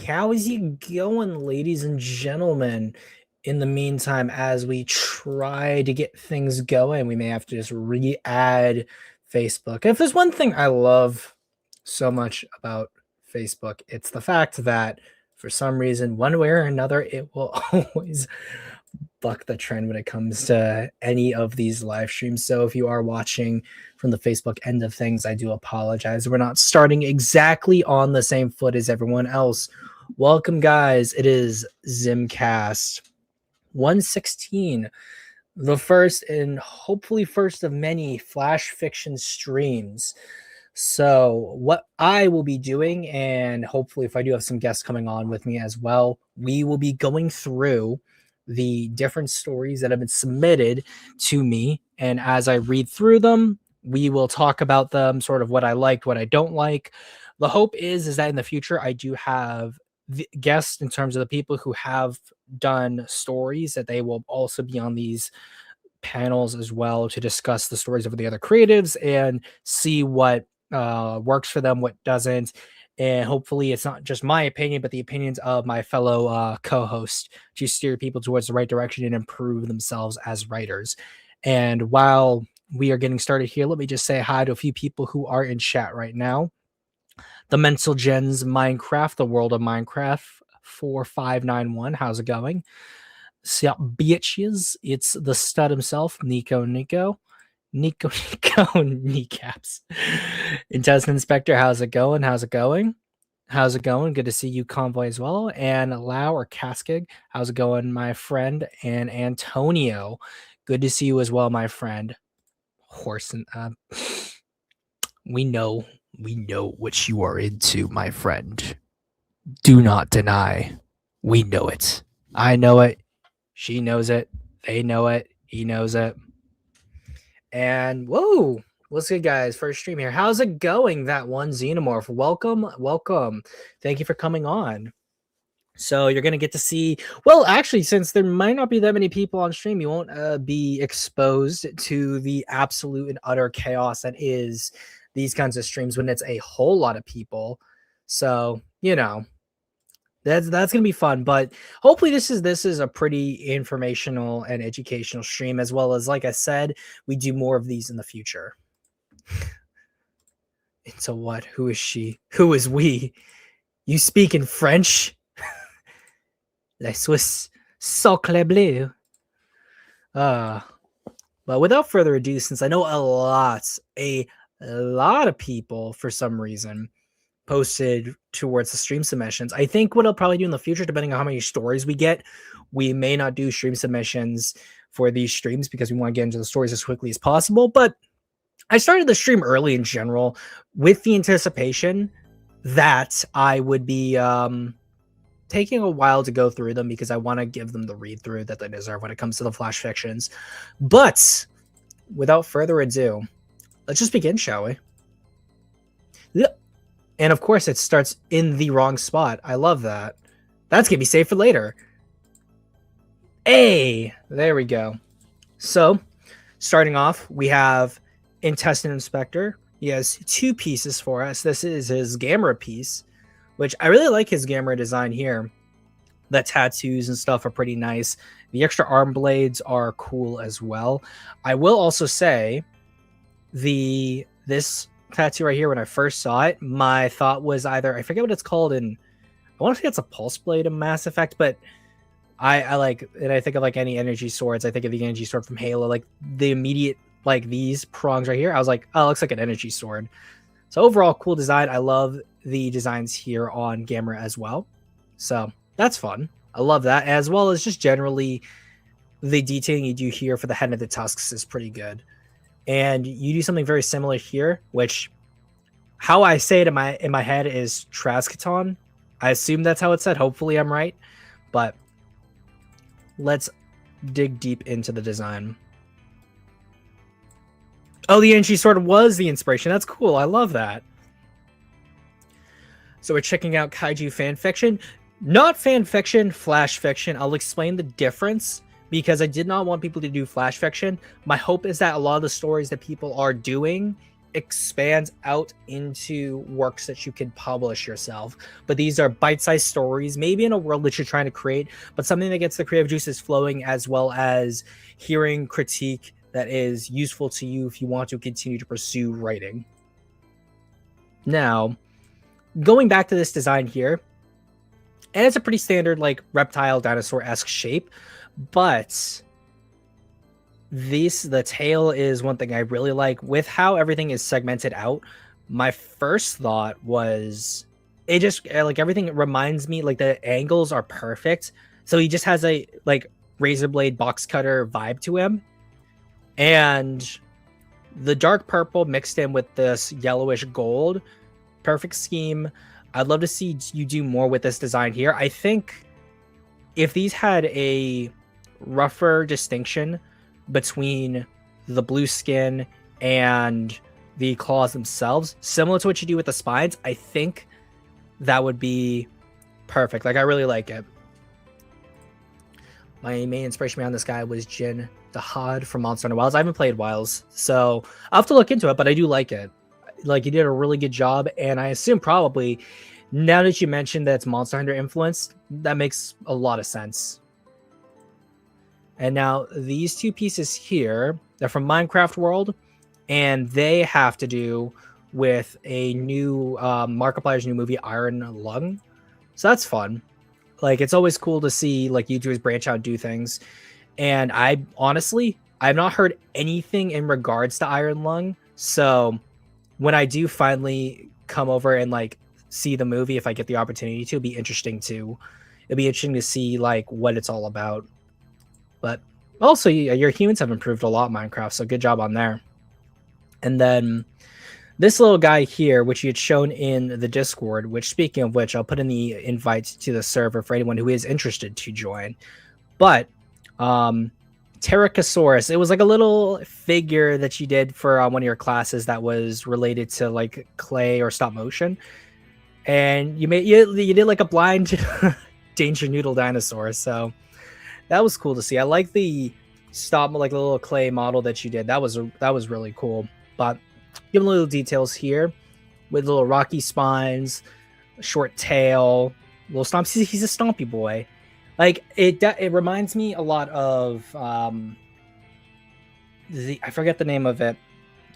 How's it going, ladies and gentlemen? In the meantime, as we try to get things going, we may have to just re-add Facebook. If there's one thing I love so much about Facebook, it's the fact that for some reason, one way or another, it will always buck the trend when it comes to any of these live streams. So if you are watching from the Facebook end of things, I do apologize. We're not starting exactly on the same foot as everyone else. Welcome, guys. It is Zimcast 116, the first and hopefully first of many Flash fiction streams. So, what I will be doing, and hopefully, if I do have some guests coming on with me as well, we will be going through the different stories that have been submitted to me. And as I read through them, we will talk about them, sort of what I liked, what I don't like. The hope is that in the future, I do have the guests in terms of the people who have done stories, that they will also be on these panels as well to discuss the stories of the other creatives and see what works for them, what doesn't. And hopefully it's not just my opinion, but the opinions of my fellow co-hosts to steer people towards the right direction and improve themselves as writers. And while we are getting started here, let me just say hi to a few people who are in chat right now. The Mental Gens Minecraft, the World of Minecraft 4591. How's it going? So, bitches, it's the stud himself, Nico kneecaps. Intestine Inspector, how's it going? How's it going? How's it going? Good to see you, Convoy, as well. And Lau or Caskig, how's it going, my friend? And Antonio, good to see you as well, my friend. Horse and we know what you are into, my friend. Do not deny. We know it. I know it. She knows it. They know it. He knows it. And whoa, what's good, guys? First stream here. How's it going? That one Xenomorph. Welcome. Thank you for coming on. So you're gonna get to see. Well, actually, since there might not be that many people on stream, you won't be exposed to the absolute and utter chaos that is these kinds of streams when it's a whole lot of people. So that's gonna be fun. But hopefully this is a pretty informational and educational stream, as well as, like I said, we do more of these in the future. Into what? Who is she? Who is we? You speak in French? La Swiss sacre bleu. But without further ado, since I know a lot of people for some reason posted towards the stream submissions, I think what I'll probably do in the future, depending on how many stories we get, we may not do stream submissions for these streams because we want to get into the stories as quickly as possible. But I started the stream early in general with the anticipation that I would be taking a while to go through them because I want to give them the read through that they deserve when it comes to the Flash fictions. But without further ado, let's just begin, shall we? And of course, it starts in the wrong spot. I love that. That's going to be saved for later. Hey, there we go. So, starting off, we have Intestine Inspector. He has two pieces for us. This is his Gamera piece, which I really like his Gamera design here. The tattoos and stuff are pretty nice. The extra arm blades are cool as well. I will also say this tattoo right here, when I first saw it, my thought was either, I forget what it's called, and I want to say it's a pulse blade in Mass Effect, but I like, and I think of like any energy swords, I think of the energy sword from Halo, like the immediate, like these prongs right here, I was like, oh, it looks like an energy sword. So overall, cool design. I love the designs here on Gamera as well. So that's fun. I love that, as well as just generally the detailing you do here for the head of the tusks is pretty good. And you do something very similar here, which how I say it in my head is Traskaton. I assume that's how it's said. Hopefully I'm right. But let's dig deep into the design. Oh, the energy sword was the inspiration. That's cool. I love that. So we're checking out Kaiju fan fiction. Not fan fiction, Flash fiction. I'll explain the difference, because I did not want people to do Flash fiction. My hope is that a lot of the stories that people are doing expands out into works that you could publish yourself. But these are bite-sized stories, maybe in a world that you're trying to create, but something that gets the creative juices flowing, as well as hearing critique that is useful to you if you want to continue to pursue writing. Now, going back to this design here, and it's a pretty standard like reptile dinosaur-esque shape, but the tail is one thing I really like. With how everything is segmented out, my first thought was it just like everything reminds me, like the angles are perfect. So he just has a like razor blade box cutter vibe to him. And the dark purple mixed in with this yellowish gold, perfect scheme. I'd love to see you do more with this design here. I think if these had a rougher distinction between the blue skin and the claws themselves, similar to what you do with the spines, I think that would be perfect. Like, I really like it. My main inspiration behind this guy was Jin the Hod from Monster Hunter Wilds. I haven't played Wilds, so I'll have to look into it, but I do like it. Like, you did a really good job, and I assume probably, now that you mentioned that it's Monster Hunter influenced, that makes a lot of sense. And now these two pieces here, they're from Minecraft World, and they have to do with a new Markiplier's new movie, Iron Lung. So that's fun. Like, it's always cool to see like YouTubers branch out and do things. And I honestly, I've not heard anything in regards to Iron Lung. So when I do finally come over and like see the movie, if I get the opportunity to, it'll be interesting to see like what it's all about. But also, your humans have improved a lot in Minecraft, so good job on there. And then this little guy here, which you had shown in the Discord, which, speaking of which, I'll put in the invite to the server for anyone who is interested to join. But Pterosaurus, it was like a little figure that you did for one of your classes that was related to like clay or stop motion. And you did like a blind danger noodle dinosaur, so that was cool to see. I like the like the little clay model that you did. That was really cool. But give them little details here with little rocky spines, short tail, little stomps. He's a stompy boy. Like it reminds me a lot of I forget the name of it.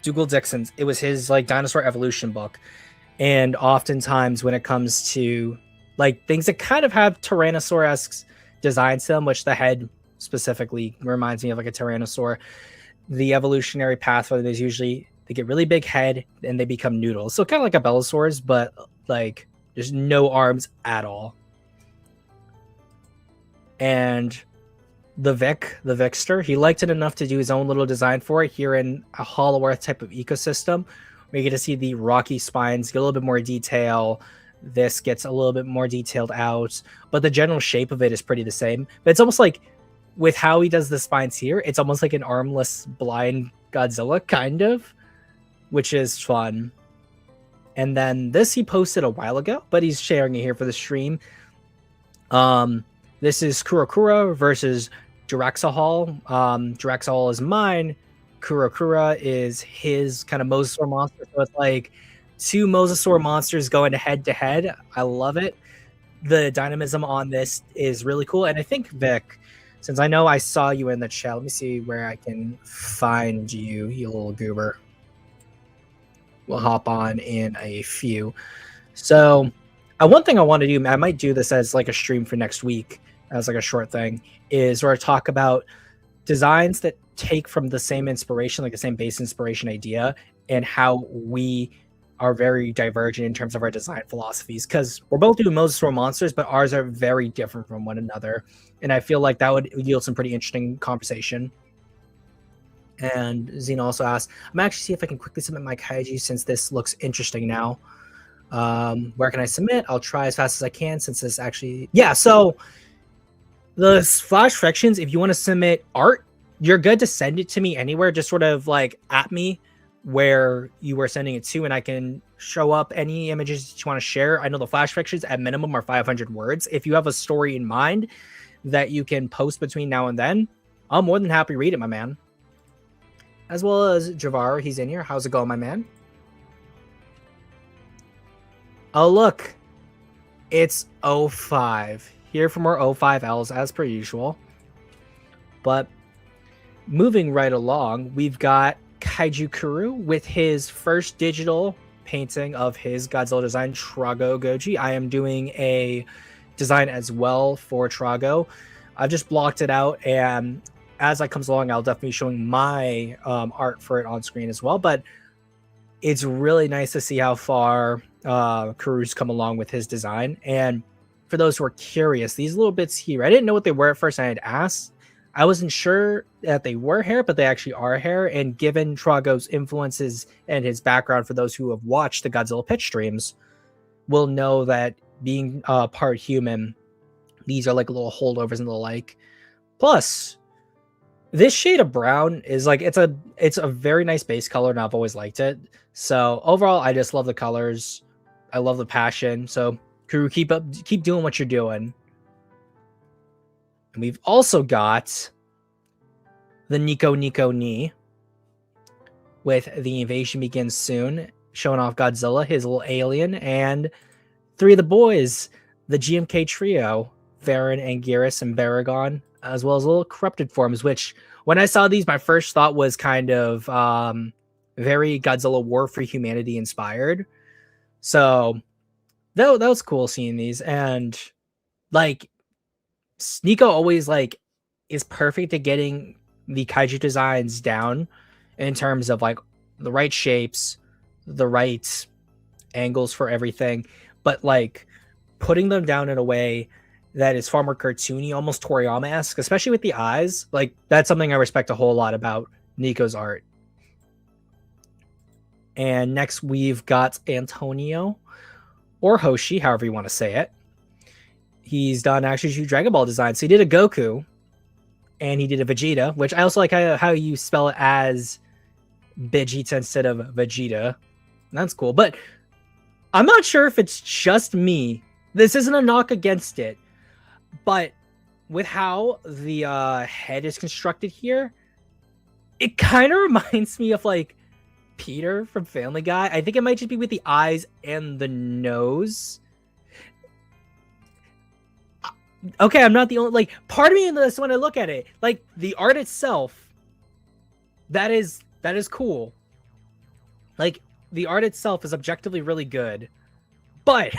Dougal Dixon's. It was his like dinosaur evolution book. And oftentimes when it comes to like things that kind of have Tyrannosaurus designs to them, which the head specifically reminds me of like a Tyrannosaur, the evolutionary pathway is usually they get really big head and they become noodles. So kind of like a Belosaurus, but like there's no arms at all. And the Vixter, he liked it enough to do his own little design for it here in a Hollow Earth type of ecosystem. We get to see the rocky spines get a little bit more detail. This gets a little bit more detailed out, but the general shape of it is pretty the same. But it's almost like with how he does the spines here, it's almost like an armless blind Godzilla kind of, which is fun. And then this he posted a while ago, but he's sharing it here for the stream. This is Kurakura versus Jiraxahol. Jiraxahol is mine. Kurakura is his kind of mosasaur monster. So it's like two mosasaur monsters going head to head. I love it. The dynamism on this is really cool. And I think, Vic, since I know I saw you in the chat, let me see where I can find you, you little goober. We'll hop on in a few. So one thing I want to do, I might do this as like a stream for next week, as like a short thing, is where I talk about designs that take from the same inspiration, like the same base inspiration idea, and how we are very divergent in terms of our design philosophies, because we're both doing mosasaur monsters, but ours are very different from one another. And I feel like that would yield some pretty interesting conversation. And Zena also asked, I'm actually see if I can quickly submit my Kaiju since this looks interesting now. Where can I submit? I'll try as fast as I can since this actually, yeah. So the Flash Frictions, if you want to submit art, you're good to send it to me anywhere. Just sort of like at me where you were sending it to, and I can show up any images that you want to share. I know the Flash Frictions at minimum are 500 words. If you have a story in mind that you can post between now and then, I'm more than happy to read it, my man. As well as Javar, he's in here. How's it going, my man? Oh, look. It's O5. Here for more O5Ls as per usual. But moving right along, we've got Kaiju Kuru with his first digital painting of his Godzilla design, Trago Goji. I am doing a design as well for Trago. I've just blocked it out, and as I comes along, I'll definitely be showing my art for it on screen as well. But it's really nice to see how far Kuru's come along with his design. And for those who are curious, these little bits here, I didn't know what they were at first. I had asked. I wasn't sure that they were hair, but they actually are hair. And given Trago's influences and his background, for those who have watched the Godzilla pitch streams, will know that being part human, these are like little holdovers and the like. Plus, this shade of brown is like it's a very nice base color, and I've always liked it. So overall, I just love the colors. I love the passion. So Kuru, keep doing what you're doing. And we've also got the Nico Ni with The Invasion Begins Soon, showing off Godzilla, his little alien, and three of the boys, the GMK trio, Varen, Anguirus, and Baragon, as well as little corrupted forms, which when I saw these, my first thought was kind of very Godzilla War for Humanity inspired. So that was cool seeing these. And like Nico always like is perfect at getting the kaiju designs down in terms of like the right shapes, the right angles for everything, but like putting them down in a way that is far more cartoony, almost Toriyama-esque, especially with the eyes. Like that's something I respect a whole lot about Nico's art. And next we've got Antonio, or Hoshi, however you want to say it. He's done actually 2 Dragon Ball designs. So he did a Goku, and he did a Vegeta, which I also like how you spell it as Vegeta instead of Vegeta. That's cool. But I'm not sure if it's just me. This isn't a knock against it. But with how the head is constructed here, it kind of reminds me of like Peter from Family Guy. I think it might just be with the eyes and the nose. Okay, I'm not the only, like, part of me in this, when I look at it, like the art itself, that is cool. Like the art itself is objectively really good, but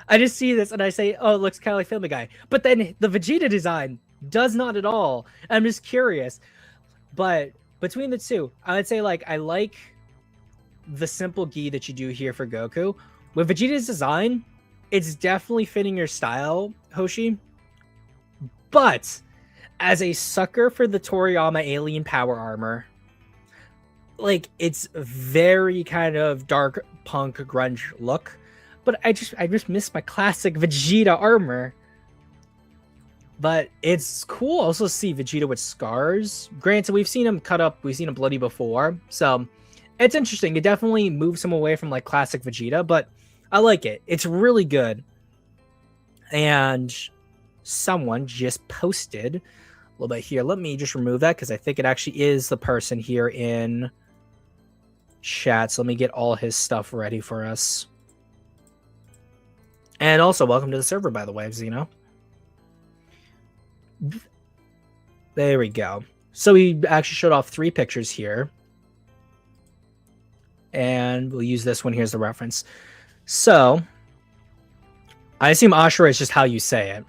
I just see this and I say, oh, it looks kind of like Family Guy. But then the Vegeta design does not at all. I'm just curious. But between the two, I would say like I like the simple gi that you do here for Goku. With Vegeta's design, it's definitely fitting your style, Hoshi. But as a sucker for the Toriyama alien power armor, like it's very kind of dark punk grunge look. But I just miss my classic Vegeta armor. But it's cool also to see Vegeta with scars. Granted, we've seen him cut up, we've seen him bloody before. So it's interesting. It definitely moves him away from like classic Vegeta, but I like it. It's really good. And someone just posted a little bit here. Let me just remove that because I think it actually is the person here in chat. So let me get all his stuff ready for us. And also, welcome to the server, by the way, Zeno. There we go. So he actually showed off 3 pictures here. And we'll use this one. Here's the reference. So, I assume Ashura is just how you say it.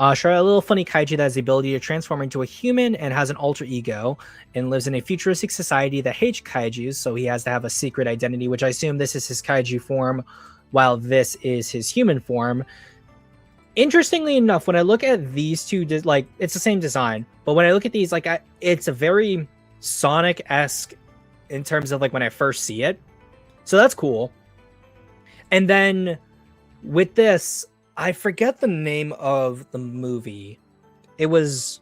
Ashura, a little funny kaiju that has the ability to transform into a human and has an alter ego and lives in a futuristic society that hates kaijus, so he has to have a secret identity, which I assume this is his kaiju form, while this is his human form. Interestingly enough, when I look at these two, like, it's the same design, but when I look at these, like, it's a very Sonic-esque in terms of, like, when I first see it. So that's cool. And then with this, I forget the name of the movie. It was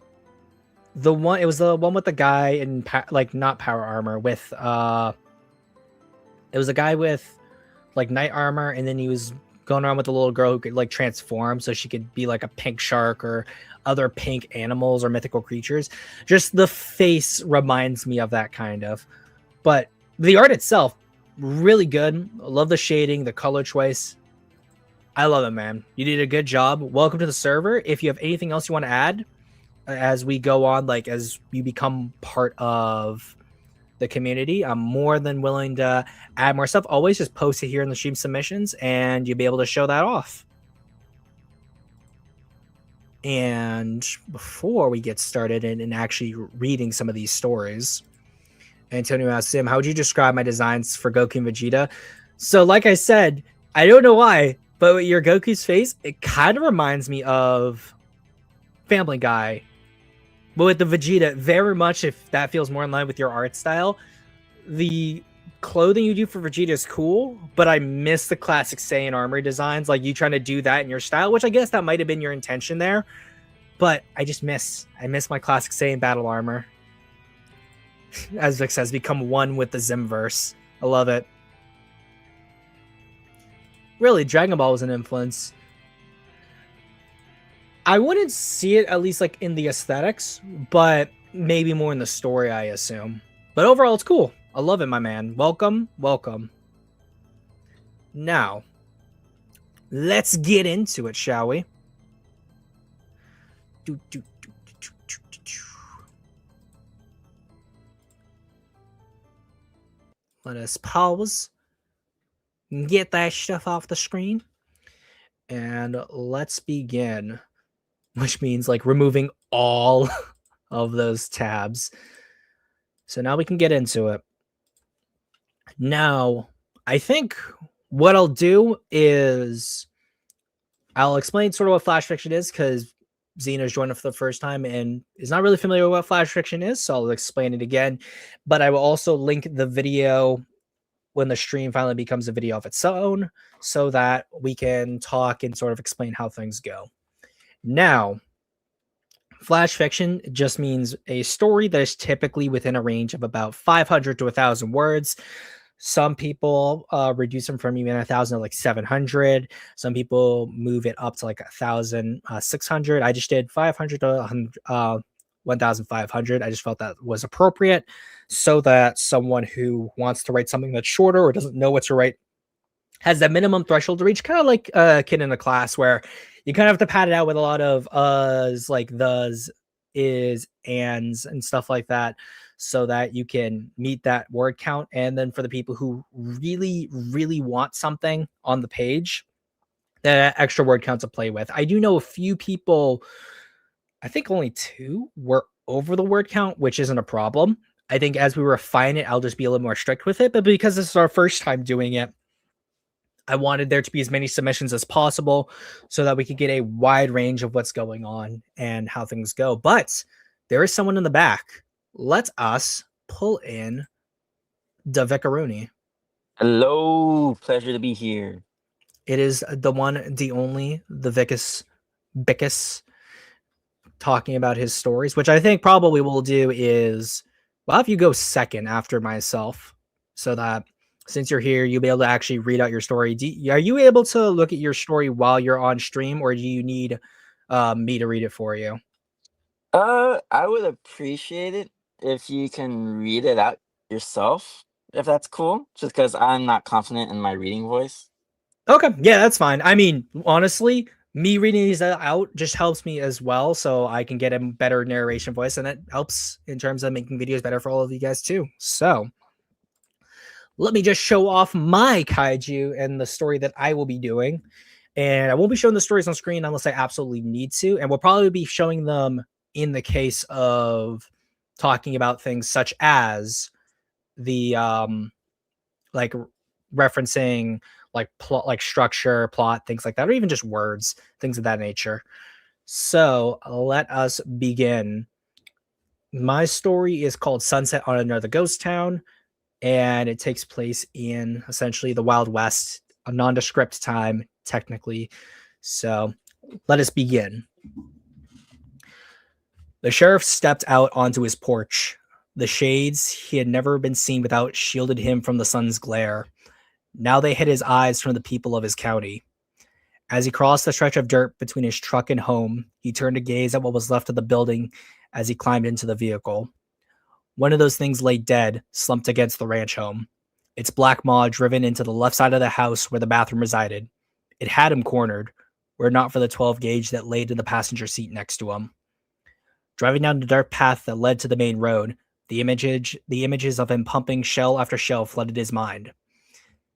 the one with the guy in like not power armor with it was a guy with like knight armor, and then he was going around with a little girl who could like transform so she could be like a pink shark or other pink animals or mythical creatures. Just the face reminds me of that kind of. But the art itself, really good. I love the shading, the color choice. I love it, man. You did a good job. Welcome to the server. If you have anything else you want to add as we go on, like as you become part of the community, I'm more than willing to add more stuff. Always just post it here in the stream submissions and you'll be able to show that off. And before we get started in actually reading some of these stories, Antonio asked Sim, how would you describe my designs for Goku and Vegeta? So like I said, I don't know why, but with your Goku's face, it kind of reminds me of Family Guy. But with the Vegeta, very much, if that feels more in line with your art style, the clothing you do for Vegeta is cool, but I miss the classic Saiyan armor designs, like you trying to do that in your style, which I guess that might have been your intention there. But I miss my classic Saiyan battle armor. As Vic says, become one with the Zimverse. I love it. Really, Dragon Ball was an influence. I wouldn't see it, at least like in the aesthetics, but maybe more in the story, I assume. But overall, it's cool. I love it, my man. Welcome, welcome. Now, let's get into it, shall we? Let us pause and get that stuff off the screen. And let's begin, which means like removing all of those tabs. So now we can get into it. Now, I think what I'll do is I'll explain sort of what flash fiction is, because Xena's joined us for the first time and is not really familiar with what flash fiction is, so I'll explain it again. But I will also link the video when the stream finally becomes a video of its own, so that we can talk and sort of explain how things go. Now, flash fiction just means a story that is typically within a range of about 500 to 1,000 words. Some people reduce them from even 1,000 to like 700. Some people move it up to like 1,600. I just did 500 to 1,500. I just felt that was appropriate, so that someone who wants to write something that's shorter or doesn't know what to write has that minimum threshold to reach, kind of like a kid in a class where you kind of have to pad it out with a lot of uhs, like thes, is, ands, and stuff like that, so that you can meet that word count. And then for the people who really, really want something on the page, that extra word count to play with. I do know a few people, I think only 2 were over the word count, which isn't a problem. I think as we refine it, I'll just be a little more strict with it. But because this is our first time doing it, I wanted there to be as many submissions as possible so that we could get a wide range of what's going on and how things go. But there is someone in the back. Let us pull in the Vicaroni. Hello, pleasure to be here. It is the one, the only, the Bickus talking about his stories, which I think probably we'll do is, well, have you go second after myself, so that since you're here, you'll be able to actually read out your story. Are you able to look at your story while you're on stream, or do you need me to read it for you? I would appreciate it if you can read it out yourself, if that's cool, just because I'm not confident in my reading voice. Okay, yeah, that's fine. I mean, honestly, me reading these out just helps me as well, so I can get a better narration voice, and it helps in terms of making videos better for all of you guys too. So let me just show off my kaiju and the story that I will be doing. And I won't be showing the stories on screen unless I absolutely need to. And we'll probably be showing them in the case of talking about things such as the like referencing like plot, like structure, plot, things like that, or even just words, things of that nature. So let us begin. My story is called Sunset on Another Ghost Town, and it takes place in essentially the Wild West, a nondescript time, technically. So let us begin. The sheriff stepped out onto his porch. The shades he had never been seen without shielded him from the sun's glare. Now they hid his eyes from the people of his county. As he crossed the stretch of dirt between his truck and home, he turned to gaze at what was left of the building as he climbed into the vehicle. One of those things lay dead, slumped against the ranch home. its black maw driven into the left side of the house where the bathroom resided. It had him cornered, were it not for the 12 gauge that lay to the passenger seat next to him. Driving down the dark path that led to the main road, the images of him pumping shell after shell flooded his mind.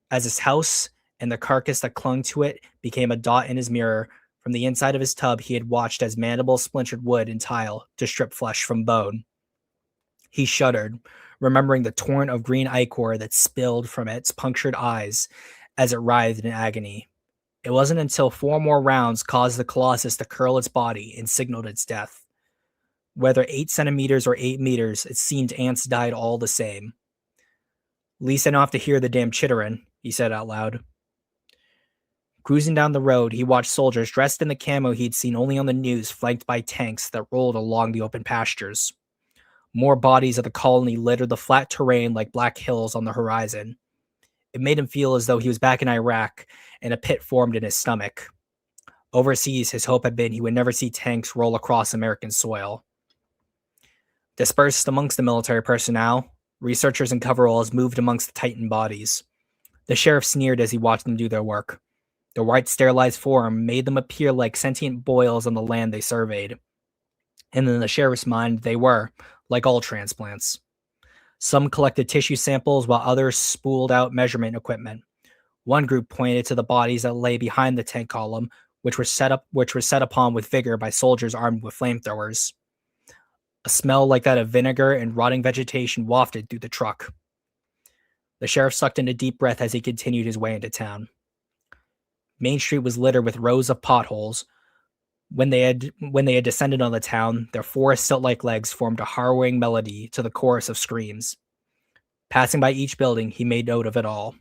As his house and the carcass that clung to it became a dot in his mirror, from the inside of his tub he had watched as mandibles splintered wood and tile to strip flesh from bone. He shuddered, remembering the torrent of green ichor that spilled from its punctured eyes as it writhed in agony. It wasn't until 4 more rounds caused the colossus to curl its body and signaled its death. Whether 8 centimeters or 8 meters, it seemed ants died all the same. "Least I don't have to hear the damn chittering," he said out loud. Cruising down the road, he watched soldiers dressed in the camo he'd seen only on the news, flanked by tanks that rolled along the open pastures. More bodies of the colony littered the flat terrain like black hills on the horizon. It made him feel as though he was back in Iraq, and a pit formed in his stomach. Overseas, his hope had been he would never see tanks roll across American soil. Dispersed amongst the military personnel, researchers and coveralls moved amongst the tightened bodies. The sheriff sneered as he watched them do their work. Their white sterilized form made them appear like sentient boils on the land they surveyed. And in the sheriff's mind, they were, like all transplants. Some collected tissue samples while others spooled out measurement equipment. One group pointed to the bodies that lay behind the tank column, which were set upon with vigor by soldiers armed with flamethrowers. A smell like that of vinegar and rotting vegetation wafted through the truck. The sheriff sucked in a deep breath as he continued his way into town. Main Street was littered with rows of potholes. When they had descended on the town, their 4 stilt-like legs formed a harrowing melody to the chorus of screams. Passing by each building, he made note of it all.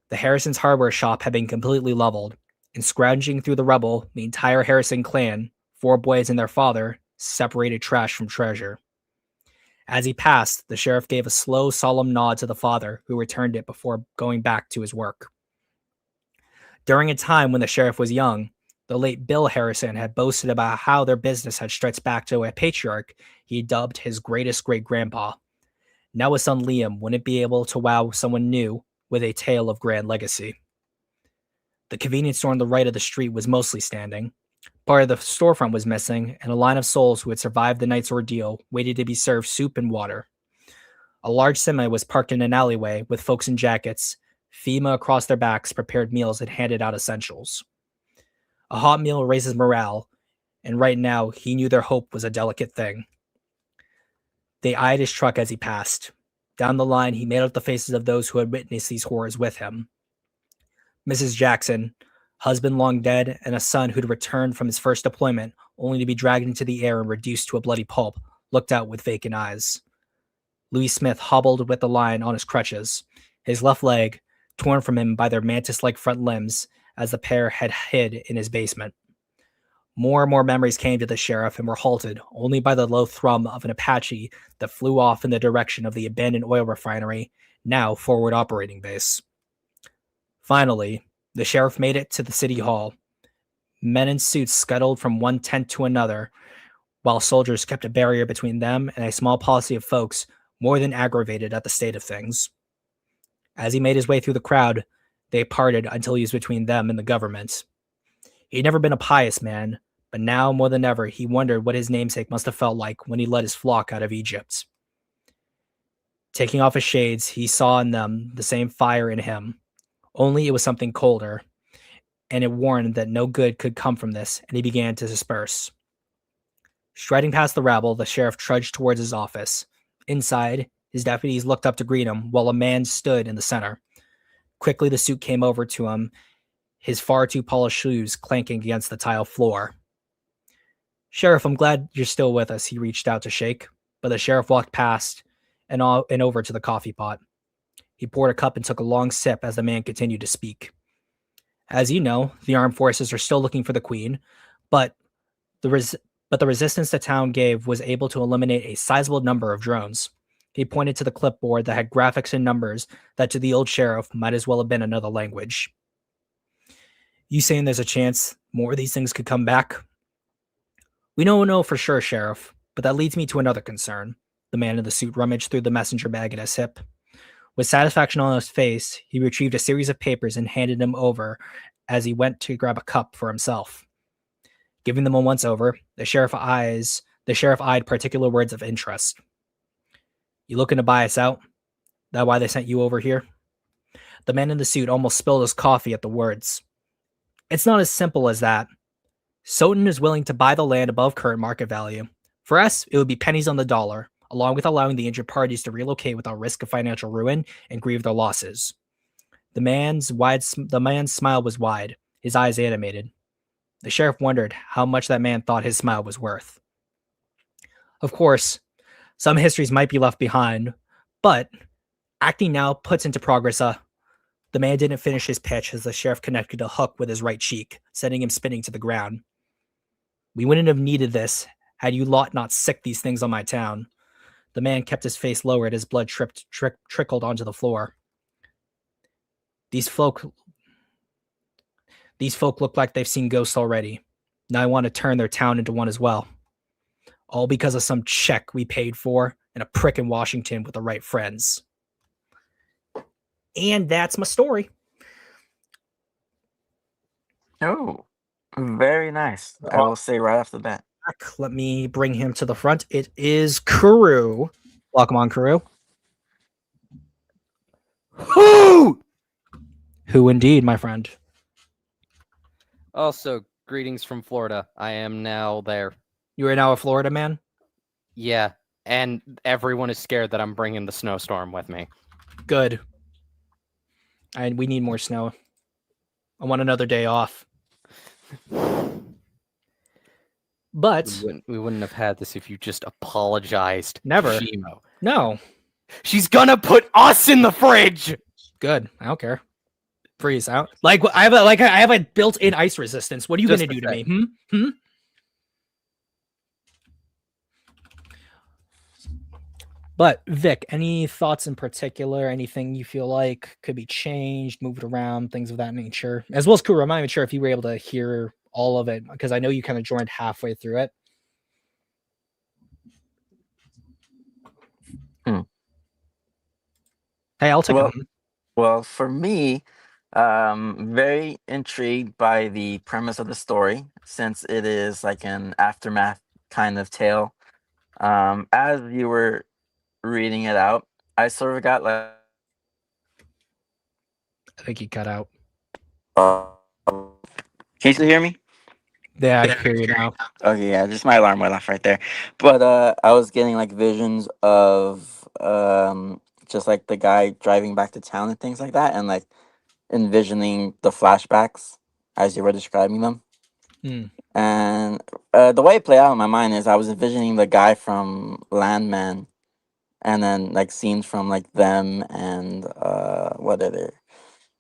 The Harrison's hardware shop had been completely leveled, and scrounging through the rubble, the entire Harrison clan, 4 boys and their father, separated trash from treasure. As he passed, the sheriff gave a slow, solemn nod to the father, who returned it before going back to his work. During a time when the sheriff was young, the late Bill Harrison had boasted about how their business had stretched back to a patriarch he dubbed his greatest great-grandpa. Now his son Liam wouldn't be able to wow someone new with a tale of grand legacy. The convenience store on the right of the street was mostly standing. Part of the storefront was missing, and a line of souls who had survived the night's ordeal waited to be served soup and water. A large semi was parked in an alleyway with folks in jackets, FEMA across their backs, prepared meals and handed out essentials. A hot meal raises morale, and right now he knew their hope was a delicate thing. They eyed his truck as he passed. Down the line, he made out the faces of those who had witnessed these horrors with him. Mrs. Jackson, husband long dead, and a son who'd returned from his first deployment, only to be dragged into the air and reduced to a bloody pulp, looked out with vacant eyes. Louis Smith hobbled with the line on his crutches, his left leg torn from him by their mantis-like front limbs as the pair had hid in his basement. More and more memories came to the sheriff and were halted only by the low thrum of an Apache that flew off in the direction of the abandoned oil refinery, now forward operating base. Finally, the sheriff made it to the city hall. Men in suits scuttled from one tent to another, while soldiers kept a barrier between them and a small posse of folks more than aggravated at the state of things. As he made his way through the crowd, they parted until he was between them and the government. He had never been a pious man, but now more than ever he wondered what his namesake must have felt like when he led his flock out of Egypt. Taking off his shades, he saw in them the same fire in him, only it was something colder, and it warned that no good could come from this, and he began to disperse. Striding past the rabble, the sheriff trudged towards his office. Inside, his deputies looked up to greet him, while a man stood in the center. Quickly, the suit came over to him, his far too polished shoes clanking against the tile floor. "Sheriff, I'm glad you're still with us," he reached out to shake, but the sheriff walked past and over to the coffee pot. He poured a cup and took a long sip as the man continued to speak. "As you know, the armed forces are still looking for the Queen, but the resistance the town gave was able to eliminate a sizable number of drones." He pointed to the clipboard that had graphics and numbers that to the old sheriff might as well have been another language. "You saying there's a chance more of these things could come back?" "We don't know for sure, Sheriff, but that leads me to another concern." The man in the suit rummaged through the messenger bag at his hip. With satisfaction on his face, he retrieved a series of papers and handed them over as he went to grab a cup for himself. Giving them a once over, the sheriff eyed particular words of interest. You looking to buy us out? That why they sent you over here? The man in the suit almost spilled his coffee at the words. It's not as simple as that. Soten is willing to buy the land above current market value. For us, it would be pennies on the dollar, along with allowing the injured parties to relocate without risk of financial ruin and grieve their losses. The man's smile was wide, his eyes animated. The sheriff wondered how much that man thought his smile was worth. Of course, some histories might be left behind, but acting now puts into progress the man didn't finish his pitch as the sheriff connected a hook with his right cheek, sending him spinning to the ground. We wouldn't have needed this had you lot not sicked these things on my town. The man kept his face lowered as blood trickled onto the floor. These folk look like they've seen ghosts already. Now I want to turn their town into one as well. All because of some check we paid for and a prick in Washington with the right friends. And that's my story. Oh, very nice. I will say right off the bat. Let me bring him to the front. It is Kuru. Welcome on, Kuru. Who? Who indeed, my friend. Also, greetings from Florida. I am now there. You are now a Florida man? Yeah, and everyone is scared that I'm bringing the snowstorm with me. Good. And we need more snow. I want another day off. But we wouldn't have had this if you just apologized. Never. Shimo. No. She's gonna put us in the fridge. Good. I don't care. Freeze out. I have a built-in ice resistance. What are you gonna do to me? But Vic, any thoughts in particular? Anything you feel like could be changed, moved around, things of that nature? As well as Kuru, I'm not even sure if you were able to hear all of it because I know you kind of joined halfway through it. Hey, I'll take it. Well, for me, very intrigued by the premise of the story since it is like an aftermath kind of tale. As you were reading it out, I sort of got like. I think he cut out. Can you still hear me? Yeah, I can hear you now. Okay, yeah, just my alarm went off right there. But I was getting like visions of just like the guy driving back to town and things like that, and like envisioning the flashbacks as you were describing them. And the way it played out in my mind is I was envisioning the guy from Landman, and then like scenes from like them and what other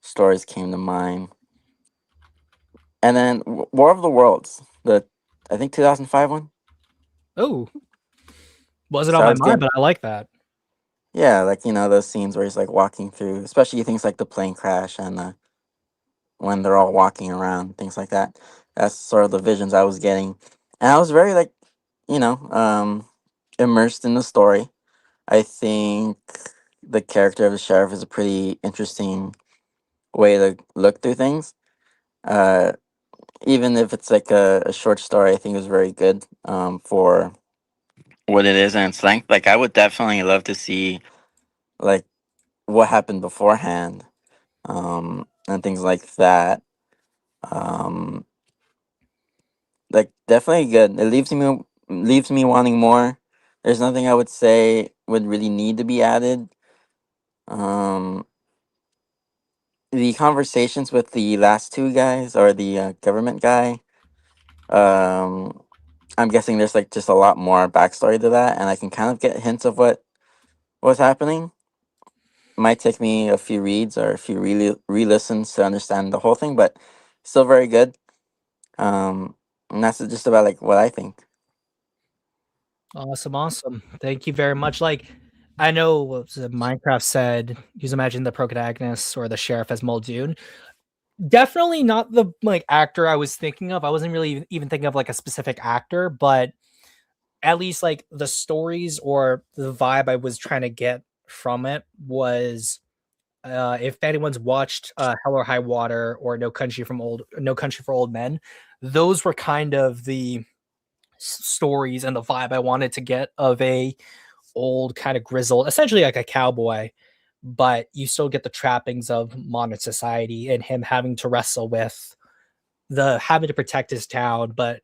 stories came to mind. And then War of the Worlds, I think 2005 one. Oh, wasn't on my mind, but I like that. Yeah, like those scenes where he's like walking through, especially things like the plane crash and when they're all walking around, things like that. That's sort of the visions I was getting, and I was very like, immersed in the story. I think the character of the sheriff is a pretty interesting way to look through things. Even if it's like a short story, I think it was very good for what it is and its length. Like, I would definitely love to see like what happened beforehand, and things like that. Like, definitely good. It leaves me wanting more. There's nothing I would say would really need to be added. The conversations with the last two guys or the government guy, I'm guessing there's like just a lot more backstory to that, and I can kind of get hints of what was happening. It might take me a few reads or a few re-listens to understand the whole thing, but still very good. And that's just about like what I think. Awesome. Thank you very much. Like, I know what Minecraft said, he's imagining the protagonist or the sheriff as Muldoon. Definitely not the like actor I was thinking of. I wasn't really even thinking of like a specific actor, but at least like the stories or the vibe I was trying to get from it was if anyone's watched Hell or High Water or No Country for Old Men, those were kind of the stories and the vibe I wanted to get of a old kind of grizzled, essentially like a cowboy, but you still get the trappings of modern society and him having to wrestle with the having to protect his town, but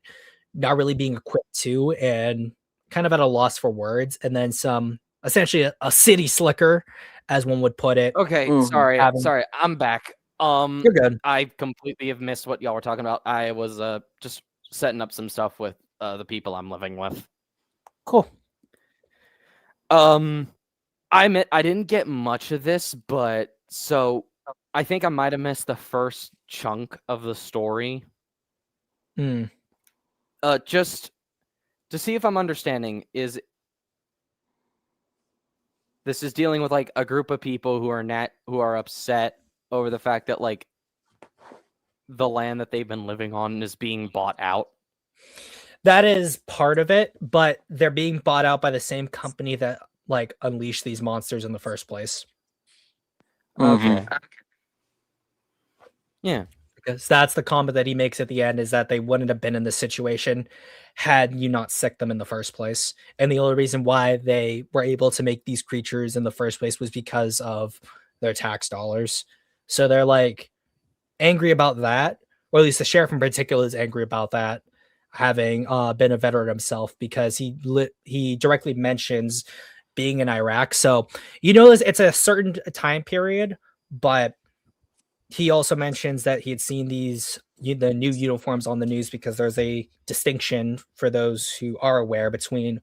not really being equipped to, and kind of at a loss for words. And then some, essentially a city slicker, as one would put it. Okay, Mhm. sorry, I'm back. You're good. I completely have missed what y'all were talking about. I was just setting up some stuff with the people I'm living with. Cool. I didn't get much of this, but so I think I might have missed the first chunk of the story. Just to see if I'm understanding, this is dealing with like a group of people who are upset over the fact that like the land that they've been living on is being bought out. That is part of it, but they're being bought out by the same company that like unleashed these monsters in the first place. Okay. Yeah. Because that's the comment that he makes at the end, is that they wouldn't have been in this situation had you not sicked them in the first place. And the only reason why they were able to make these creatures in the first place was because of their tax dollars. So they're like angry about that, or at least the sheriff in particular is angry about that, having been a veteran himself, because he directly mentions being in Iraq. So it's a certain time period, but he also mentions that he had seen the new uniforms on the news, because there's a distinction, for those who are aware, between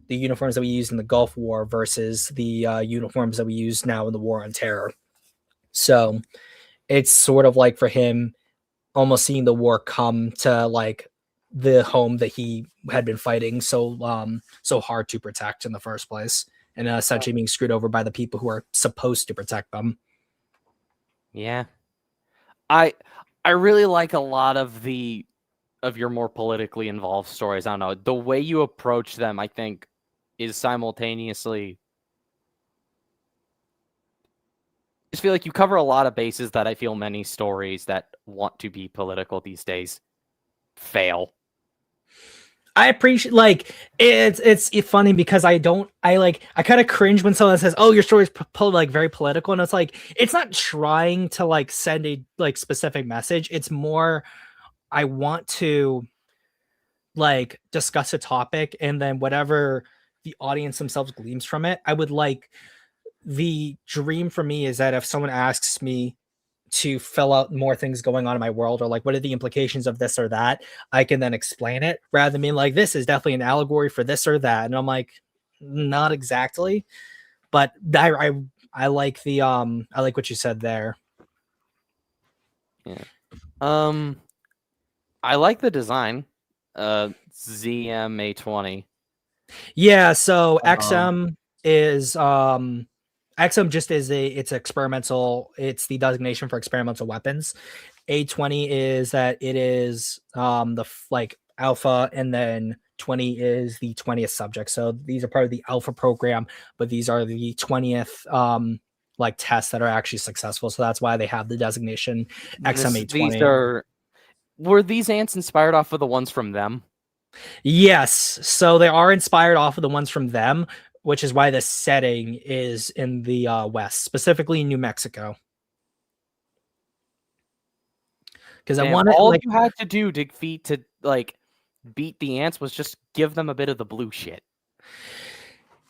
the uniforms that we used in the Gulf War versus the uniforms that we use now in the War on Terror. So it's sort of like for him almost seeing the war come to like the home that he had been fighting so hard to protect in the first place, and essentially being screwed over by the people who are supposed to protect them. Yeah. I really like a lot of your more politically involved stories. I don't know. The way you approach them, I think, is simultaneously. I just feel like you cover a lot of bases that I feel many stories that want to be political these days fail. I appreciate, like, it's funny because I kind of cringe when someone says, "Oh, your story is like very political," and it's like, it's not trying to like send a like specific message. It's more, I want to like discuss a topic, and then whatever the audience themselves gleams from it. I would like, the dream for me is that if someone asks me to fill out more things going on in my world, or like what are the implications of this or that, I can then explain it, rather than being like, this is definitely an allegory for this or that, and I'm like, not exactly. But I like the I like what you said there. Yeah. I like the design. ZMA20. Yeah, so XM is XM just is it's experimental, it's the designation for experimental weapons. A20 is that it is the like alpha, and then 20 is the 20th subject. So these are part of the alpha program, but these are the 20th like tests that are actually successful. So that's why they have the designation XM820. Were these ants inspired off of the ones from them? Yes, so they are inspired off of the ones from them, which is why the setting is in the West, specifically New Mexico. Because I wanted, all you had to do to beat the ants was just give them a bit of the blue shit.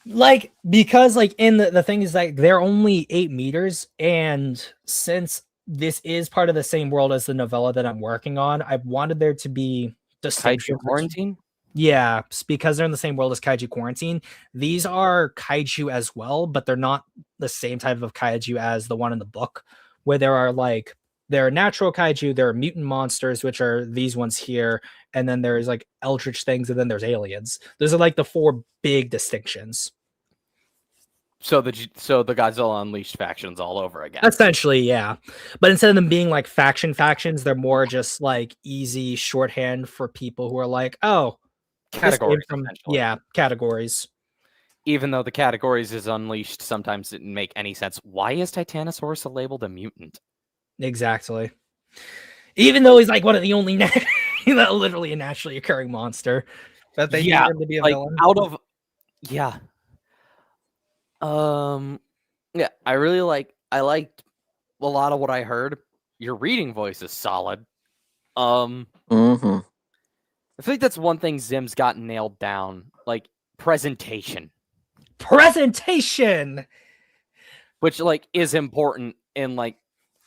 Like, because like in the thing is like they're only 8 meters, and since this is part of the same world as the novella that I'm working on, I wanted there to be Kaiju Quarantine? Yeah, because they're in the same world as Kaiju Quarantine. These are kaiju as well, but they're not the same type of kaiju as the one in the book, where there are natural kaiju, there are mutant monsters, which are these ones here, and then there's like eldritch things, and then there's aliens. Those are like the 4 big distinctions. So the Godzilla Unleashed factions all over again. Essentially, yeah. But instead of them being like factions, they're more just like easy shorthand for people who are like, oh, categories. categories. even though the categories is unleashed sometimes didn't make any sense. Why is Titanosaurus labeled a mutant? Exactly. Even though he's like one of the only literally a naturally occurring monster, that they need him to be a villain. Yeah. Yeah, I liked a lot of what I heard. Your reading voice is solid. Mm-hmm. I think that's one thing Zim's got nailed down, like presentation, which like is important in like,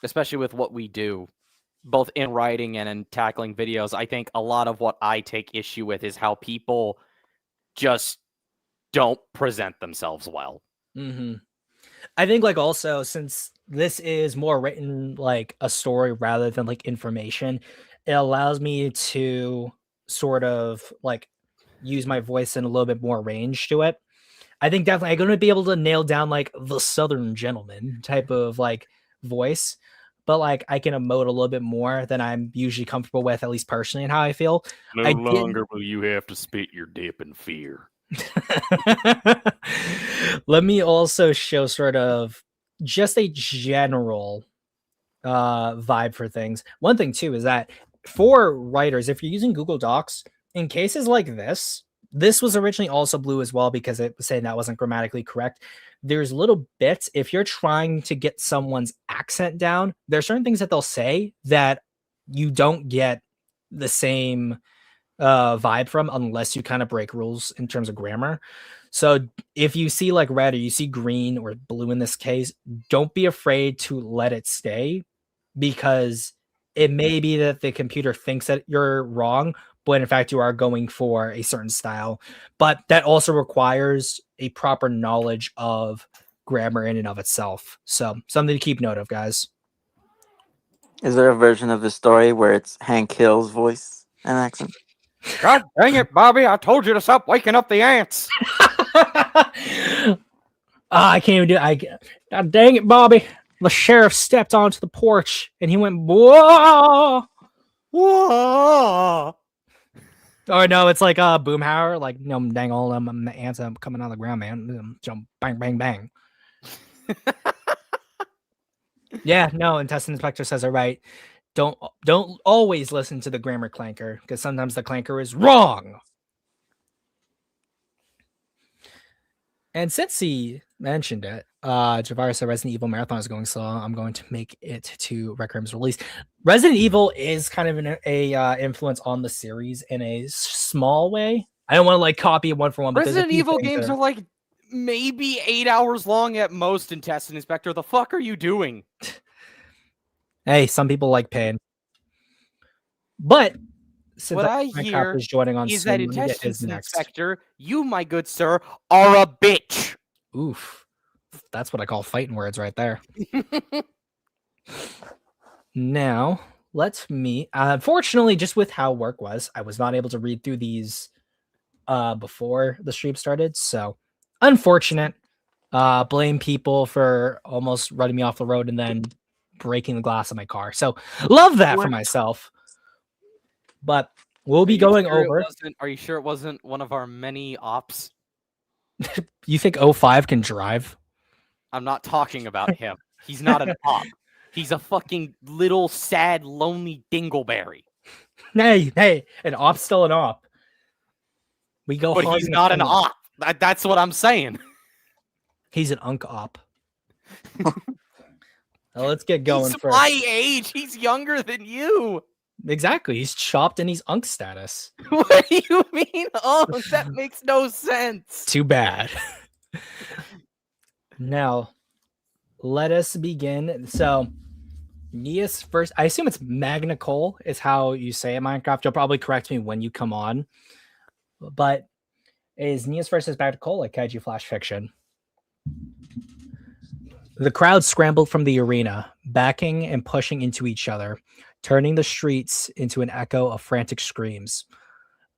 especially with what we do, both in writing and in tackling videos. I think a lot of what I take issue with is how people just don't present themselves well. Mm-hmm. I think like also since this is more written like a story rather than like information, it allows me to sort of like use my voice in a little bit more range to it. I think definitely I'm going to be able to nail down like the Southern gentleman type of like voice, but like I can emote a little bit more than I'm usually comfortable with, at least personally, and how I feel. No longer will you have to spit your dip in fear. Let me also show sort of just a general vibe for things. One thing too is that for writers, if you're using Google Docs, in cases like this was originally also blue as well because it was saying that wasn't grammatically correct. There's little bits, if you're trying to get someone's accent down, there are certain things that they'll say that you don't get the same vibe from unless you kind of break rules in terms of grammar. So if you see like red or you see green or blue in this case, don't be afraid to let it stay, because it may be that the computer thinks that you're wrong, but in fact you are going for a certain style. But that also requires a proper knowledge of grammar in and of itself. So something to keep note of, guys. Is there a version of the story where it's Hank Hill's voice and accent? God dang it, Bobby! I told you to stop waking up the ants. I can't even do it. God dang it, Bobby. The sheriff stepped onto the porch and he went, whoa, whoa. Oh, no, it's like Boomhauer, like, dang, all them the ants coming out of the ground, man. Jump, bang, bang, bang. Yeah, no, and Test Inspector says it right. Don't always listen to the grammar clanker, because sometimes the clanker is wrong. And since he mentioned it, Javar said Resident Evil Marathon is going slow. I'm going to make it to Record's release. Resident Evil is kind of an influence on the series in a small way. I don't want to like copy it one for one. But Resident Evil games are like maybe 8 hours long at most in Test Inspector. The fuck are you doing? Hey, some people like pain. But since what I hear is joining on is soon, that in Test Inspector, you, my good sir, are a bitch. Oof. That's what I call fighting words right there. Now, let's meet. Unfortunately, just with how work was, I was not able to read through these before the stream started. So, unfortunate. Blame people for almost running me off the road and then breaking the glass of my car. So, love that for myself. But we'll be going over. Are you sure it wasn't one of our many ops? You think 05 can drive? I'm not talking about him. He's not an op. He's a fucking little sad, lonely dingleberry. Hey, an op's still an op. We go. But he's not an op. That's what I'm saying. He's an unk op. Well, let's get going. He's my age. He's younger than you. Exactly. He's chopped and he's unk status. What do you mean unk? That makes no sense. Too bad. Now, let us begin. So, Nia's first, I assume it's Magna Cole is how you say it, Minecraft. You'll probably correct me when you come on. But is Nia's versus Magna Cole a Kaiju Flash fiction? The crowd scrambled from the arena, backing and pushing into each other, turning the streets into an echo of frantic screams.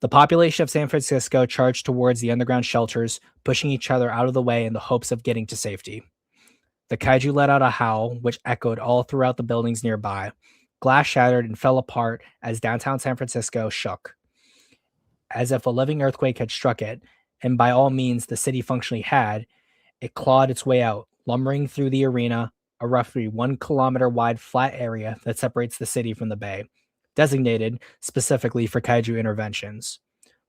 The population of San Francisco charged towards the underground shelters, pushing each other out of the way in the hopes of getting to safety. The kaiju let out a howl, which echoed all throughout the buildings nearby. Glass shattered and fell apart as downtown San Francisco shook. As if a living earthquake had struck it, and by all means the city functionally had, it clawed its way out, lumbering through the arena, a roughly 1 kilometer wide flat area that separates the city from the bay, designated specifically for kaiju interventions.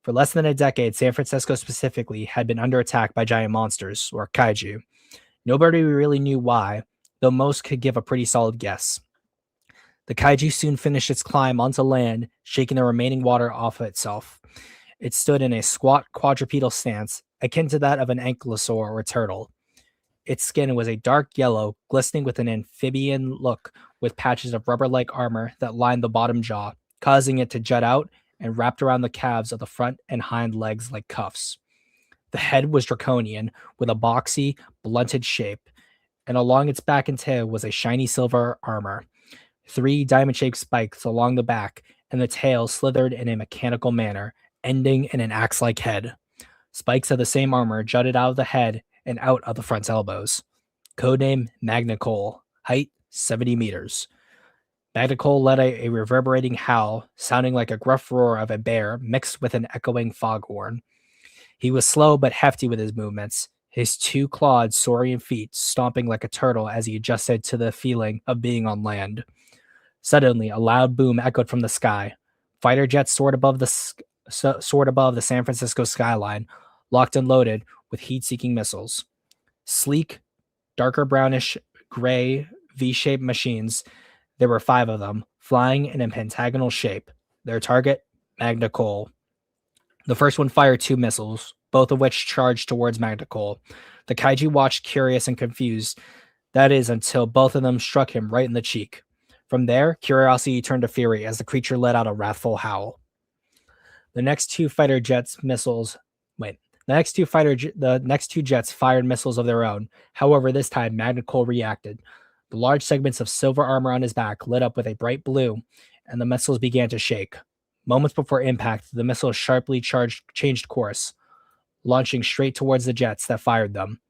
For less than a decade, San Francisco specifically had been under attack by giant monsters, or kaiju. Nobody really knew why, though most could give a pretty solid guess. The kaiju soon finished its climb onto land, shaking the remaining water off of itself. It stood in a squat quadrupedal stance, akin to that of an ankylosaur or turtle. Its skin was a dark yellow, glistening with an amphibian look, with patches of rubber like armor that lined the bottom jaw, causing it to jut out and wrapped around the calves of the front and hind legs like cuffs. The head was draconian, with a boxy, blunted shape, and along its back and tail was a shiny silver armor. 3 diamond-shaped spikes along the back, and the tail slithered in a mechanical manner, ending in an axe-like head. Spikes of the same armor jutted out of the head and out of the front's elbows. Codename Magna Cole. Height 70 meters. Magna Cole let a reverberating howl, sounding like a gruff roar of a bear mixed with an echoing foghorn. He was slow but hefty with his movements, his 2 clawed saurian feet stomping like a turtle as he adjusted to the feeling of being on land. Suddenly, a loud boom echoed from the sky. Fighter jets soared above the San Francisco skyline, locked and loaded with heat-seeking missiles. Sleek, darker brownish gray V-shaped machines, there were 5 of them, flying in a pentagonal shape. Their target, Magna Cole. The first one fired 2 missiles, both of which charged towards Magna Cole. The kaiju watched curious and confused, that is, until both of them struck him right in the cheek. From there, curiosity turned to fury as the creature let out a wrathful howl. The next two jets fired missiles of their own. However, this time Magna Cole reacted. The large segments of silver armor on his back lit up with a bright blue, and the missiles began to shake. Moments before impact, the missiles sharply changed course, launching straight towards the jets that fired them.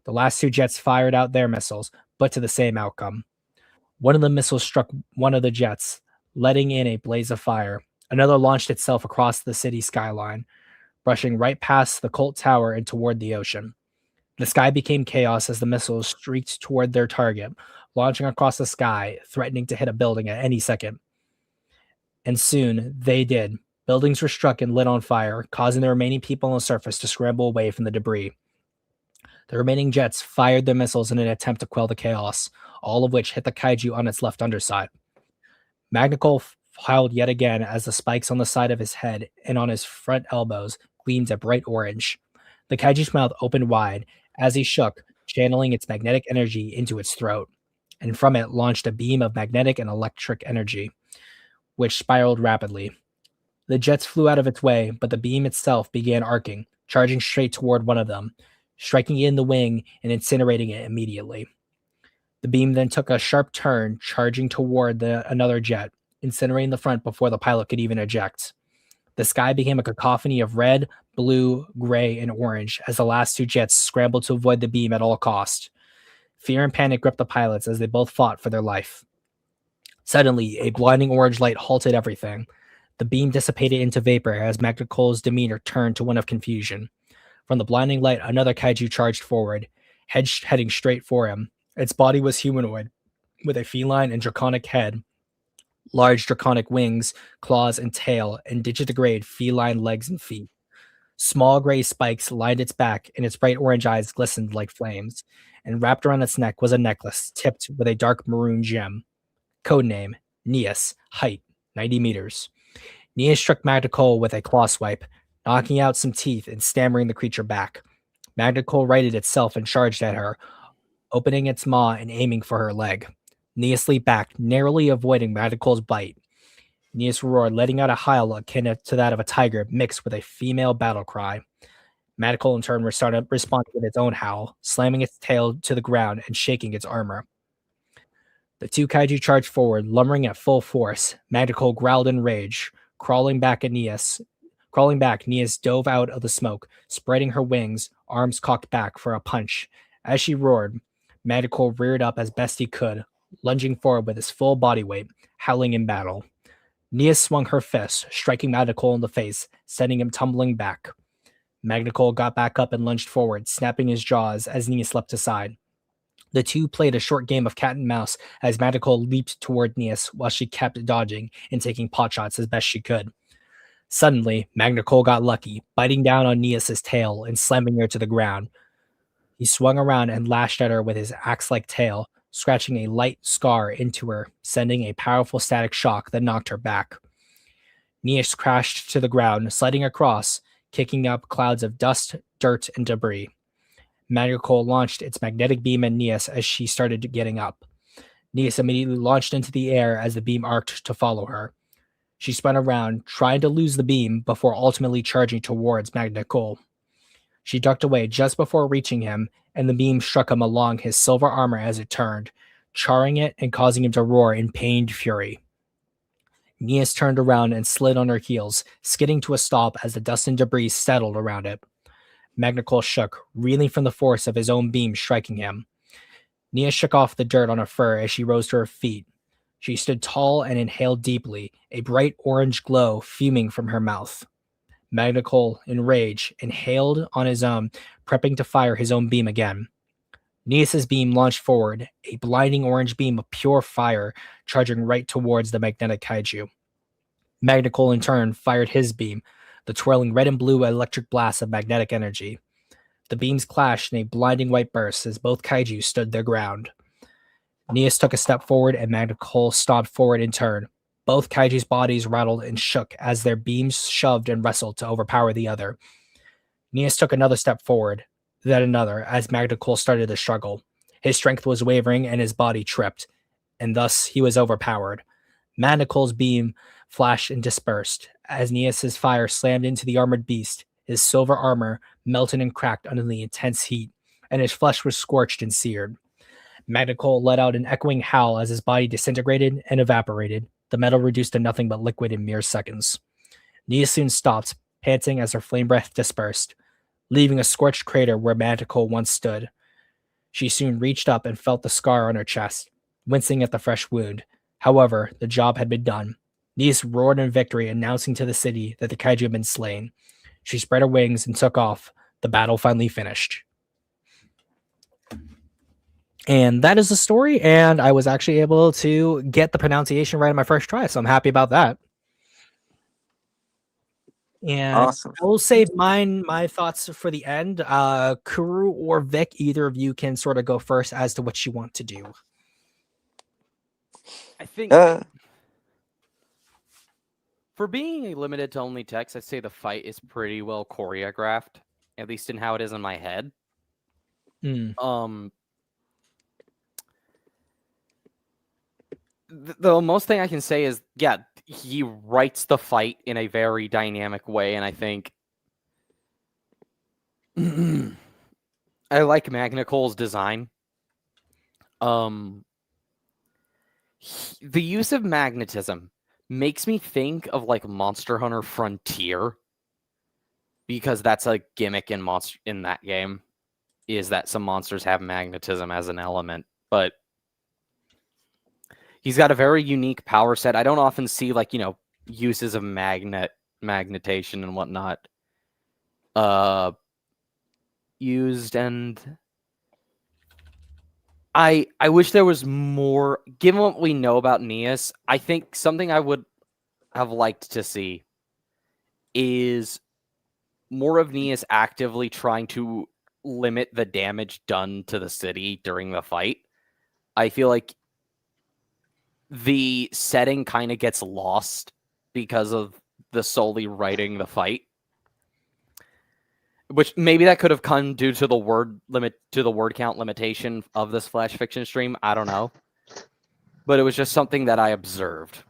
The last 2 jets fired out their missiles, but to the same outcome. One of the missiles struck one of the jets, letting in a blaze of fire. Another launched itself across the city skyline, brushing right past the Colt Tower and toward the ocean. The sky became chaos as the missiles streaked toward their target, launching across the sky, threatening to hit a building at any second. And soon, they did. Buildings were struck and lit on fire, causing the remaining people on the surface to scramble away from the debris. The remaining jets fired their missiles in an attempt to quell the chaos, all of which hit the kaiju on its left underside. Magna Cole howled yet again as the spikes on the side of his head and on his front elbows gleamed a bright orange. The kaiju's mouth opened wide as he shook, channeling its magnetic energy into its throat, and from it launched a beam of magnetic and electric energy, which spiraled rapidly. The jets flew out of its way, but the beam itself began arcing, charging straight toward one of them, striking it in the wing and incinerating it immediately. The beam then took a sharp turn, charging toward another jet, incinerating the front before the pilot could even eject. The sky became a cacophony of red, blue, gray, and orange as the last 2 jets scrambled to avoid the beam at all cost. Fear and panic gripped the pilots as they both fought for their life. Suddenly, a blinding orange light halted everything. The beam dissipated into vapor as Magna Cole's demeanor turned to one of confusion. From the blinding light, another kaiju charged forward, heading straight for him. Its body was humanoid, with a feline and draconic head, large draconic wings, claws, and tail, and digitigrade feline legs and feet. Small gray spikes lined its back, and its bright orange eyes glistened like flames, and wrapped around its neck was a necklace tipped with a dark maroon gem. Codename, Neas, height 90 meters. Neas struck Magna Cole with a claw swipe, knocking out some teeth and stammering the creature back. Magna Cole righted itself and charged at her, opening its maw and aiming for her leg. Neas leaped back, narrowly avoiding Magna Cole's bite. Neas roared, letting out a howl akin to that of a tiger mixed with a female battle cry. Magna Cole in turn responded with its own howl, slamming its tail to the ground and shaking its armor. The 2 kaiju charged forward, lumbering at full force. Magna Cole growled in rage. Crawling back, Neas dove out of the smoke, spreading her wings, arms cocked back for a punch. As she roared, Magna Cole reared up as best he could, lunging forward with his full body weight, howling in battle. Neas swung her fist, striking Magna Cole in the face, sending him tumbling back. Magnicole got back up and lunged forward, snapping his jaws as Nia leapt aside. The two played a short game of cat and mouse as Magnicole leaped toward Nias while she kept dodging and taking potshots as best she could. Suddenly, Magnicole got lucky, biting down on Nias's tail and slamming her to the ground. He swung around and lashed at her with his axe-like tail, scratching a light scar into her, sending a powerful static shock that knocked her back. Nias crashed to the ground, sliding across, kicking up clouds of dust, dirt, and debris. Magnicole launched its magnetic beam at Nias as she started getting up. Nias immediately launched into the air as the beam arced to follow her. She spun around, trying to lose the beam before ultimately charging towards Magnicole. She ducked away just before reaching him, and the beam struck him along his silver armor as it turned, charring it and causing him to roar in pained fury. Nias turned around and slid on her heels, skidding to a stop as the dust and debris settled around it. Magnicole shook, reeling from the force of his own beam striking him. Nia shook off the dirt on her fur as she rose to her feet. She stood tall and inhaled deeply, a bright orange glow fuming from her mouth. Magnicole, in rage, inhaled on his own, prepping to fire his own beam again. Nias's beam launched forward, a blinding orange beam of pure fire, charging right towards the magnetic kaiju. Magnicole, in turn, fired his beam, the twirling red and blue electric blast of magnetic energy. The beams clashed in a blinding white burst as both kaiju stood their ground. Nias took a step forward and Magnicole stomped forward in turn. Both kaiju's bodies rattled and shook as their beams shoved and wrestled to overpower the other. Nias took another step forward, then another, as Magnicole started to struggle. His strength was wavering and his body tripped, and thus he was overpowered. Magnicole's beam flashed and dispersed as Nias's fire slammed into the armored beast. His silver armor melted and cracked under the intense heat, and his flesh was scorched and seared. Magnicole let out an echoing howl as his body disintegrated and evaporated, the metal reduced to nothing but liquid in mere seconds. Nia soon stopped, panting as her flame breath dispersed, leaving a scorched crater where Magnicole once stood. She soon reached up and felt the scar on her chest, wincing at the fresh wound. However, the job had been done. Nias roared in victory, announcing to the city that the kaiju had been slain. She spread her wings and took off. The battle finally finished. And that is the story, and I was actually able to get the pronunciation right on my first try, so I'm happy about that. And Awesome. I will save my thoughts for the end. Kuru or Vic, either of you can sort of go first as to what you want to do. I think for being a limited to only text, I'd say the fight is pretty well choreographed, at least in how it is in my head. The most thing I can say is, yeah, he writes the fight in a very dynamic way, and I think I like Magnicole's design. The use of magnetism makes me think of like Monster Hunter Frontier, because that's a gimmick in that game, is that some monsters have magnetism as an element, but he's got a very unique power set. I don't often see uses of magnetation and whatnot used, and I wish there was more. Given what we know about Nias, I think something I would have liked to see is more of Nias actively trying to limit the damage done to the city during the fight. I feel like the setting kind of gets lost because of the solely writing the fight, which maybe that could have come due to the word count limitation of this Flash Fiction stream. I don't know, but it was just something that I observed.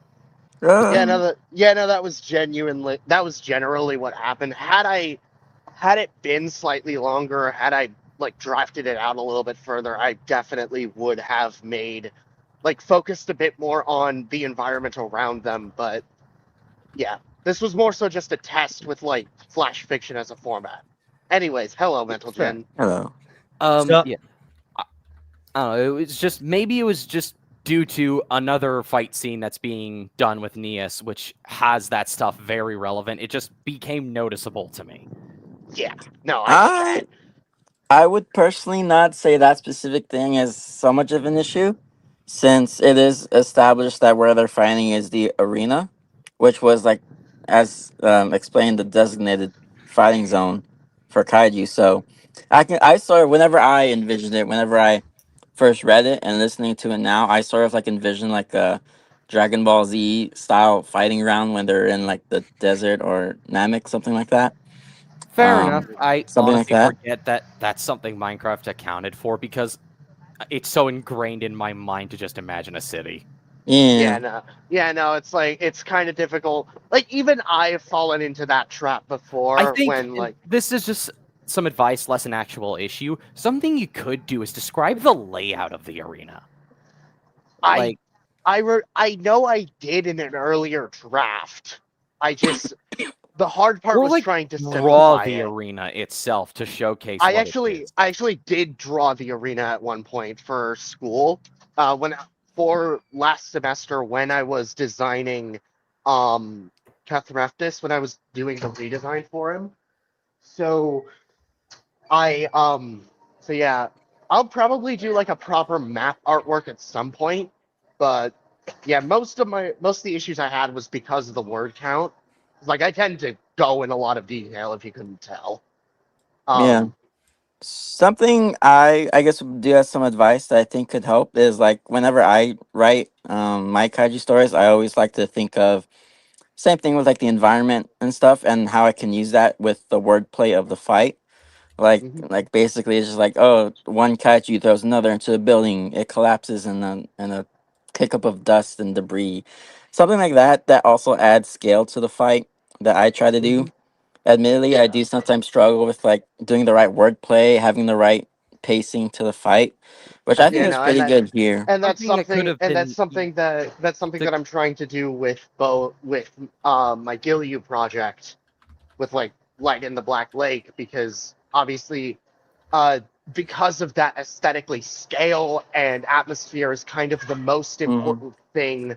That was generally what happened. Had it been slightly longer, had I drafted it out a little bit further, I definitely would have made focused a bit more on the environment around them. But yeah, this was more so just a test with Flash Fiction as a format. Anyways, hello, Mental Gen. Hello. Yeah. I don't know. It was just due to another fight scene that's being done with Nias, which has that stuff very relevant. It just became noticeable to me. Yeah, no, I get that. I would personally not say that specific thing is so much of an issue, since it is established that where they're fighting is the arena, which was like, as explained, the designated fighting zone for kaiju. So I sort of, whenever I envisioned it, whenever I first read it and listening to it now, I sort of like envision like a Dragon Ball Z style fighting round when they're in like the desert or Namek, something like that. Fair enough. Um, I Something like honestly that. forget that that's something Minecraft accounted for because it's so ingrained in my mind to just imagine a city. Yeah. Yeah, no, it's like it's kind of difficult. Like even I have fallen into that trap I before think when like this is just some advice, less an actual issue. Something you could do is describe the layout of the arena. I Like, I know I did in an earlier draft. I just the hard part or was like trying to draw simplify the it. arena itself to showcase what it is. I actually did draw the arena at one point for school. When for last semester when I was designing Cathreftis, when I was doing the redesign for him. So I so yeah, I'll probably do like a proper map artwork at some point, but yeah, most of the issues I had was because of the word count. Like I tend to go in a lot of detail if you couldn't tell. Yeah. Um Something I guess would do have some advice that I think could help is like whenever I write my kaiju stories, I always like to think of same thing with like the environment and stuff and how I can use that with the wordplay of the fight. mhm, Like basically it's just like, oh, one kaiju throws another into a building, it collapses in a kick-up of dust and debris. Something like that that also adds scale to the fight that I try to do. mhm. Admittedly, I Yeah. do sometimes struggle with like doing the right wordplay, having the right pacing to the fight, which I think Yeah, is no, and pretty that good here. something that could have that's been something that's something to that I'm trying to do with my Gilyu project with like Light in the Black Lake because obviously uh because of that aesthetically scale and atmosphere is kind of the most Hmm. important thing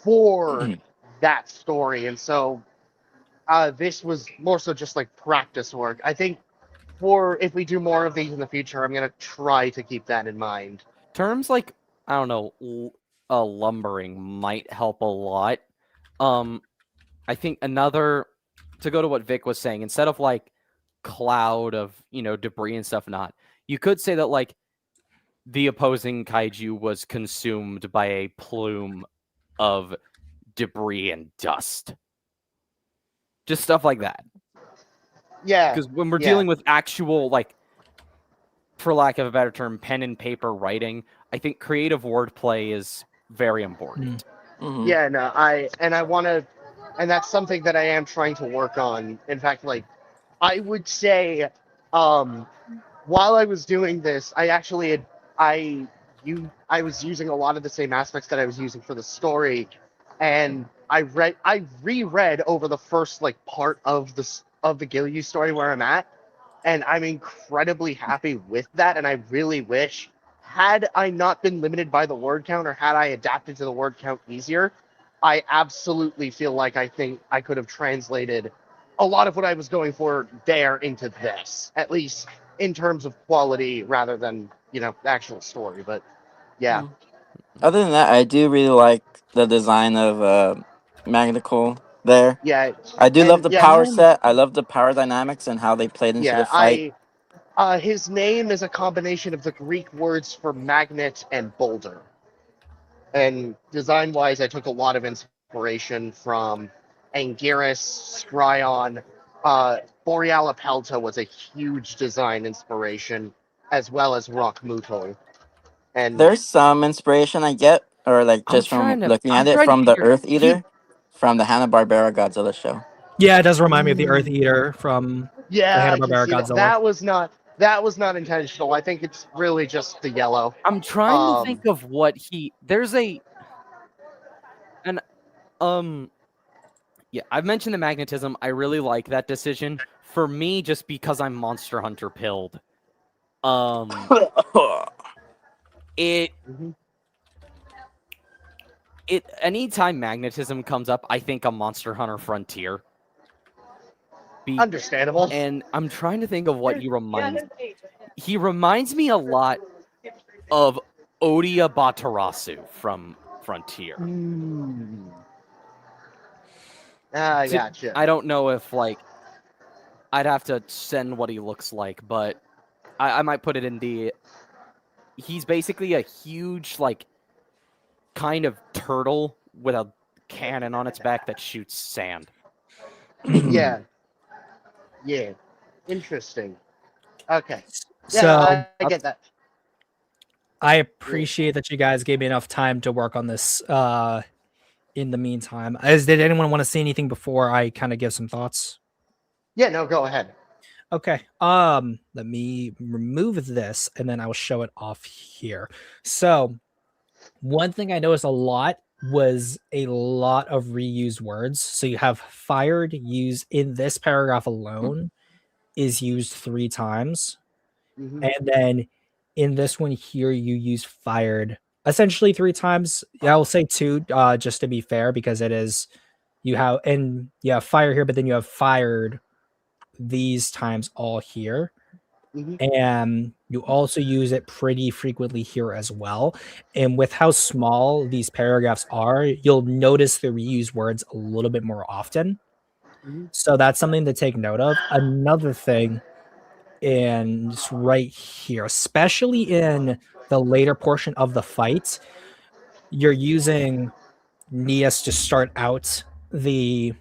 for that story. And so this was more so just like practice work. I think for if we do more of these in the future, I'm gonna try to keep that in mind. terms like I don't know, lumbering might help a lot. I think another to go to what Vic was saying, instead of like cloud of debris and stuff, not you could say that like the opposing kaiju was consumed by a plume of debris and dust, just stuff like that. Yeah, Because when we're yeah. dealing with actual like, for lack of a better term, pen and paper writing, I think creative wordplay is very important. Hmm. Yeah, no, I want to, and that's something that I am trying to work on. In fact, like, I would say, um, while I was doing this, I actually had, I was using a lot of the same aspects that I was using for the story, and I reread over the first like part of the Gilyu story where I'm at, and I'm incredibly happy with that. And I really wish, had I not been limited by the word count, or had I adapted to the word count easier, I absolutely feel like I think I could have translated a lot of what I was going for there into this, at least in terms of quality rather than the actual story. But yeah, Other than that, I do really like the design of Magnical there. yeah, I do love and the yeah, power set. I love the power dynamics and how they played into the yeah. fight. I his name is a combination of the Greek words for magnet and boulder. And design wise, I took a lot of inspiration from Anguirus, Stryon. Boreala Pelta was a huge design inspiration, as well as Rock Muto. And There's some inspiration I get, or like just from looking I'm at it, trying to from the figure Earth he Eater, from the Hanna-Barbera Godzilla show. Yeah, it does remind me of the Earth Eater from the yeah, I can Hanna-Barbera see that. Godzilla. That was not intentional. I think it's really just the yellow. I'm trying to Um, think of what he there's a an yeah, I've mentioned the magnetism. I really like that decision. For me, just because I'm Monster Hunter pilled. It mhm. anytime magnetism comes up, I think a Monster Hunter Frontier. Understandable. And I'm trying to think of what he reminds. He reminds me a lot of Odia Batarasu from Frontier. I gotcha. I don't know if like I'd have to send what he looks like, but I might put it in the. He's basically a huge like kind of turtle with a cannon on its back that shoots sand. Yeah. Yeah. Interesting. Okay. Yeah, So I get that. I appreciate that you guys gave me enough time to work on this. In the meantime, did anyone want to say anything before I kind of give some thoughts? Yeah, no, go ahead. Okay. Let me remove this and then I will show it off here. So, one thing I noticed a lot was a lot of reused words. So you have fired used in this paragraph alone is used 3 times. Mhm. And then in this one here, you use fired essentially 3 times. Yeah, I'll say 2, just to be fair, because it is you have fire here, but then you have fired these times all here. Mhm. And you also use it pretty frequently here as well. And with how small these paragraphs are, you'll notice the reused words a little bit more often. Mhm. So that's something to take note of. Another thing, and it's right here, especially in the later portion of the fight, you're using Nias to start out the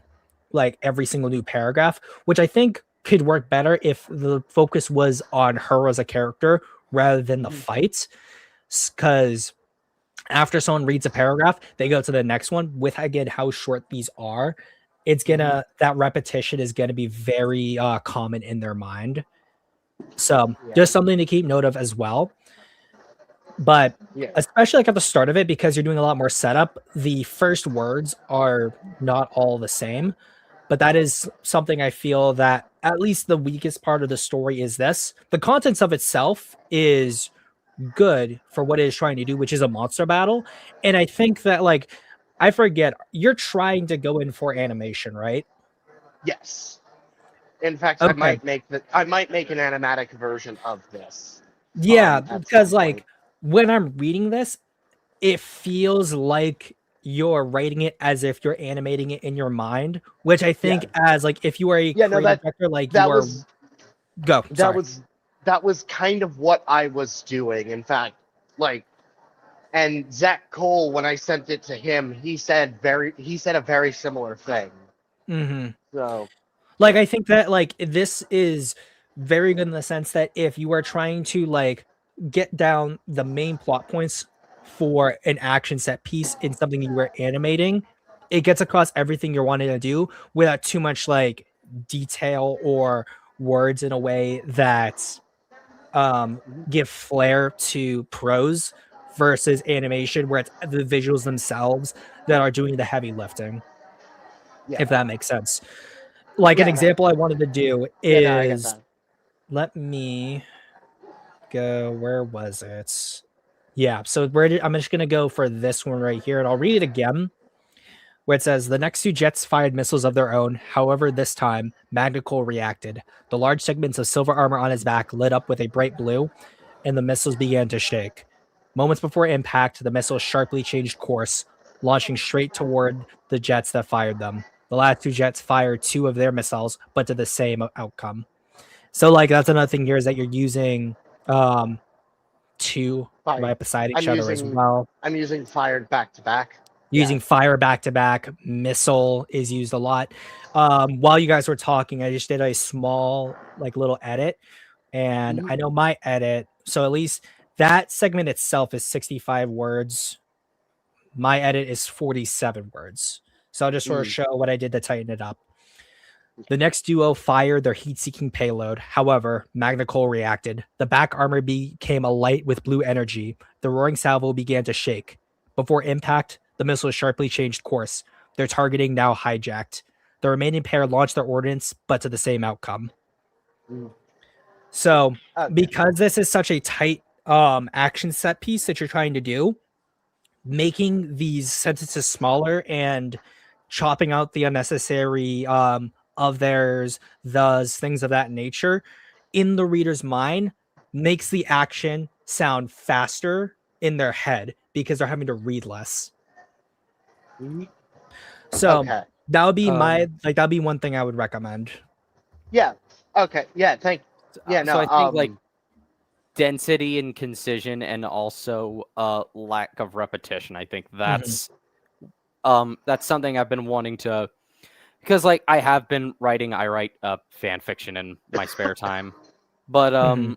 like every single new paragraph, which I think could work better if the focus was on her as a character rather than the fight. Because after someone reads a paragraph, they go to the next one. With again how short these are, it's gonna that repetition is gonna be very common in their mind. So just something to keep note of as well. But Yeah. especially like at the start of it, because you're doing a lot more setup, the first words are not all the same. But that is something I feel that at least the weakest part of the story is this. The contents of itself is good for what it is trying to do, which is a monster battle. And I think that like I forget, you're trying to go in for animation, right? Yes. In fact, Okay. I might make an animatic version of this. Yeah, At because some like point. when I'm reading this, it feels like you're writing it as if you're animating it in your mind, which I think as like if you are a Yeah, no, creative director, like you that are was go. that Sorry. was that was kind of what I was doing. In fact, like, and Zach Cole, when I sent it to him, he said a very similar thing. Mm-hmm. So, Like I think that like this is very good in the sense that if you are trying to like get down the main plot points for an action set piece in something you were animating, it gets across everything you're wanting to do without too much like detail or words in a way that give flair to prose versus animation where it's the visuals themselves that are doing the heavy lifting, yeah, if that makes sense. Like an yeah, example I wanted to do yeah, no, I get is that. let me go, where was it? Yeah, so I'm just gonna go for this one right here, and I'll read it again. Where it says the next 2 jets fired missiles of their own. However, this time Magnicol reacted. The large segments of silver armor on his back lit up with a bright blue, and the missiles began to shake. Moments before impact, the missiles sharply changed course, launching straight toward the jets that fired them. The last 2 jets fired 2 of their missiles, but to the same outcome. So, like, that's another thing here is that you're using 2 Fine. right beside each I'm other as using well. fired back to back. Using fire back to back, missile is used a lot. While you guys were talking, I just did a small, like, little edit, and I know my edit. So at least that segment itself is 65 words. My edit is 47 words. So I'll just sort of show what I did to tighten it up. The next duo fired their heat-seeking payload. However, Magnicol reacted. The back armor became alight with blue energy. The roaring salvo began to shake. Before impact, the missiles sharply changed course. Their targeting now hijacked. The remaining pair launched their ordnance, but to the same outcome. So, because this is such a tight action set piece that you're trying to do, making these sentences smaller and chopping out the unnecessary of theirs, thus, things of that nature, in the reader's mind, makes the action sound faster in their head because they're having to read less. So Okay. that would be Um, that'd be one thing I would recommend. Yeah. Okay. Yeah. Yeah. so No. I think like density and concision, and also lack of repetition. I think that's something I've been wanting to, because like I write fan fiction in my spare time, but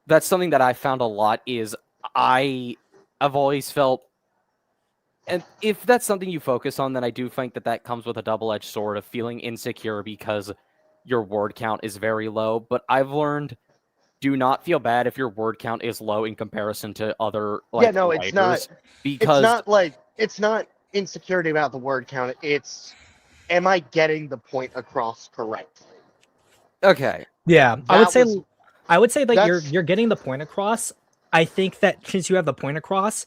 that's something that I found a lot is I've always felt, and if that's something you focus on, then I do think that comes with a double-edged sword of feeling insecure because your word count is very low. But I've learned, do not feel bad if your word count is low in comparison to other yeah. No. It's not. writers, because It's not insecurity about the word count. It's, am I getting the point across correctly? okay, Yeah, That was I would say that that's you're getting the point across. I think that since you have the point across,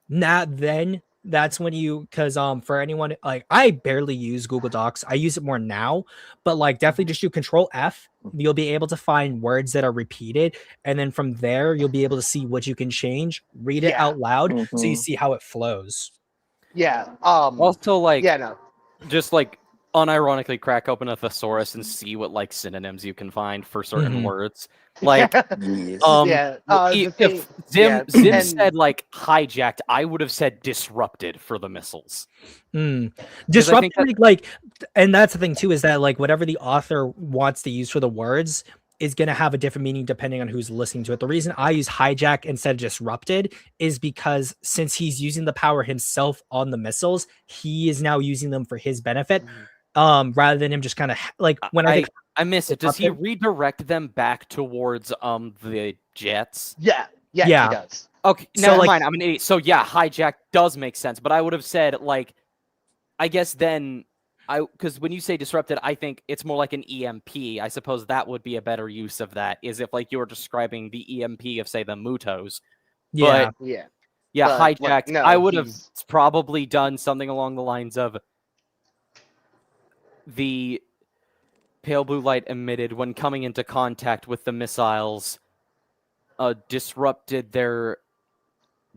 then that's when because for anyone, like, I barely use Google Docs. I use it more now, but like definitely just do Control F. You'll be able to find words that are repeated, and then from there you'll be able to see what you can change, read it Yeah. out loud, so you Mhm. see how it flows. yeah. also like Yeah. No. just like unironically crack open a thesaurus and see what like synonyms you can find for certain Mhm. words. Like Yes. Yeah. The thing. if Zim and- said like hijacked, I would have said disrupted for the missiles. Mm. 'Cause I think Disrupted, like, and that's the thing too, is that like whatever the author wants to use for the words is going to have a different meaning depending on who's listening to it. The reason I use hijack instead of disrupted is because since he's using the power himself on the missiles, he is now using them for his benefit, rather than him just kind of like when I think I missed it. Does he disrupted- redirect them back towards the jets? Yeah. Yes, Yeah. he does. Okay, So, never like- mind. I'm an idiot. So yeah, hijack does make sense, but I would have said like, I guess then because when you say disrupted, I think it's more like an EMP. I suppose that would be a better use of that. Is if like you were describing the EMP of say the Mutos. yeah, Yeah. Yeah, But, hijacked. like, no, I would have he's- probably done something along the lines of the pale blue light emitted when coming into contact with the missiles disrupted their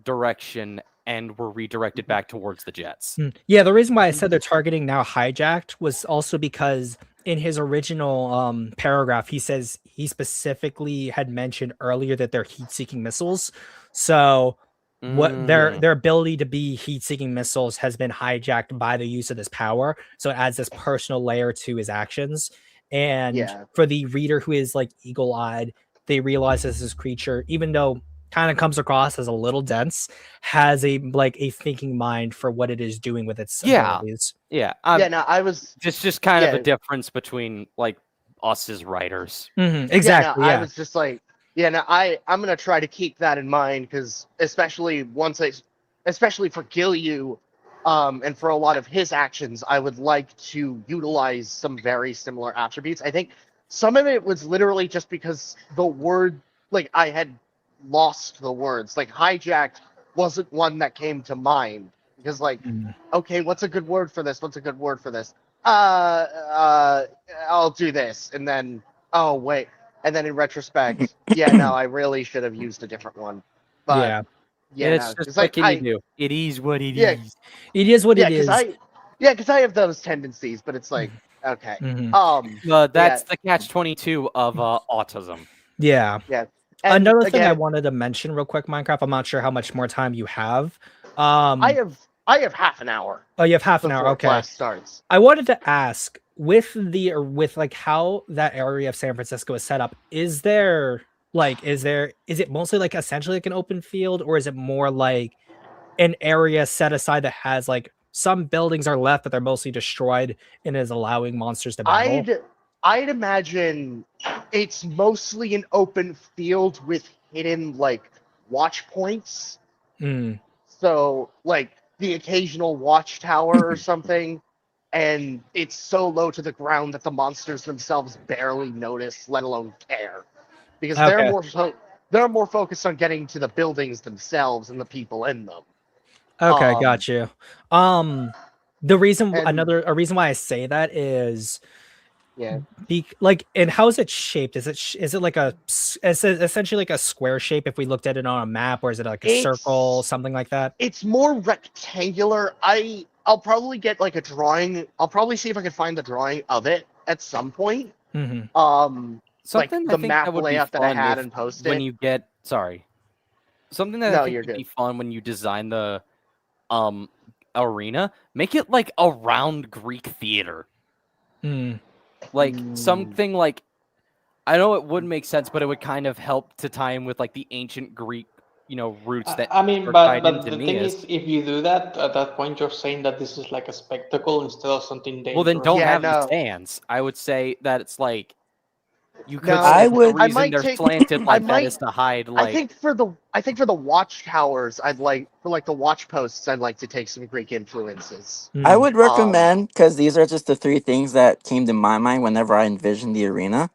direction and were redirected back towards the jets. Yeah, the reason why I said they're targeting now hijacked was also because in his original paragraph, he says he specifically had mentioned earlier that they're heat-seeking missiles. So what their ability to be heat-seeking missiles has been hijacked by the use of this power. So it adds this personal layer to his actions. And Yeah. for the reader who is like eagle-eyed, they realize this creature, even though kind of comes across as a little dense, has a thinking mind for what it is doing with its abilities. Yeah. Yeah, no, I was It's just kind of a yeah. difference between like us as writers. Exactly. I Yeah. was just like, yeah, no, I'm gonna try to keep that in mind because especially for Gilyu, and for a lot of his actions, I would like to utilize some very similar attributes. I think some of it was literally just because the word, like I had lost the words, like hijacked wasn't one that came to mind because like, okay, what's a good word for this? What's a good word for this? I'll do this, and then oh wait, and then in retrospect, yeah, no, I really should have used a different one. But yeah, It's no, just 'cause, what like can you do? It is what it Yeah. is. It is what yeah, it is. because I have those tendencies, but it's like okay, That's the catch-22 of autism. Yeah. yeah. And Another thing I again, wanted to mention real quick, Minecraft. I'm not sure how much more time you have. I have half an hour. Oh, you have half an hour. Before Okay. class starts. I wanted to ask with like how that area of San Francisco is set up. Is it mostly like essentially like an open field, or is it more like an area set aside that has like some buildings are left, but they're mostly destroyed and is allowing monsters to battle? I'd imagine it's mostly an open field with hidden like watch points. So like the occasional watchtower or something, and it's so low to the ground that the monsters themselves barely notice, let alone care, because they're more focused on getting to the buildings themselves and the people in them. Okay, got you. The reason And a reason why I say that is yeah, and how is it shaped? Is it like is it essentially like a square shape if we looked at it on a map, or is it like a circle, it's something like that? it's more rectangular. I'll probably get like a drawing. I'll probably see if I can find the drawing of it at some point. Mm-hmm. Like Something I the think map that would be layout that I fun had if and post when it. you get something that I No, think you're would good. be fun when you design the um arena, make it like a round Greek theater. Mm. Like Mm. something like I know it wouldn't make sense, but it would kind of help to tie in with like the ancient Greek, roots that I mean, are but tied into the thing Neas. is, if you do that, at that point, you're saying that this is like a spectacle instead of something Well, then dangerous. don't Yeah, have the no. stands. I would say that it's like you could No, say I that the would. I reason might they're take. slanted I like that is might. to hide I like think for the watchtowers, I'd like for like the watch posts, I'd like to take some Greek influences. I Mm. would recommend, because these are just the three things that came to my mind whenever I envisioned the arena.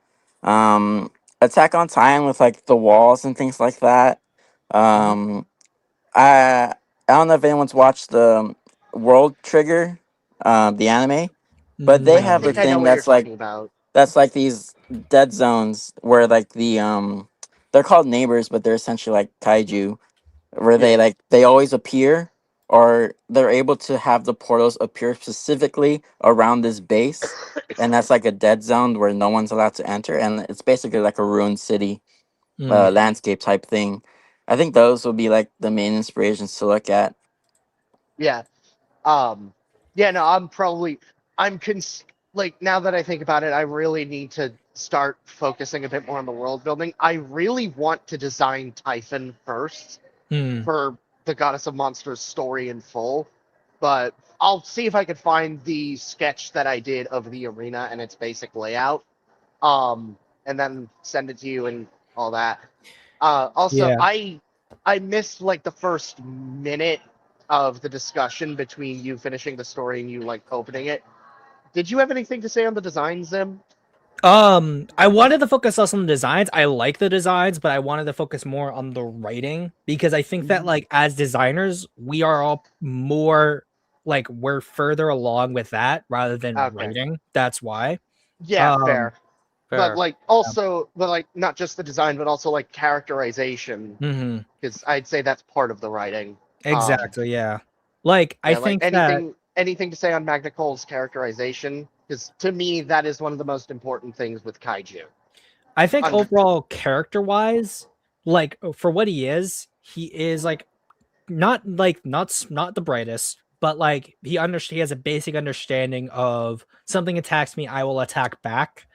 Attack on Titan with like the walls and things like that. Um, I don't know if anyone's watched the World Trigger, the anime, but they No. I have the think I know thing what you're that's talking about. these dead zones where like they're called neighbors, but they're essentially like kaiju, where Yeah. they always appear, or they're able to have the portals appear specifically around this base, and that's like a dead zone where no one's allowed to enter, and it's basically like a ruined city Mm. landscape type thing. I think those will be like the main inspirations to look at. Yeah. Um, yeah, no, like now that I think about it, I really need to start focusing a bit more on the world building. I really want to design Typhon first Mm. for the Goddess of Monsters story in full, but I'll see if I could find the sketch that I did of the arena and its basic layout, and then send it to you and all that. Also, Yeah. I missed like the first minute of the discussion between you finishing the story and you like opening it. Did you have anything to say on the design, Zim? I wanted to focus less on the designs. I like the designs, but I wanted to focus more on the writing because I think that like as designers, we are all more like we're further along with that rather than Okay. writing. That's why. Yeah, Um, fair. But fair. like also, but like not just the design, but also like characterization, mhm. because I'd say that's part of the writing. Exactly. Yeah. Like I Yeah, like think that anything to say on Magna Cole's characterization, because to me that is one of the most important things with Kaiju. Un- overall character wise, like for what he is like not the brightest, but like he has a basic understanding of something attacks me, I will attack back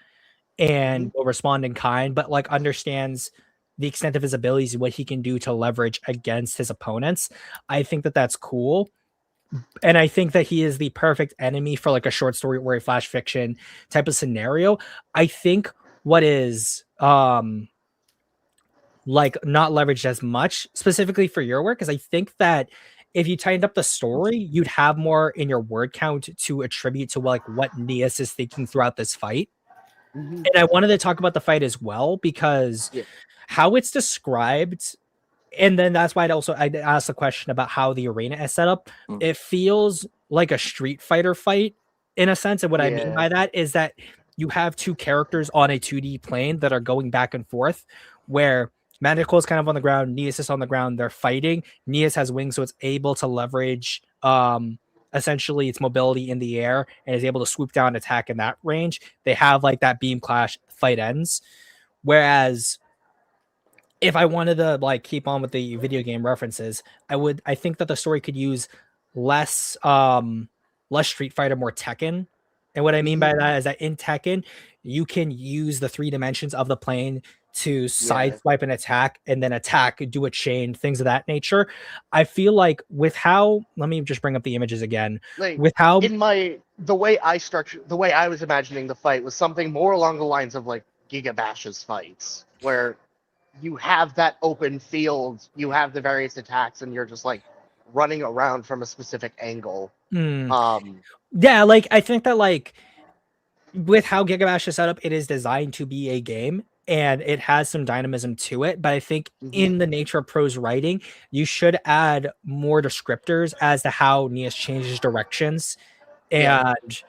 and will respond in kind, but like understands the extent of his abilities and what he can do to leverage against his opponents. I think that that's cool. And I think that he is the perfect enemy for like a short story or a flash fiction type of scenario. I think what is like not leveraged as much specifically for your work is I think that if you tightened up the story, you'd have more in your word count to attribute to like what Neas is thinking throughout this fight. Mhm. And I wanted to talk about the fight as well because Yeah. how it's described, and then that's why I asked the question about how the arena is set up. Mm. It feels like a Street Fighter fight in a sense, and what I mean Yeah. by that is that you have two characters on a 2D plane that are going back and forth, where Manicool is kind of on the ground, Neas is on the ground. They're fighting. Neas has wings, so it's able to leverage essentially its mobility in the air and is able to swoop down and attack in that range. They have like that beam clash, fight ends. Whereas if I wanted to like keep on with the video game references, I think that the story could use less Street Fighter, more Tekken. And what I mean by that is that in Tekken, you can use the three dimensions of the plane to sideswipe an attack and then attack, do a chain, things of that nature. I feel like with how let me just bring up the images again. Like With how the way I was imagining the fight was something more along the lines of like Giga Bash's fights, where you have that open field, you have the various attacks, and you're just like running around from a specific angle. yeah, like I think that like with how Gigabash is set up, it is designed to be a game and it has some dynamism to it. But I think in the nature of prose writing, you should add more descriptors as to how Neas changes directions and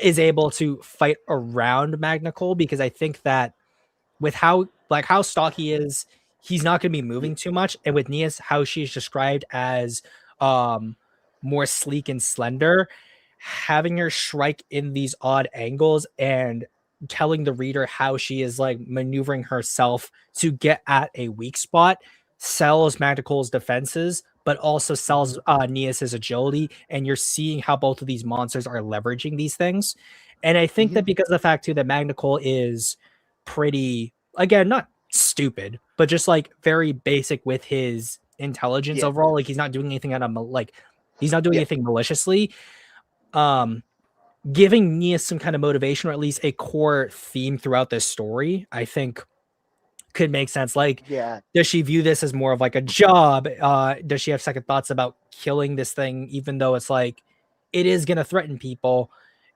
is able to fight around Magnicole, because I think that with how stocky is, he's not going to be moving too much, and with Nias, how she's described as um more sleek and slender, having her strike in these odd angles and telling the reader how she is like maneuvering herself to get at a weak spot sells Magnicole's defenses, but also sells Nias's agility, and you're seeing how both of these monsters are leveraging these things. And I think that because of the fact too that Magnicole is pretty, again, not stupid, but just like very basic with his intelligence Yeah. overall, like he's not doing anything he's not doing Yeah. anything maliciously. Giving Nia some kind of motivation, or at least a core theme throughout this story, I think could make sense. Like, Yeah. does she view this as more of like a job? Does she have second thoughts about killing this thing, even though it's like it is going to threaten people?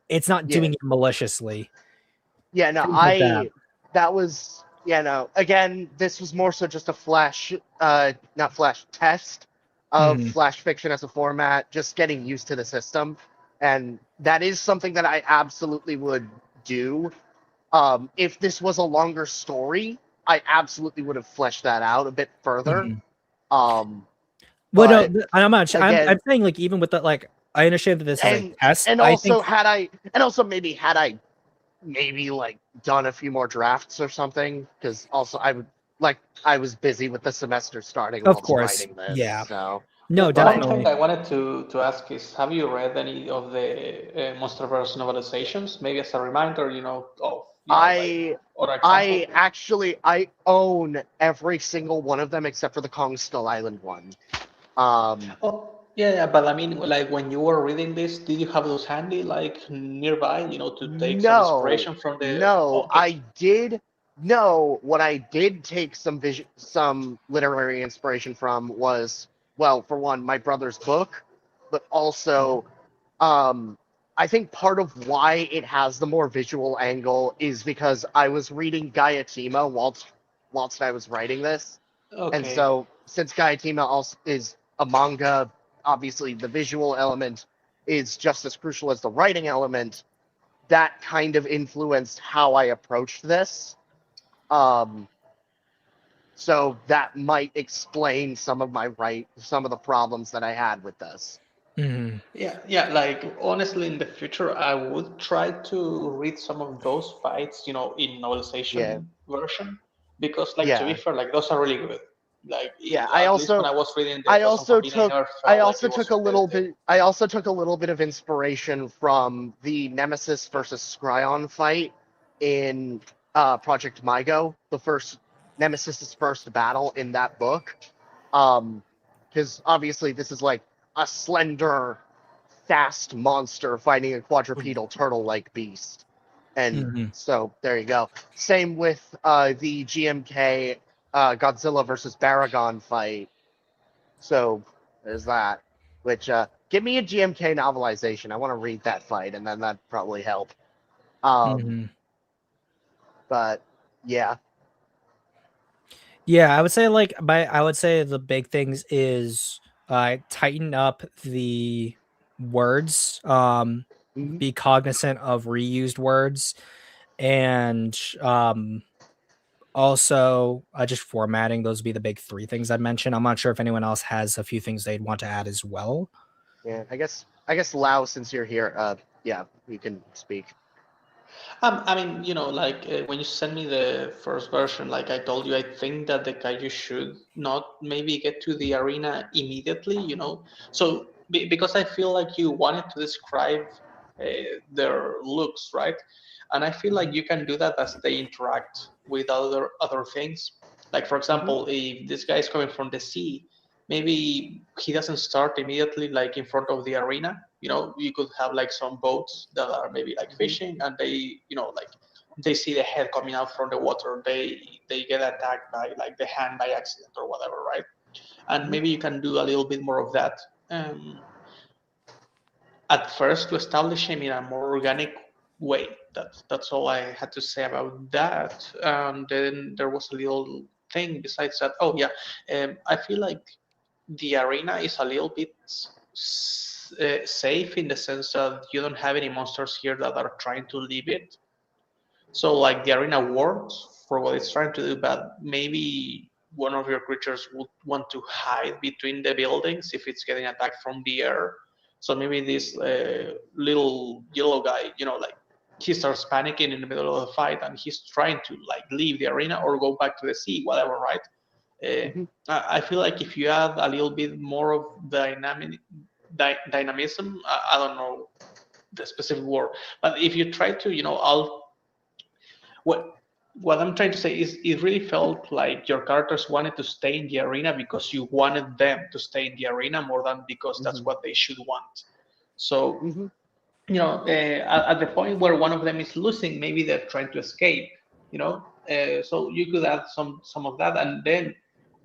It's not Yeah. doing it maliciously. Yeah, no, Things like that. that was, no, again, this was more so just a flash, not flash test of Mhm. flash fiction as a format, just getting used to the system. And that is something that I absolutely would do. If this was a longer story, I absolutely would have fleshed that out a bit further. Mhm. Um, Well, no, but I'm not. again, I'm saying like even with that, like I understand that this is a and test. and I think also maybe had I maybe like done a few more drafts or something, because also I was busy with the semester starting Of whilst course, writing this, yeah. so No, The one but thing definitely. I wanted to ask is, have you read any of the MonsterVerse novelizations? Maybe as a reminder, like I or example. I own every single one of them except for the Kong Skull Island one. um Oh, yeah, yeah, but I mean, like when you were reading this, did you have those handy, like nearby, to take some no inspiration from the? no Okay, I did no What I did take some literary inspiration from was, well, for one, my brother's book, but also I think part of why it has the more visual angle is because I was reading Gaiatima whilst I was writing this. And okay. so, since Gaiatima also is a manga, obviously the visual element is just as crucial as the writing element. That kind of influenced how I approached this. Um, so that might explain some of the problems that I had with this. Mhm. Yeah, yeah. Like honestly, in the future, I would try to read some of those fights, in Yeah, novelization version, because, like, to be yeah, fair, like those are really good. Like, yeah. at least when I was reading the I Thousand also Paulina, I took never I felt like also it was took a little repetitive. bit I also took a little bit of inspiration from the Nemesis versus Scryon fight in Project Mygo, the first Nemesis's first battle in that book. Because obviously this is like a slender, fast monster fighting a quadrupedal turtle-like beast. And Mhm. so there you go. Same with the GMK Godzilla versus Baragon fight. So there's that. Which give me a GMK novelization. I want to read that fight, and then that'd probably help. Um, Mhm. but yeah, Yeah, I would say the big things is tighten up the words, Mhm. be cognizant of reused words, and also just formatting. Those would be the big three things I mentioned. I'm not sure if anyone else has a few things they'd want to add as well. yeah. I guess Lau, since you're here, yeah, you can speak. I mean, like when you send me the first version, like I told you, I think that the Kaiju should not maybe get to the arena immediately. So because I feel like you wanted to describe their looks, right? And I feel like Hmm. you can do that as they interact with other things. Like for Hmm. example, if this guy is coming from the sea, maybe he doesn't start immediately like in front of the arena. You could have like some boats that are maybe like Hmm. fishing, and like they see the head coming out from the water. They get attacked by like the hand by accident or whatever, right? And Hmm. maybe you can do a little bit more of that. At first, to establish him in a more organic way. That's all I had to say about that. And then there was a little thing besides that. Oh yeah, I feel like the arena is a little bit it's safe in the sense that you don't have any monsters here that are trying to leave it. So like the arena works for what it's trying to do, but maybe one of your creatures would want to hide between the buildings if it's getting attacked from the air. So maybe this little yellow guy, like he starts panicking in the middle of the fight and he's trying to like leave the arena or go back to the sea, whatever, right? Mhm. I feel like if you add a little bit more of dynamism, I don't know the specific word, but if you try to, what what I'm trying to say is it really felt like your characters wanted to stay in the arena because you wanted them to stay in the arena more than because that's Mhm. what they should want. So, Mhm. at the point where one of them is losing, maybe they're trying to escape, so you could add some of that, and then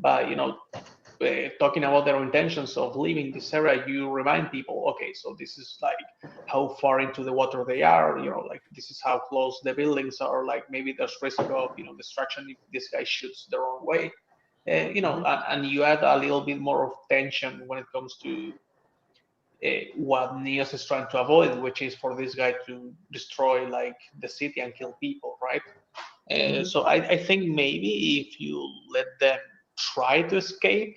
by talking about their intentions of leaving this area, you remind people, okay, so this is like how far into the water they are, like this is how close the buildings are, like maybe there's risk of, destruction if this guy shoots the wrong way. Mhm. And you add a little bit more of tension when it comes to what Neos is trying to avoid, which is for this guy to destroy like the city and kill people, right? Mhm. So I think maybe if you let them try to escape,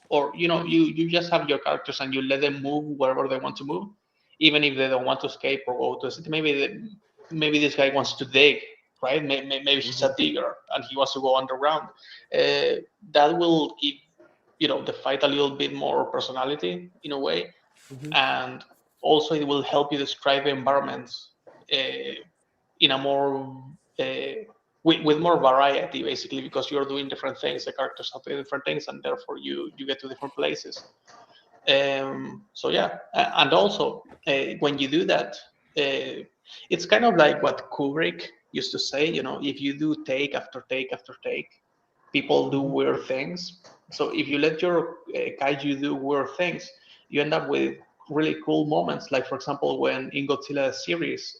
or you just have your characters and you let them move wherever they want to move, even if they don't want to escape or go to the city. Maybe this guy wants to dig, right? Maybe he's a Mhm. digger and he wants to go underground. That will give the fight a little bit more personality in a way, Mhm. and also it will help you describe the environments uh, in a more with more variety, basically, because you're doing different things. The characters are doing different things, and therefore you get to different places. So yeah, and also when you do that, uh, it's kind of like what Kubrick used to say. If you do take after take after take, people do Mhm. weird things. So if you let your kaiju do weird things, you end up with really cool moments. Like for example, when in Godzilla series,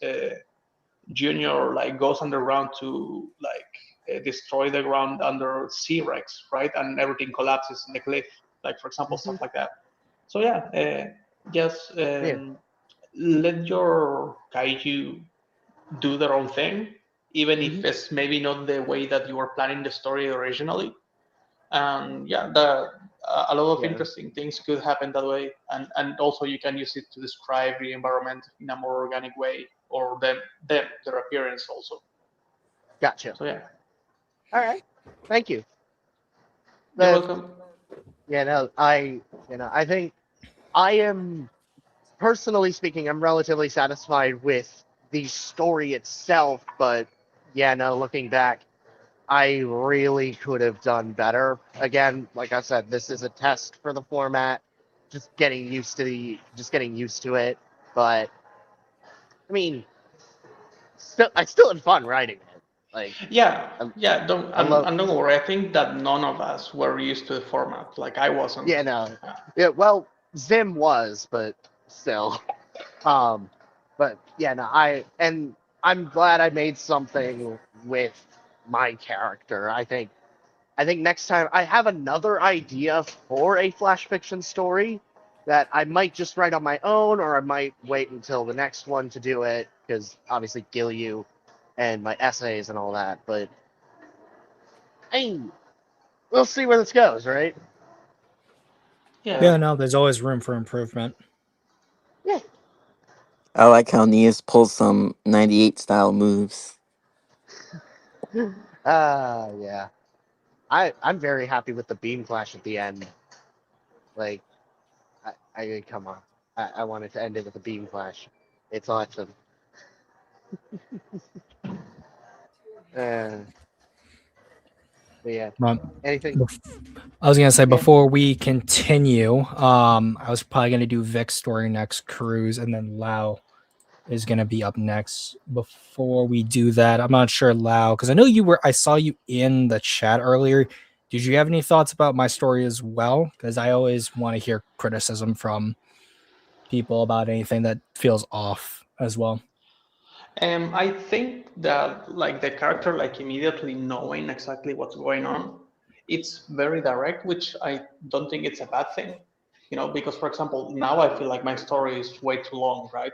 Junior like goes underground to like destroy the ground under Sea Rex, right? And everything collapses in the cliff, like for example, stuff Mhm. like that. So yeah, just Yeah. let your kaiju do their own thing, even if Mhm. it's maybe not the way that you were planning the story originally. And yeah, a lot of Yeah. interesting things could happen that way, and also you can use it to describe the environment in a more organic way, or their appearance also. Gotcha. So yeah, All right. Thank you. you're The welcome. no, I think I am personally speaking, I'm relatively satisfied with the story itself, but yeah, no, looking back, I really could have done better. Again, like I said, this is a test for the format, just getting used to it. But I mean, I still had fun writing it. Like, Yeah, I, yeah. Don't I love, and don't worry. I think that none of us were used to the format. Like I wasn't. yeah, no, yeah. Well, Zim was, but still. Um, but yeah, no, I'm glad I made something with my character. I think next time I have another idea for a flash fiction story that I might just write on my own, or I might wait until the next one to do it, because obviously Gilyu and my essays and all that. But hey, we'll see where this goes, right? Yeah. Yeah, no, there's always room for improvement. Yeah. I like how Nias pulls some 98 style moves. Yeah. I'm very happy with the beam flash at the end. Like, I come on. I wanted to end it with a beam flash. It's awesome. Uh, but yeah. Um, Anything? I was gonna say Yeah. before we continue, I was probably gonna do Vic's story next, Cruise, and then Lau is gonna be up next. Before we do that, I'm not sure, Lau, because I know I saw you in the chat earlier. Did you have any thoughts about my story as well? Because I always want to hear criticism from people about anything that feels off as well. I think that like the character like immediately knowing exactly what's going on, it's very direct, which I don't think it's a bad thing. because for example, now I feel like my story is way too long, right?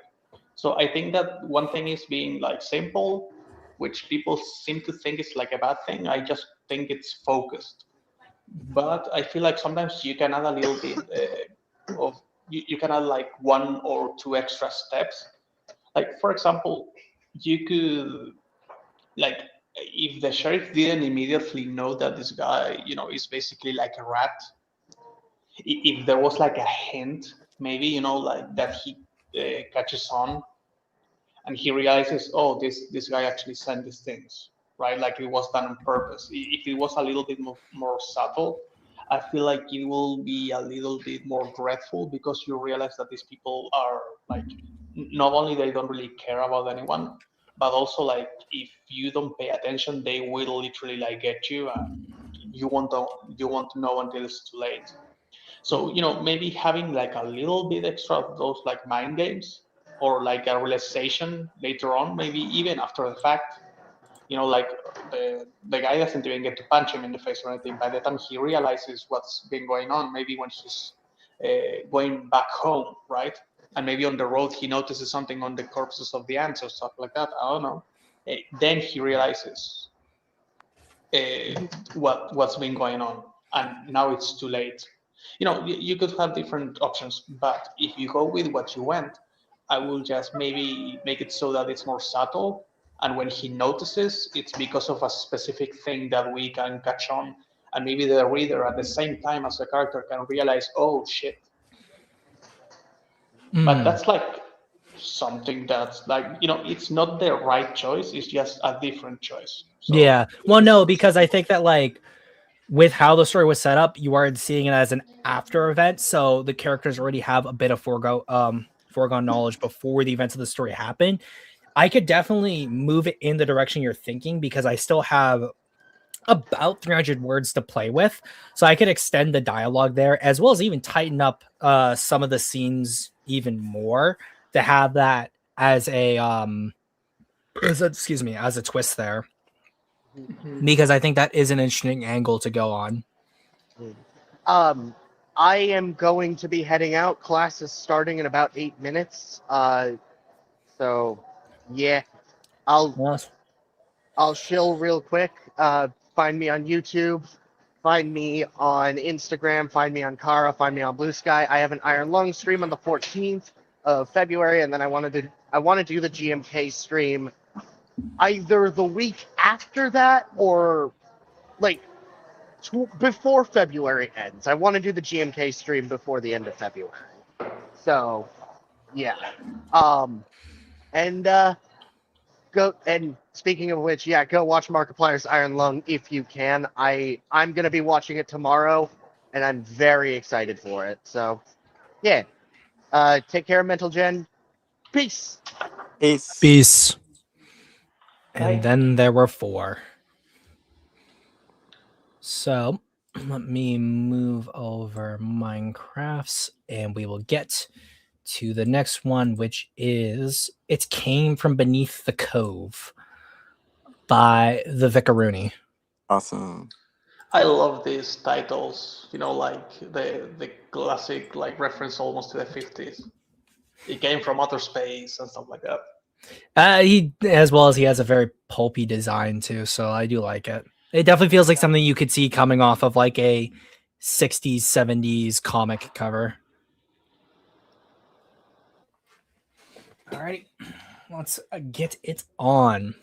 So I think that one thing is being like simple, which people seem to think is like a bad thing. I just think it's focused. But I feel like sometimes you can add a little bit of you can add like one or two extra steps. Like for example, you could like if the sheriff didn't immediately know that this guy, is basically like a rat, if there was like a hint, maybe, like that he catches on and he realizes, oh, this guy actually sent these things, right? Like it was done on purpose. If it was a little bit more subtle, I feel like it will be a little bit more dreadful because you realize that these people are like, not only they don't really care about anyone, but also like if you don't pay attention, they will literally like get you, and you won't know until it's too late. So, maybe having like a little bit extra of those like mind games or like a realization later on, maybe even after the fact, like the guy doesn't even get to punch him in the face or anything. By the time he realizes what's been going on, maybe when he's going back home, right? And maybe on the road he notices something on the corpses of the ants or stuff like that. I don't know. Then he realizes what's been going on, and now it's too late. You could have different options, but if you go with what you went, I will just maybe make it so that it's more subtle, and when he notices, it's because of a specific thing that we can catch on, and maybe the reader at the same time as the character can realize, oh shit. But that's like something that's like, it's not the right choice, it's just a different choice. So, yeah. Well, no, because I think that like with how the story was set up, you are seeing it as an after event, so the characters already have a bit of foregone knowledge before the events of the story happen. I could definitely move it in the direction you're thinking because I still have about 300 words to play with, so I could extend the dialogue there as well as even tighten up some of the scenes even more to have that as a as a twist there, because I think that is an interesting angle to go on. I am going to be heading out. Class is starting in about 8 minutes. So yeah, I'll shill real quick. Find me on YouTube, find me on Instagram, find me on Kara, find me on Blue Sky. I have an Iron Lung stream on the 14th of February, and then I want to do the GMK stream either the week after that or like before February ends. I want to do the GMK stream before the end of February. So yeah. And go, and speaking of which, yeah, go watch Markiplier's Iron Lung if you can. I'm gonna be watching it tomorrow, and I'm very excited for it. So, yeah. Take care, Mental Gen. Peace. Peace. And Bye. then there were 4. So let me move over Minecrafts and we will get to the next one, which is It Came From Beneath the Cove by the Vicaruni. Awesome. I love these titles, like the classic like reference almost to the 50s. It came from outer space and stuff like that. He as well as he has a very pulpy design too, so I do like it. It definitely feels like something you could see coming off of like a 60s, 70s comic cover. Alrighty, let's get it on.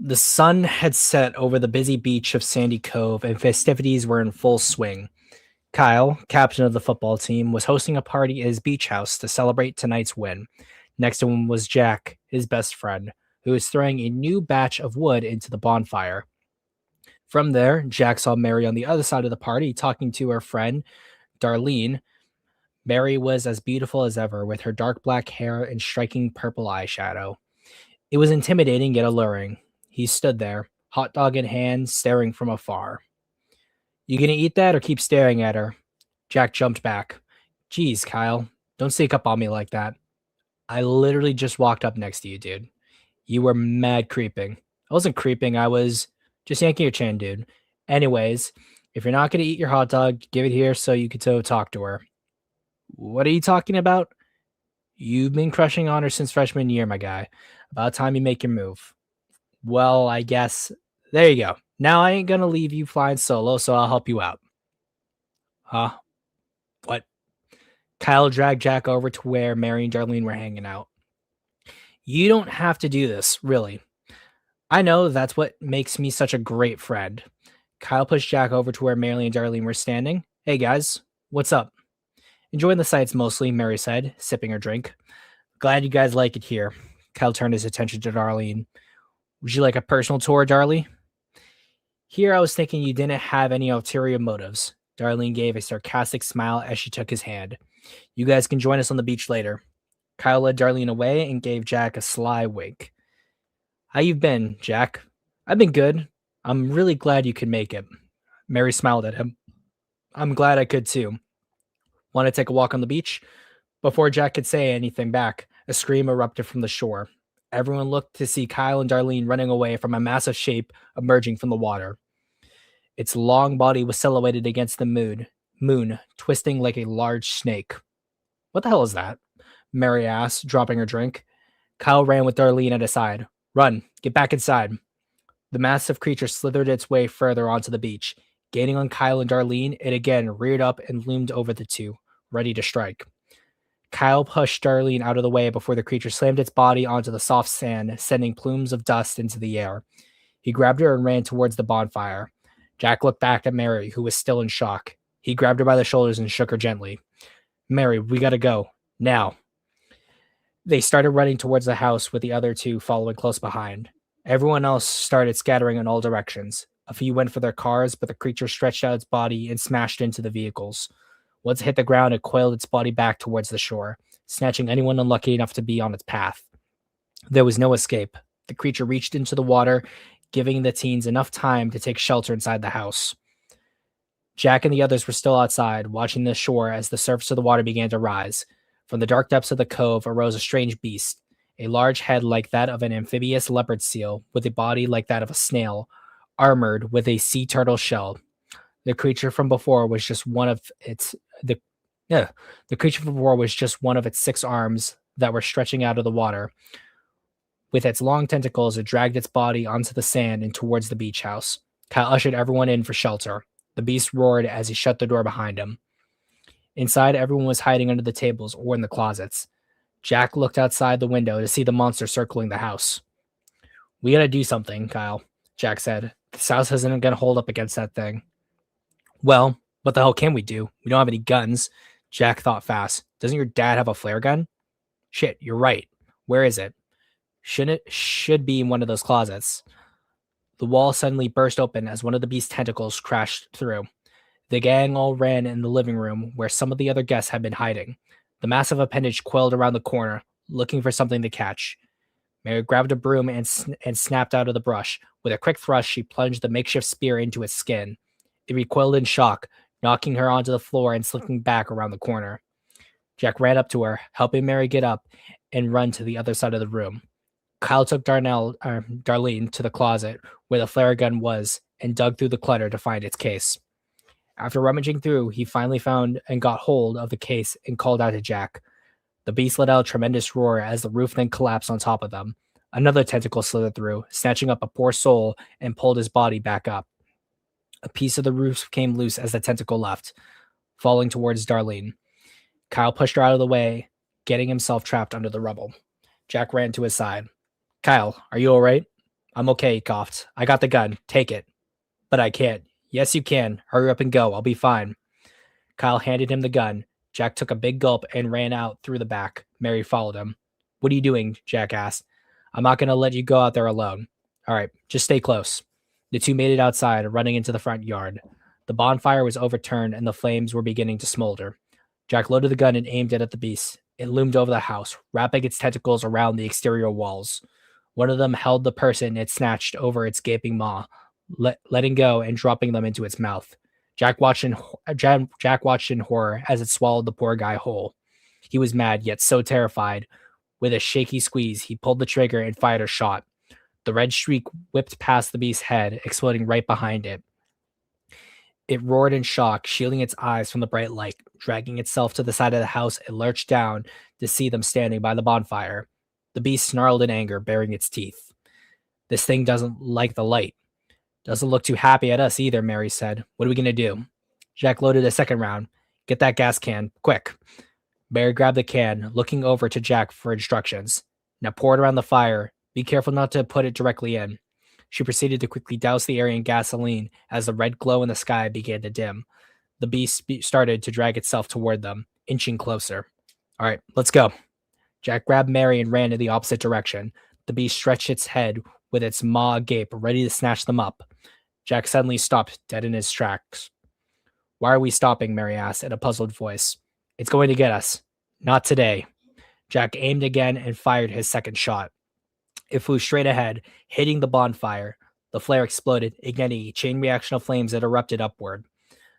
The sun had set over the busy beach of Sandy Cove, and festivities were in full swing. Kyle, captain of the football team, was hosting a party at his beach house to celebrate tonight's win. Next to him was Jack, his best friend, who was throwing a new batch of wood into the bonfire. From there, Jack saw Mary on the other side of the party talking to her friend, Darlene. Mary was as beautiful as ever, with her dark black hair and striking purple eyeshadow. It was intimidating yet alluring. He stood there, hot dog in hand, staring from afar. You gonna eat that or keep staring at her? Jack jumped back. Geez, Kyle, don't sneak up on me like that. I literally just walked up next to you, dude. You were mad creeping. I wasn't creeping, I was just yanking your chin, dude. Anyways, If you're not going to eat your hot dog, give it here so you can talk to her. What are you talking about? You've been crushing on her since freshman year, my guy. About time you make your move. Well, I guess. There you go. Now I ain't going to leave you flying solo, so I'll help you out. Huh? What? Kyle dragged Jack over to where Mary and Darlene were hanging out. You don't have to do this, really. I know that's what makes me such a great friend. Kyle pushed Jack over to where Mary and Darlene were standing. Hey guys, what's up? Enjoying the sights mostly, Mary said, sipping her drink. Glad you guys like it here. Kyle turned his attention to Darlene. Would you like a personal tour, Darlie? Here I was thinking you didn't have any ulterior motives. Darlene gave a sarcastic smile as she took his hand. You guys can join us on the beach later. Kyle led Darlene away and gave Jack a sly wink. How you been, Jack? I've been good. I'm really glad you could make it. Mary smiled at him. I'm glad I could too. Want to take a walk on the beach? Before Jack could say anything back, a scream erupted from the shore. Everyone looked to see Kyle and Darlene running away from a massive shape emerging from the water. Its long body was silhouetted against the moon, twisting like a large snake. What the hell is that? Mary asked, dropping her drink. Kyle ran with Darlene at his side. Run, get back inside. The massive creature slithered its way further onto the beach. Gaining on Kyle and Darlene, it again reared up and loomed over the two, ready to strike. Kyle pushed Darlene out of the way before the creature slammed its body onto the soft sand, sending plumes of dust into the air. He grabbed her and ran towards the bonfire. Jack looked back at Mary, who was still in shock. He grabbed her by the shoulders and shook her gently. Mary, we gotta go. Now. They started running towards the house with the other two following close behind. Everyone else started scattering in all directions. A few went for their cars, but the creature stretched out its body and smashed into the vehicles. Once it hit the ground, it coiled its body back towards the shore, snatching anyone unlucky enough to be on its path. There was no escape. The creature reached into the water, giving the teens enough time to take shelter inside the house. Jack and the others were still outside, watching the shore as the surface of the water began to rise. From the dark depths of the cove arose a strange beast, a large head like that of an amphibious leopard seal, with a body like that of a snail, armored with a sea turtle shell. The creature from before was just one of its creature from before was just one of its 6 arms that were stretching out of the water. With its long tentacles, it dragged its body onto the sand and towards the beach house. Kyle ushered everyone in for shelter. The beast roared as he shut the door behind him. Inside, everyone was hiding under the tables or in the closets. Jack looked outside the window to see the monster circling the house. We gotta do something, Kyle, Jack said. This house isn't gonna hold up against that thing. Well, what the hell can we do? We don't have any guns. Jack thought fast. Doesn't your dad have a flare gun? Shit, you're right. Where is it? Should be in one of those closets. The wall suddenly burst open as one of the beast's tentacles crashed through. The gang all ran in the living room where some of the other guests had been hiding. The massive appendage coiled around the corner, looking for something to catch. Mary grabbed a broom and snapped out of the brush. With a quick thrust, she plunged the makeshift spear into its skin. It recoiled in shock, knocking her onto the floor and slinking back around the corner. Jack ran up to her, helping Mary get up and run to the other side of the room. Kyle took Darlene to the closet where the flare gun was and dug through the clutter to find its case. After rummaging through, he finally found and got hold of the case and called out to Jack. The beast let out a tremendous roar as the roof then collapsed on top of them. Another tentacle slithered through, snatching up a poor soul and pulled his body back up. A piece of the roof came loose as the tentacle left, falling towards Darlene. Kyle pushed her out of the way, getting himself trapped under the rubble. Jack ran to his side. Kyle, are you all right? I'm okay, he coughed. I got the gun. Take it. But I can't. Yes, you can. Hurry up and go. I'll be fine. Kyle handed him the gun. Jack took a big gulp and ran out through the back. Mary followed him. What are you doing? Jack asked. I'm not going to let you go out there alone. All right, just stay close. The two made it outside, running into the front yard. The bonfire was overturned and the flames were beginning to smolder. Jack loaded the gun and aimed it at the beast. It loomed over the house, wrapping its tentacles around the exterior walls. One of them held the person it snatched over its gaping maw, letting go and dropping them into its mouth. Jack watched in horror as it swallowed the poor guy whole. He was mad, yet so terrified. With a shaky squeeze, he pulled the trigger and fired a shot. The red streak whipped past the beast's head, exploding right behind it. It roared in shock, shielding its eyes from the bright light. Dragging itself to the side of the house, it lurched down to see them standing by the bonfire. The beast snarled in anger, baring its teeth. This thing doesn't like the light. Doesn't look too happy at us either, Mary said. What are we going to do? Jack loaded a second round. Get that gas can, quick. Mary grabbed the can, looking over to Jack for instructions. Now pour it around the fire. Be careful not to put it directly in. She proceeded to quickly douse the area in gasoline as the red glow in the sky began to dim. The beast started to drag itself toward them, inching closer. All right, let's go. Jack grabbed Mary and ran in the opposite direction. The beast stretched its head with its maw agape, ready to snatch them up. Jack suddenly stopped, dead in his tracks. Why are we stopping? Mary asked in a puzzled voice. It's going to get us. Not today. Jack aimed again and fired his second shot. It flew straight ahead, hitting the bonfire. The flare exploded, igniting a chain reaction of flames that erupted upward.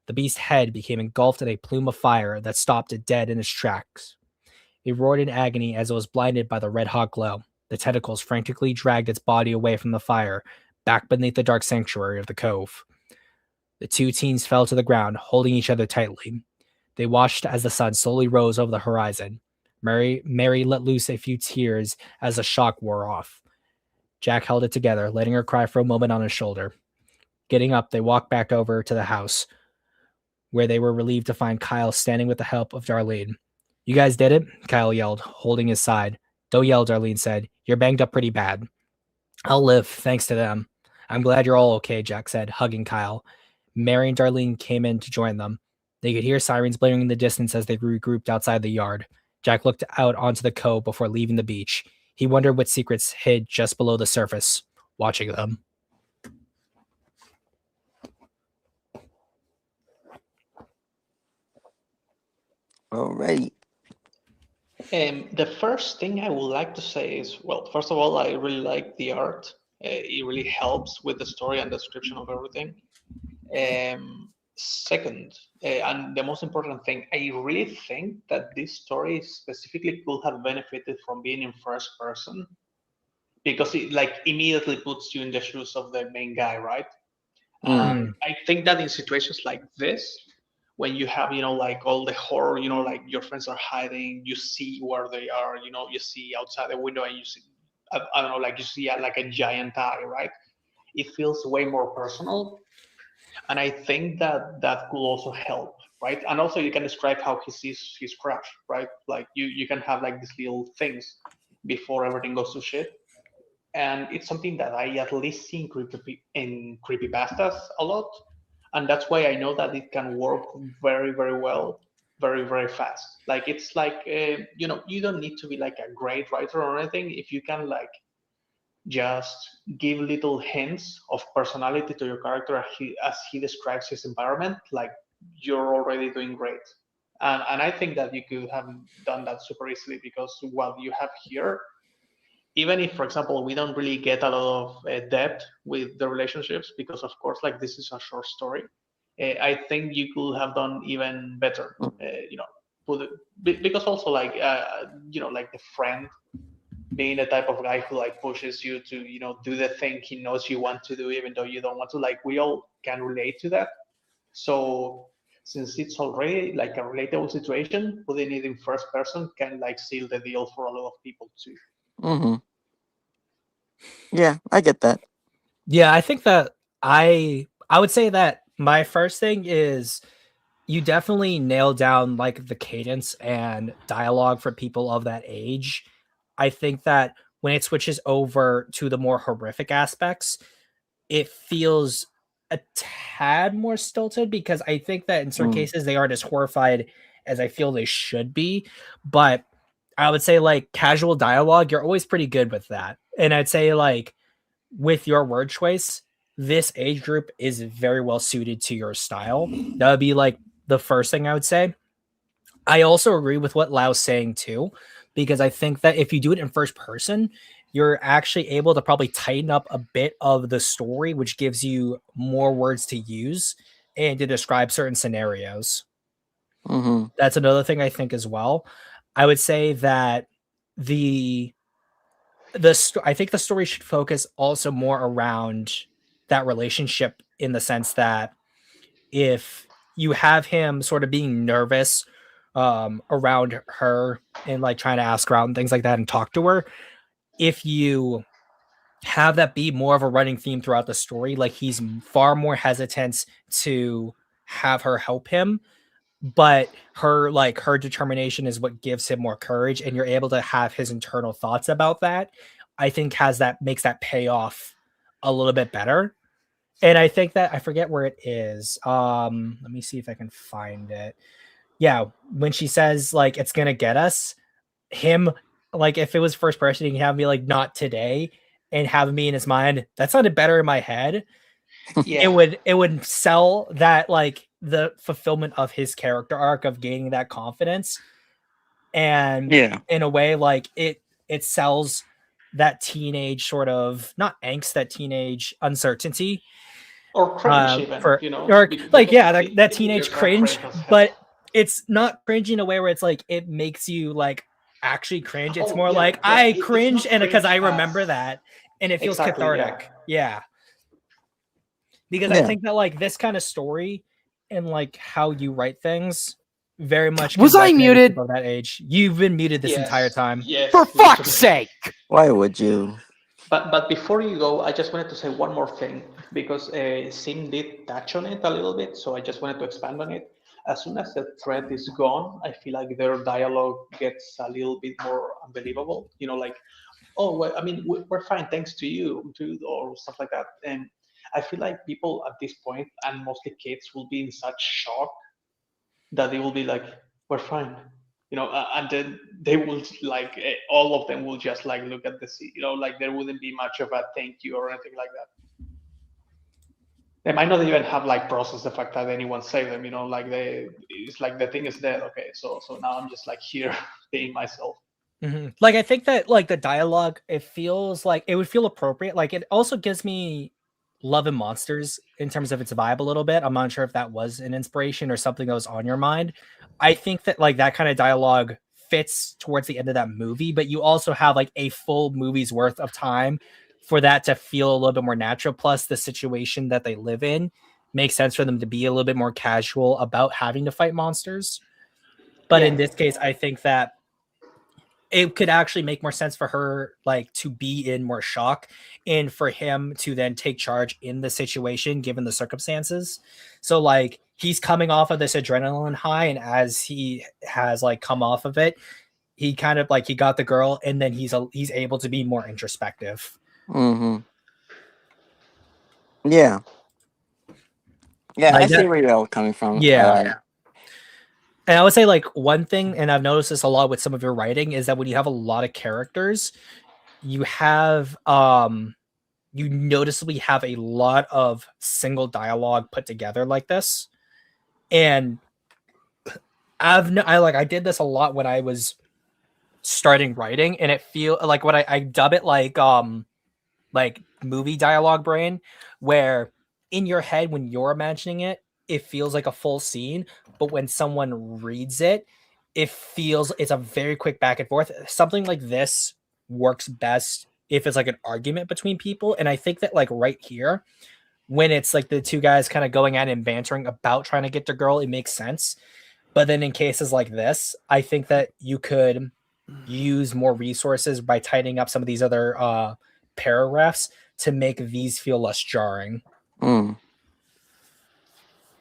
The beast's head became engulfed in a plume of fire that stopped it dead in its tracks. It roared in agony as it was blinded by the red-hot glow. The tentacles frantically dragged its body away from the fire, back beneath the dark sanctuary of the cove. The two teens fell to the ground, holding each other tightly. They watched as the sun slowly rose over the horizon. Mary let loose a few tears as the shock wore off. Jack held it together, letting her cry for a moment on his shoulder. Getting up, they walked back over to the house, where they were relieved to find Kyle standing with the help of Darlene. You guys did it? Kyle yelled, holding his side. Don't yell, Darlene said. You're banged up pretty bad. I'll live, thanks to them. I'm glad you're all okay, Jack said, hugging Kyle. Mary and Darlene came in to join them. They could hear sirens blaring in the distance as they regrouped outside the yard. Jack looked out onto the cove before leaving the beach. He wondered what secrets hid just below the surface, watching them. Alrighty. The first thing I would like to say is, well, first of all, I really like the art. It really helps with the story and description of everything. Second, and the most important thing, I really think that this story specifically could have benefited from being in first person, because it like immediately puts you in the shoes of the main guy, right? And I think that in situations like this, when you have, like all the horror, like your friends are hiding, you see where they are, you see outside the window and you see, I don't know, like you see like a giant eye, right? It feels way more personal. And I think that that could also help, right? And also you can describe how he sees his crush, right? Like you can have like these little things before everything goes to shit. And it's something that I at least see in creepypastas a lot, and that's why I know that it can work very, very well, very, very fast. Like it's like you don't need to be like a great writer or anything. If you can like just give little hints of personality to your character as he describes his environment, like you're already doing great. And I think that you could have done that super easily, because what you have here, even if, for example, we don't really get a lot of depth with the relationships, because of course, like this is a short story, I think you could have done even better. Because also like like the friend being the type of guy who like pushes you to do the thing he knows you want to do even though you don't want to. Like we all can relate to that. So since it's already like a relatable situation, putting it in first person can like seal the deal for a lot of people too. Mm-hmm. Yeah, I get that. Yeah, I think that I would say that my first thing is you definitely nail down like the cadence and dialogue for people of that age. I think that when it switches over to the more horrific aspects, it feels a tad more stilted, because I think that in certain cases they aren't as horrified as I feel they should be. But I would say like casual dialogue, you're always pretty good with that. And I'd say like with your word choice, this age group is very well suited to your style. That would be like the first thing I would say. I also agree with what Lau's saying too, because I think that if you do it in first person, you're actually able to probably tighten up a bit of the story, which gives you more words to use and to describe certain scenarios. Mm-hmm. That's another thing I think as well. I would say that I think the story should focus also more around that relationship, in the sense that if you have him sort of being nervous around her and like trying to ask her out and things like that and talk to her, if you have that be more of a running theme throughout the story, like he's far more hesitant to have her help him, but her determination is what gives him more courage, and you're able to have his internal thoughts about that. I think makes that payoff a little bit better. And I think that I forget where it is. Let me see if I can find it. Yeah, when she says like it's gonna get us, him, like if it was first person, he can have me like not today, and have me in his mind. That sounded better in my head. Yeah. It would sell that like the fulfillment of his character arc of gaining that confidence, and Yeah. in a way like it sells that teenage sort of not angst, that teenage uncertainty Or cringe, even, for you know, or like because yeah that teenage there's that cringe, cringe as hell. but it's not cringe in a way where it's like it makes you like actually cringe. It's Oh more yeah, like yeah. I It's cringe, not and because cringe I as remember that, and it feels exactly. Yeah. cathartic. Yeah, because I Yeah. think that like this kind of story and like how you write things very much can Was I resonate with muted? people of that age. You've been muted this entire Yes. time. Yes. For fuck's literally. sake! Why would you? But before you go, I just wanted to say one more thing because Sim did touch on it a little bit, so I just wanted to expand on it. As soon as the threat is gone, I feel like their dialogue gets a little bit more unbelievable. You know, like, oh, well, I mean, we're fine thanks to you, or stuff like that. And I feel like people at this point, and mostly kids, will be in such shock that they will be like, we're fine, you know, and then they will like all of them will just like look at the sea, you know, like there wouldn't be much of a thank you or anything like that. They might not even have like processed the fact that anyone saved them, you know, like it's like the thing is dead. Okay, so now I'm just like here being myself. Mm-hmm. Like I think that like the dialogue, it feels like it would feel appropriate. Like it also gives me Love and Monsters in terms of its vibe a little bit. I'm not sure if that was an inspiration or something that was on your mind. I think that like that kind of dialogue fits towards the end of that movie, but you also have like a full movie's worth of time for that to feel a little bit more natural. Plus, the situation that they live in makes sense for them to be a little bit more casual about having to fight monsters. But Yeah. in this case, I think that it could actually make more sense for her like to be in more shock and for him to then take charge in the situation given the circumstances. So like he's coming off of this adrenaline high, and as he has like come off of it, he kind of like he got the girl, and then he's able to be more introspective. Mm-hmm. Yeah. Yeah, I Like see that, where you're all coming from. yeah. And I would say like one thing, and I've noticed this a lot with some of your writing, is that when you have a lot of characters, you have you noticeably have a lot of single dialogue put together like this. And I did this a lot when I was starting writing, and it feel like when I dub it like movie dialogue brain, where in your head when you're imagining it, it feels like a full scene, but when someone reads it, it feels it's a very quick back and forth. Something like this works best if it's like an argument between people, and I think that like right here, when it's like the two guys kind of going at it and bantering about trying to get the girl, it makes sense. But then in cases like this, I think that you could use more resources by tightening up some of these other paragraphs to make these feel less jarring. Mm.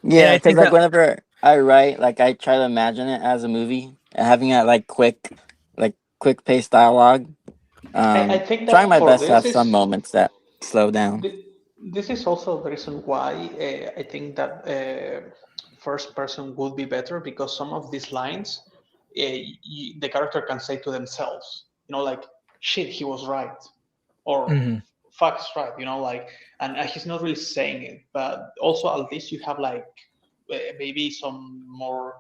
And Yeah, I because think like that whenever I write, like I try to imagine it as a movie and having that like quick paced dialogue. I think Trying that my for best to this have some is moments that slow down. this is also the reason why I think that first person would be better, because some of these lines the character can say to themselves, you know, like shit, he was right, or Mhm. fuck's right, you know, like, and he's not really saying it, but also at least you have like maybe some more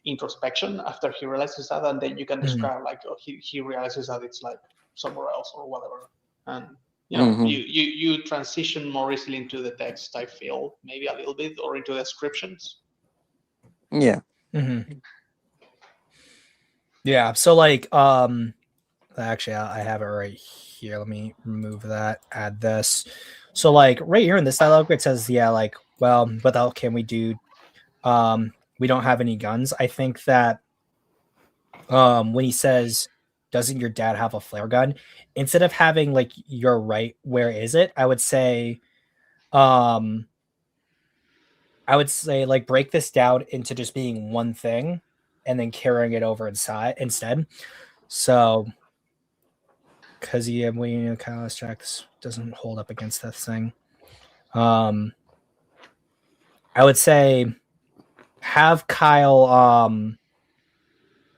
introspection after he realizes that, and then you can Mhm. describe like, oh, he realizes that it's like somewhere else or whatever, and you know, Hmm. you transition more easily into the text, I feel, maybe a little bit, or into descriptions. Yeah. Mhm. Yeah. So like actually I have it right here. Let me remove that, add this. So like right here in this dialogue, it says, yeah, like well, what the hell can we do? We don't have any guns. I think that when he says, "Doesn't your dad have a flare gun?" Instead of having like "You're right, where is it?" Um, I would say like break this down into just being one thing, and then carrying it over inside instead. So, because we Kyle's tracks doesn't hold up against this thing. I would say have Kyle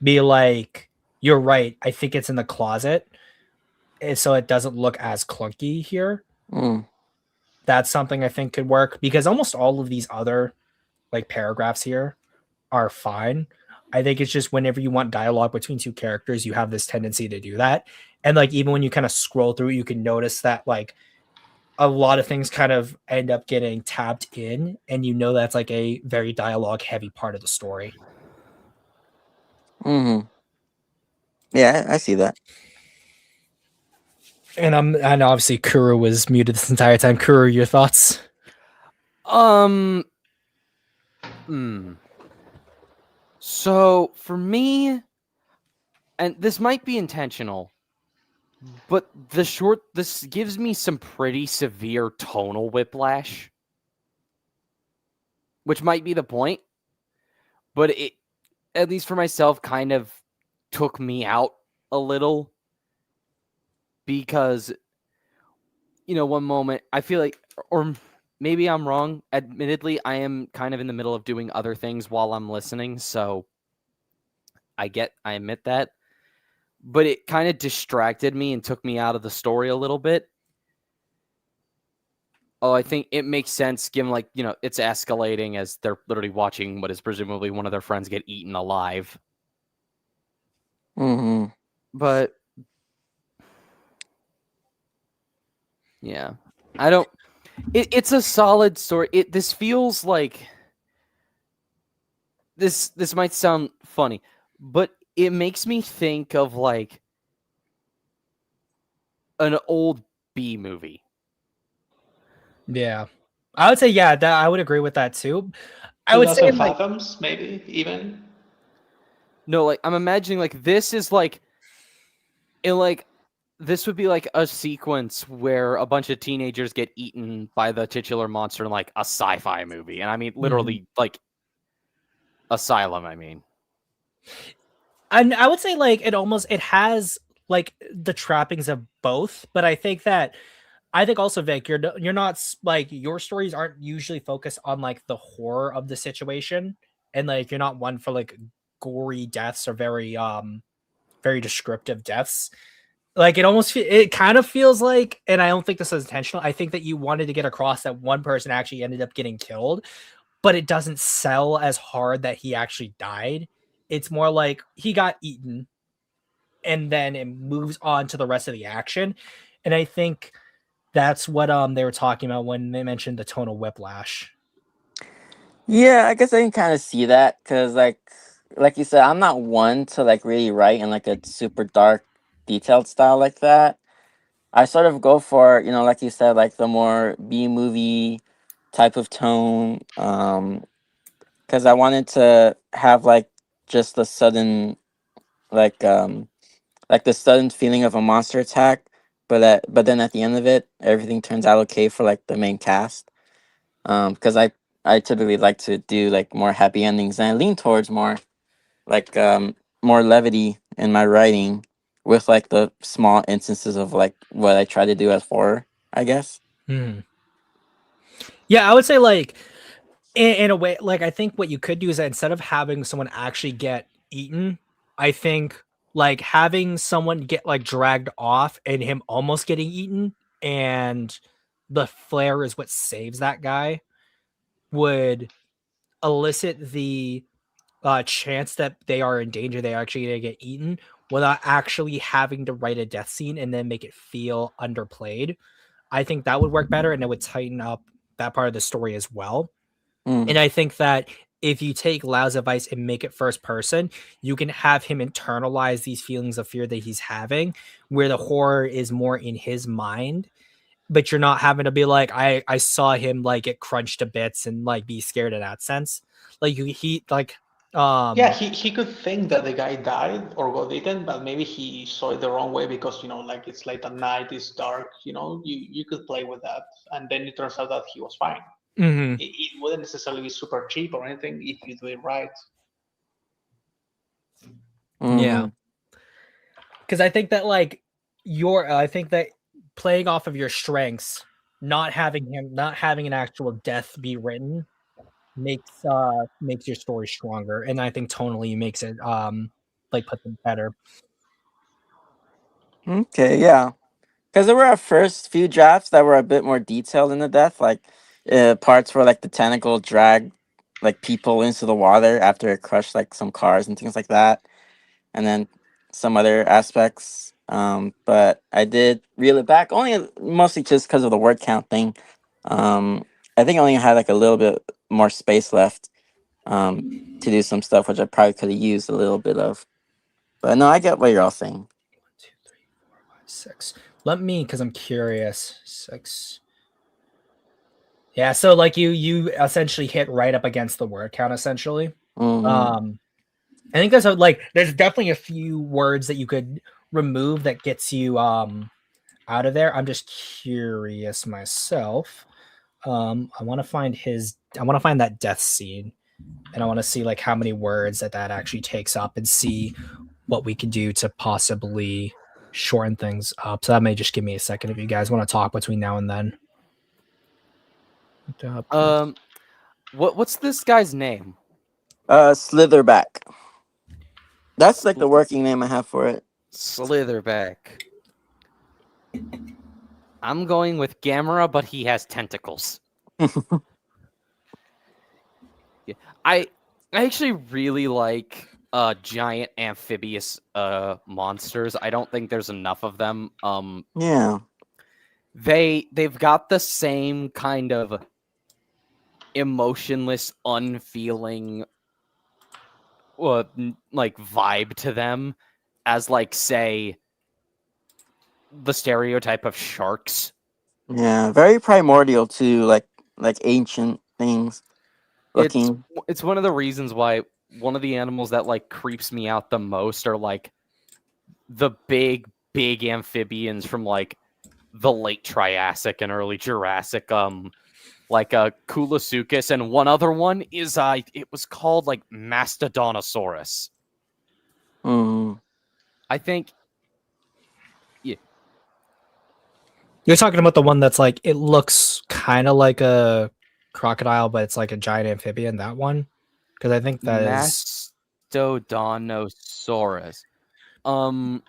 be like, "You're right. I think it's in the closet," so it doesn't look as clunky here. Mm. That's something I think could work because almost all of these other like paragraphs here are fine. I think it's just whenever you want dialogue between two characters, you have this tendency to do that. And like even when you kind of scroll through, you can notice that like a lot of things kind of end up getting tapped in, and you know that's like a very dialogue heavy part of the story. Mm-hmm. Yeah, I see that. And and obviously Kuro was muted this entire time. Kuro, your thoughts? So for me, and this might be intentional, but this gives me some pretty severe tonal whiplash, which might be the point, but it, at least for myself, kind of took me out a little because, one moment I feel like, or maybe I'm wrong. Admittedly, I am kind of in the middle of doing other things while I'm listening, so I admit that. But it kind of distracted me and took me out of the story a little bit. Oh, I think it makes sense given, like, it's escalating as they're literally watching what is presumably one of their friends get eaten alive. Mm-hmm. But, yeah. I don't... It's a solid story. This feels like... This might sound funny, but it makes me think of, like, an old B movie. Yeah. I would say, yeah, that I would agree with that too. I would say like, Fathoms, maybe even. No, like I'm imagining like this is like this would be like a sequence where a bunch of teenagers get eaten by the titular monster in like a sci-fi movie. And I mean literally like Asylum, I mean. and I would say like it has like the trappings of both, but I think also, Vic, you're not like your stories aren't usually focused on like the horror of the situation, and like you're not one for like gory deaths or very descriptive deaths. Like it kind of feels like, and I don't think this is intentional. I think that you wanted to get across that one person actually ended up getting killed, but it doesn't sell as hard that he actually died. It's more like he got eaten, and then it moves on to the rest of the action. And I think that's what they were talking about when they mentioned the tonal whiplash. Yeah, I guess I can kind of see that because, like you said, I'm not one to like really write in like a super dark, detailed style like that. I sort of go for, like you said, like the more B movie type of tone. Because I wanted to have like just the sudden, like like the sudden feeling of a monster attack, but then at the end of it, everything turns out okay for like the main cast. Because I typically like to do like more happy endings, and I lean towards like more levity in my writing, with like the small instances of like what I try to do as horror, I guess. Yeah, I would say like in a way, like I think what you could do is that instead of having someone actually get eaten, I think like having someone get like dragged off and him almost getting eaten, and the flare is what saves that guy, would elicit the chance that they are in danger, they are actually going to get eaten, without actually having to write a death scene and then make it feel underplayed. I think that would work better, and it would tighten up that part of the story as well. Mm. And I think that if you take Lau's advice and make it first person, you can have him internalize these feelings of fear that he's having, where the horror is more in his mind. but you're not having to be like, I saw him like get crunched to bits and like be scared in that sense. Like he like Yeah, he could think that the guy died or got eaten, but maybe he saw it the wrong way because, like it's late at night, it's dark, you could play with that. And then it turns out that he was fine. mhm. It wouldn't necessarily be super cheap or anything if you do it right. Yeah. Mhm. Because I think that I think that playing off of your strengths, not having an actual death be written makes your story stronger, and I think tonally makes it like put them better. Okay, yeah. Because there were our first few drafts that were a bit more detailed in the death, like parts where like the tentacle dragged like people into the water after it crushed like some cars and things like that, and then some other aspects. But I did reel it back only mostly just because of the word count thing. I think I only had like a little bit more space left to do some stuff, which I probably could have used a little bit of. But no, I get what you're all saying. 1, 2, 3, 4, 5, 6. Let me, because I'm curious. 6. Yeah, so like you essentially hit right up against the word count essentially. Mhm. I think there's definitely a few words that you could remove that gets you out of there. I'm just curious myself. I want to find that death scene, and I want to see like how many words that actually takes up, and see what we can do to possibly shorten things up. So that may just give me a second if you guys want to talk between now and then. What's this guy's name? Slitherback. That's like the working name I have for it. Slitherback. I'm going with Gamera, but he has tentacles. Yeah, I actually really like giant amphibious monsters. I don't think there's enough of them. Yeah. They've got the same kind of emotionless, unfeeling like vibe to them as like say the stereotype of sharks. Yeah. Very primordial too, like ancient things looking. It's one of the reasons why one of the animals that like creeps me out the most are like the big amphibians from like the late Triassic and early Jurassic, like Coolosuchus, and one other one is it was called like Mastodontosaurus. Mhm. I think. Yeah, You're talking about the one that's like it looks kind of like a crocodile, but it's like a giant amphibian. That one, because I think that is. Mastodontosaurus.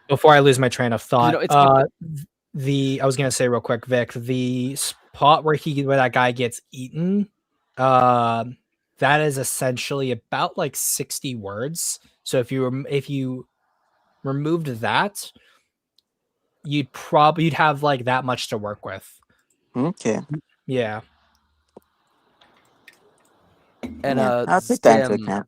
Before I lose my train of thought, it's I was gonna say real quick, Vic, the spot where that guy gets eaten, that is essentially about like 60 words. So if you removed that, you'd have like that much to work with. Okay. Yeah. and Yeah. I'll take that into Zim, account.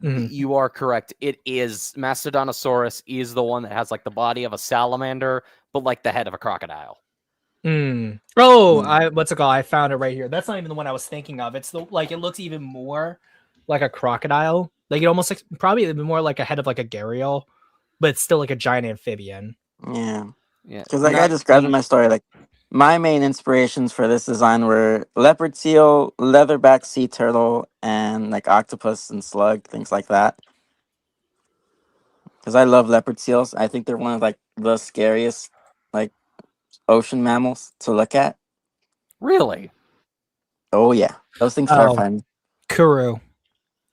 Mhm. you are correct. It is Mastodontosaurus is the one that has like the body of a salamander, but like the head of a crocodile. Mm. Oh, Mm. what's it called? I found it right here. That's not even the one I was thinking of. It's it looks even more like a crocodile. Like it almost like probably even more like a head of like a gharial, but it's still like a giant amphibian. Yeah. Yeah, Because like I described in my story, like my main inspirations for this design were leopard seal, leatherback sea turtle, and like octopus and slug, things like that. Because I love leopard seals. I think they're one of like the scariest like ocean mammals to look at. really. Oh yeah, those things Oh, terrify me. Kuru.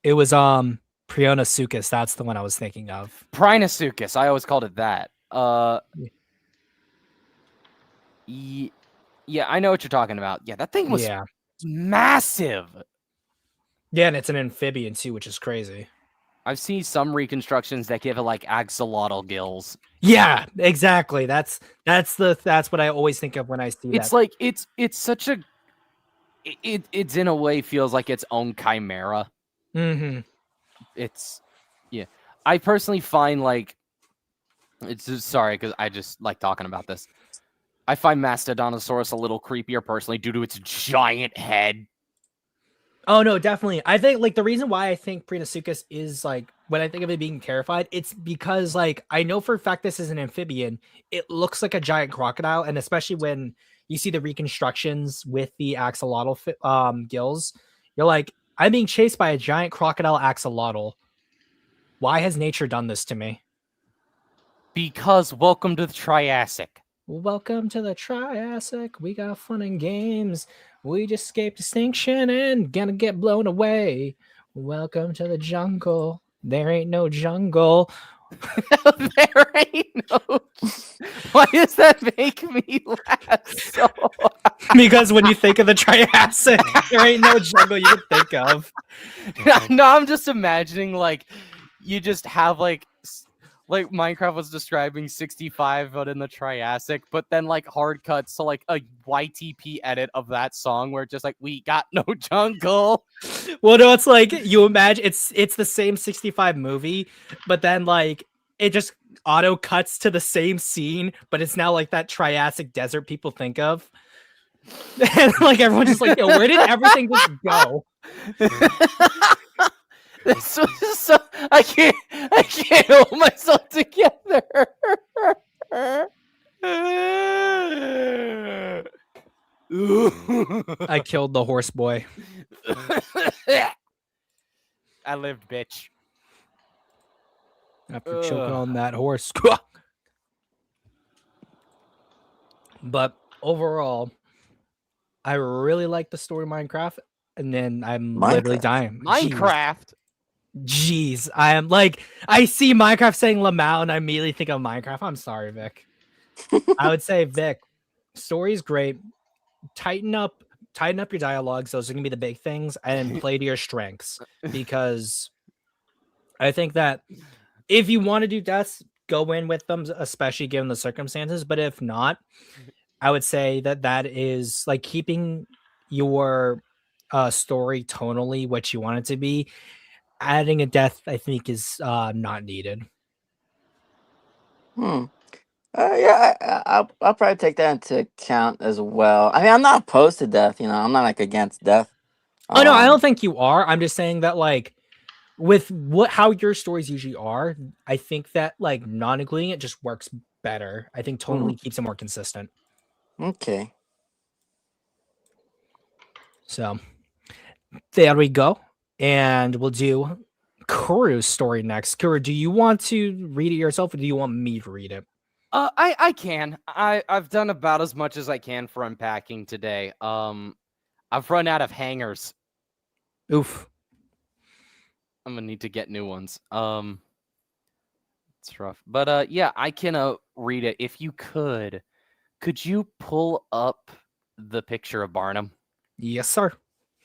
It was Prionosuchus. That's the one I was thinking of. Prinosuchus. I always called it that. Yeah, I know what you're talking about. Yeah, that thing was Yeah. massive. Yeah, and it's an amphibian too, which is crazy. I've seen some reconstructions that give it like axolotl gills. Yeah, exactly. That's what I always think of when I see It's that. like it's such a it's in a way feels like its own chimera. Mm-hmm. It's yeah. I personally find like it's just sorry because I just like talking about this. I find Mastodontosaurus a little creepier personally due to its giant head. Oh no, definitely. I think like the reason why I think Prenosuchus is like when I think of it being terrified, it's because like I know for a fact this is an amphibian. It looks like a giant crocodile, and especially when you see the reconstructions with the axolotl gills, you're like, I'm being chased by a giant crocodile axolotl. Why has nature done this to me? Because welcome to the Triassic. Welcome to the Triassic. We got fun and games. We just escaped extinction and gonna get blown away. Welcome to the jungle. There ain't no jungle. There ain't no. Why does that make me laugh so? Because when you think of the Triassic, there ain't no jungle you can think of. No, I'm just imagining like you just have like Minecraft was describing 65 but in the Triassic, but then like hard cuts to like a YTP edit of that song where it's just like we got no jungle. Well, no, it's like you imagine it's the same 65 movie, but then like it just auto cuts to the same scene, but it's now like that Triassic desert people think of. And like everyone's just like, yo, where did everything just go? This was so I can't hold myself together. I killed the horse boy. I lived, bitch. After choking Ugh. on that horse. But overall, I really like the story of Minecraft, and then I'm literally Minecraft. dying. Minecraft. Jeez, I am like, I see Minecraft saying Lamau, and I immediately think of Minecraft. I'm sorry, Vic. I would say, Vic, story's great. Tighten up your dialogues. Those are gonna be the big things, and play to your strengths. Because I think that if you want to do deaths, go in with them, especially given the circumstances. But if not, I would say that is like keeping your story tonally what you want it to be. Adding a death, I think, is not needed. Yeah, I'll probably take that into account as well. I mean, I'm not opposed to death. You know, I'm not like against death. Oh no, I don't think you are. I'm just saying that like with how your stories usually are, I think that like not including it just works better. I think tonally keeps it more consistent. Okay. So there we go. And we'll do Kuru's story next. Kuru, do you want to read it yourself or do you want me to read it? I can. I've done about as much as I can for unpacking today. I've run out of hangers. Oof. I'm gonna need to get new ones. It's rough. But yeah, I can read it. If you could you pull up the picture of Barnum? Yes, sir.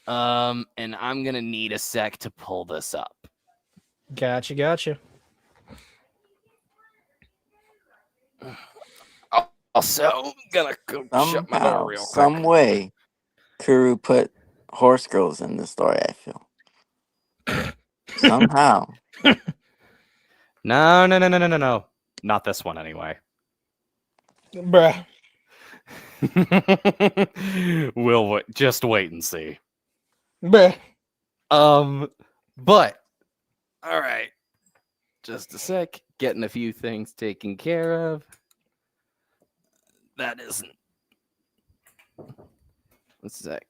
And I'm gonna need a sec to pull this up. Gotcha. Also, I'm gonna go shut my door real quick. Some way, Kuru put horse girls in the story, I feel. Somehow. No. Not this one, anyway. Bruh. We'll just wait and see. Bruh. But all right. Just a sec. Getting a few things taken care of. That isn't. One sec.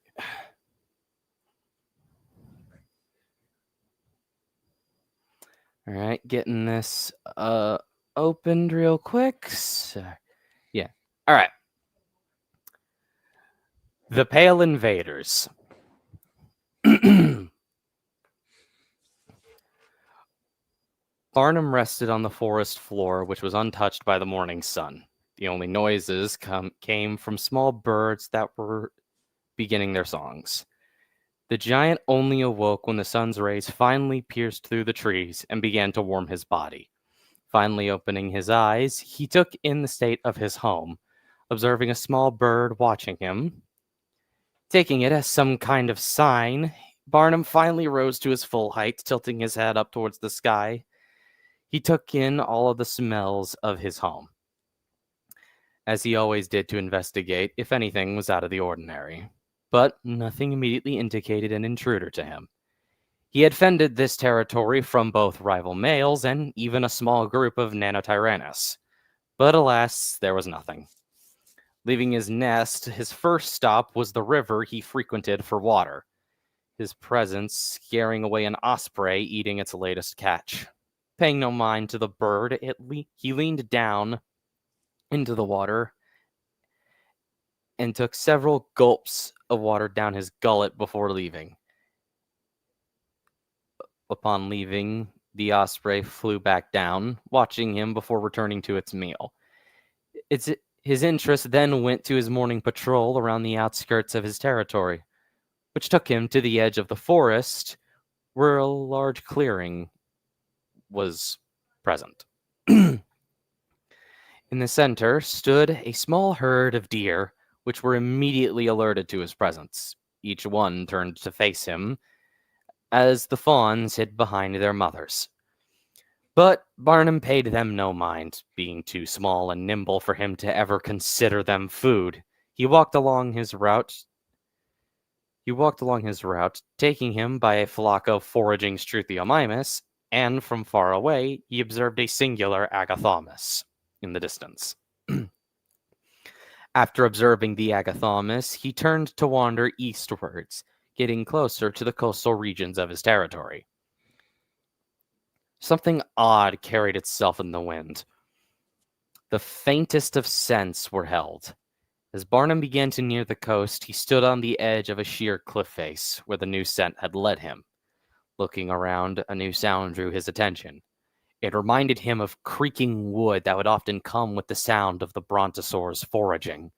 All right, getting this opened real quick. So, yeah. All right. The Pale Invaders. Barnum rested on the forest floor, which was untouched by the morning sun. The only noises came from small birds that were beginning their songs. The giant only awoke when the sun's rays finally pierced through the trees and began to warm his body. Finally opening his eyes, he took in the state of his home, observing a small bird watching him. Taking it as some kind of sign, Barnum finally rose to his full height, tilting his head up towards the sky. He took in all of the smells of his home. as he always did to investigate if anything was out of the ordinary. But nothing immediately indicated an intruder to him. He had fended this territory from both rival males and even a small group of Nanotyrannus. But alas, there was nothing. Leaving his nest, his first stop was the river he frequented for water, his presence scaring away an osprey eating its latest catch. Paying no mind to the bird, he leaned down into the water and took several gulps of water down his gullet before leaving. Upon leaving, the osprey flew back down, watching him before returning to its meal. His interest then went to his morning patrol around the outskirts of his territory, which took him to the edge of the forest where a large clearing was present. In the center stood a small herd of deer, which were immediately alerted to his presence. Each one turned to face him, as the fawns hid behind their mothers. But Barnum paid them no mind, being too small and nimble for him to ever consider them food. He walked along his route, taking him by a flock of foraging Struthiomimus, and from far away he observed a singular Agathomus in the distance. After observing the Agathomus, he turned to wander eastwards, getting closer to the coastal regions of his territory. Something odd carried itself in the wind. The faintest of scents were held. As Barnum began to near the coast, he stood on the edge of a sheer cliff face where the new scent had led him. Looking around, a new sound drew his attention. It reminded him of creaking wood that would often come with the sound of the brontosaurs foraging,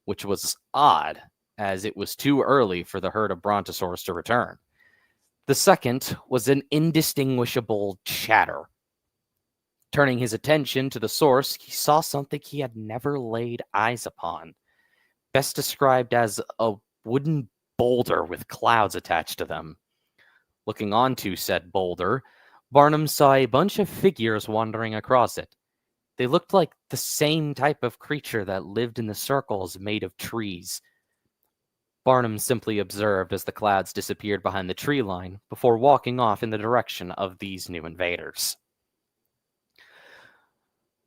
which was odd, as it was too early for the herd of brontosaurs to return. The second was an indistinguishable chatter. Turning his attention to the source, he saw something he had never laid eyes upon, best described as a wooden boulder with clouds attached to them. Looking onto said boulder, Barnum saw a bunch of figures wandering across it. They looked like the same type of creature that lived in the circles made of trees. Barnum simply observed as the clouds disappeared behind the tree line before walking off in the direction of these new invaders.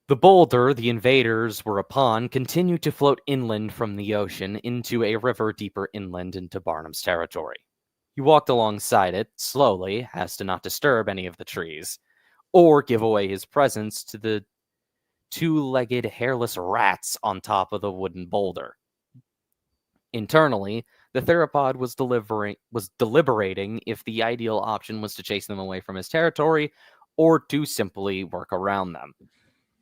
The boulder the invaders were upon continued to float inland from the ocean into a river deeper inland into Barnum's territory. He walked alongside it slowly, as to not disturb any of the trees, or give away his presence to the two-legged hairless rats on top of the wooden boulder. Internally, the theropod was deliberating if the ideal option was to chase them away from his territory or to simply work around them.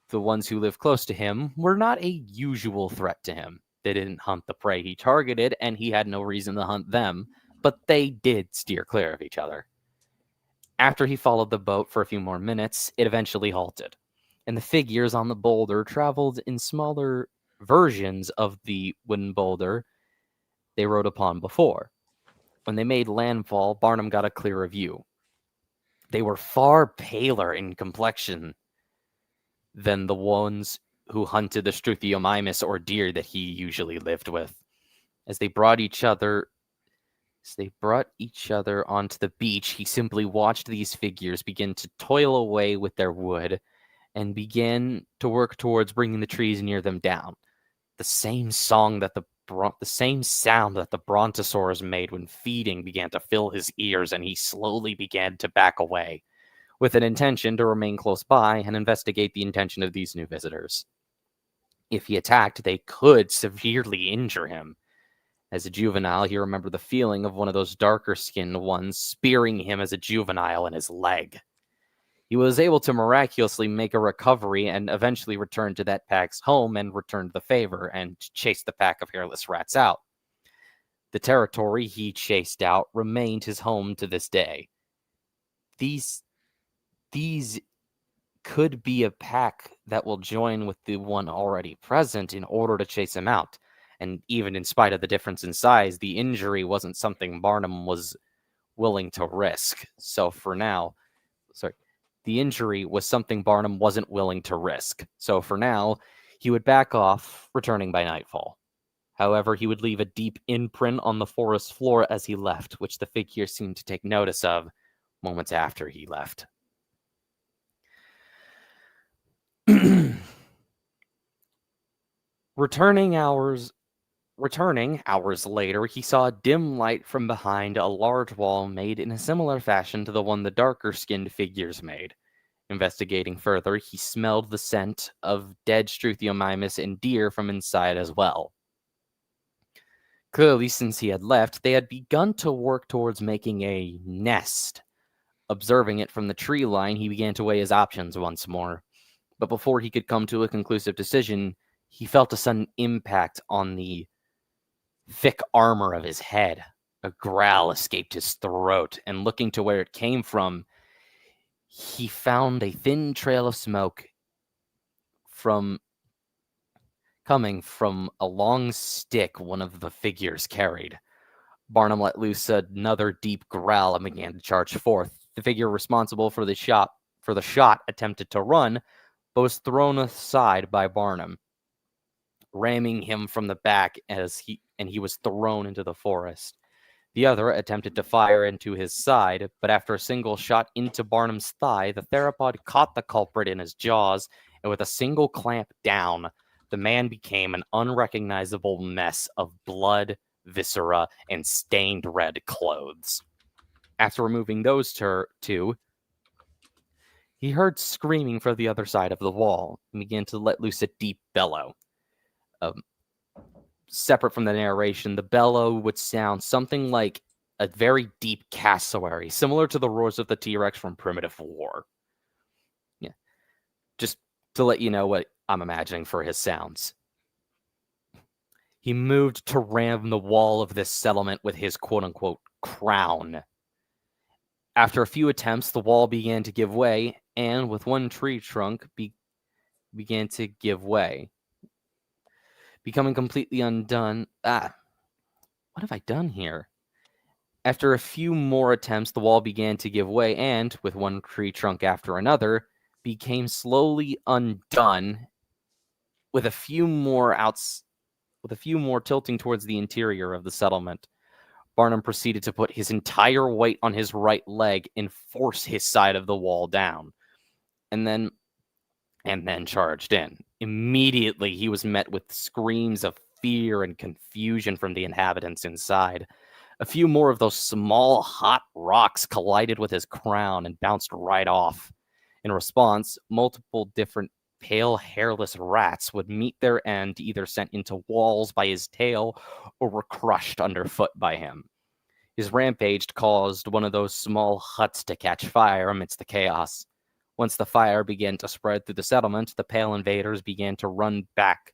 The ones who lived close to him were not a usual threat to him. They didn't hunt the prey he targeted, and he had no reason to hunt them, but they did steer clear of each other. After he followed the boat for a few more minutes, it eventually halted, and the figures on the boulder traveled in smaller versions of the wooden boulder they rode upon before. When they made landfall, Barnum got a clearer view. They were far paler in complexion than the ones who hunted the Struthiomimus or deer that he usually lived with. As they brought each other onto the beach, he simply watched these figures begin to toil away with their wood and began to work towards bringing the trees near them down. The same sound that the brontosaurs made when feeding began to fill his ears, and he slowly began to back away, with an intention to remain close by and investigate the intention of these new visitors. If he attacked, they could severely injure him. As a juvenile, he remembered the feeling of one of those darker-skinned ones spearing him as a juvenile in his leg. He was able to miraculously make a recovery and eventually return to that pack's home and returned the favor and chased the pack of hairless rats out. The territory he chased out remained his home to this day. These could be a pack that will join with the one already present in order to chase him out. And even in spite of the difference in size, the injury wasn't something Barnum was willing to risk. The injury was something Barnum wasn't willing to risk. So for now, He would back off, returning by nightfall. However, he would leave a deep imprint on the forest floor as he left, which the figure seemed to take notice of moments after he left. Returning hours later, he saw a dim light from behind a large wall made in a similar fashion to the one the darker-skinned figures made. Investigating further, he smelled the scent of dead Struthiomimus and deer from inside as well. Clearly, since he had left, they had begun to work towards making a nest. Observing it from the tree line, he began to weigh his options once more. But before he could come to a conclusive decision, he felt a sudden impact on the thick armor of his head. A growl escaped his throat, and looking to where it came from, he found a thin trail of smoke coming from a long stick one of the figures carried. Barnum let loose another deep growl and began to charge forth. The figure responsible for the shot attempted to run, but was thrown aside by Barnum, ramming him from the back and he was thrown into the forest. The other attempted to fire into his side, but after a single shot into Barnum's thigh, the theropod caught the culprit in his jaws, and with a single clamp down, the man became an unrecognizable mess of blood, viscera, and stained red clothes. After removing those two, he heard screaming from the other side of the wall and began to let loose a deep bellow. Separate from the narration, the bellow would sound something like a very deep cassowary, similar to the roars of the T-Rex from Primitive War. Yeah, just to let you know what I'm imagining for his sounds. He moved to ram the wall of this settlement with his quote-unquote crown. After a few attempts, the wall began to give way, and with one tree trunk began to give way, becoming completely undone. What have I done here? After a few more attempts, the wall began to give way, and, with one tree trunk after another, became slowly undone, with a few more tilting towards the interior of the settlement. Barnum proceeded to put his entire weight on his right leg and force his side of the wall down, and then charged in. Immediately, he was met with screams of fear and confusion from the inhabitants inside. A few more of those small, hot rocks collided with his crown and bounced right off. In response, multiple different pale, hairless rats would meet their end, either sent into walls by his tail or were crushed underfoot by him. His rampage caused one of those small huts to catch fire amidst the chaos. Once the fire began to spread through the settlement, the pale invaders began to run back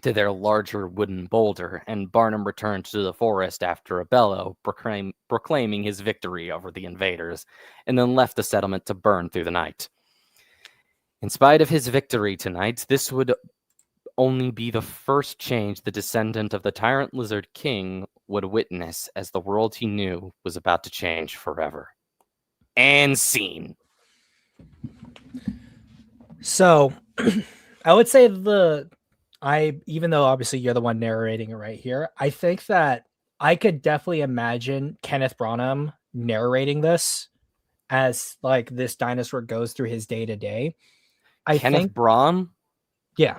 to their larger wooden boulder, and Barnum returned to the forest after a bellow, proclaiming his victory over the invaders, and then left the settlement to burn through the night. In spite of his victory tonight, this would only be the first change the descendant of the Tyrant Lizard King would witness, as the world he knew was about to change forever. And scene. So, I would say even though obviously you're the one narrating it right here, I think that I could definitely imagine Kenneth Branagh narrating this as like this dinosaur goes through his day to day. Kenneth Branagh? Yeah.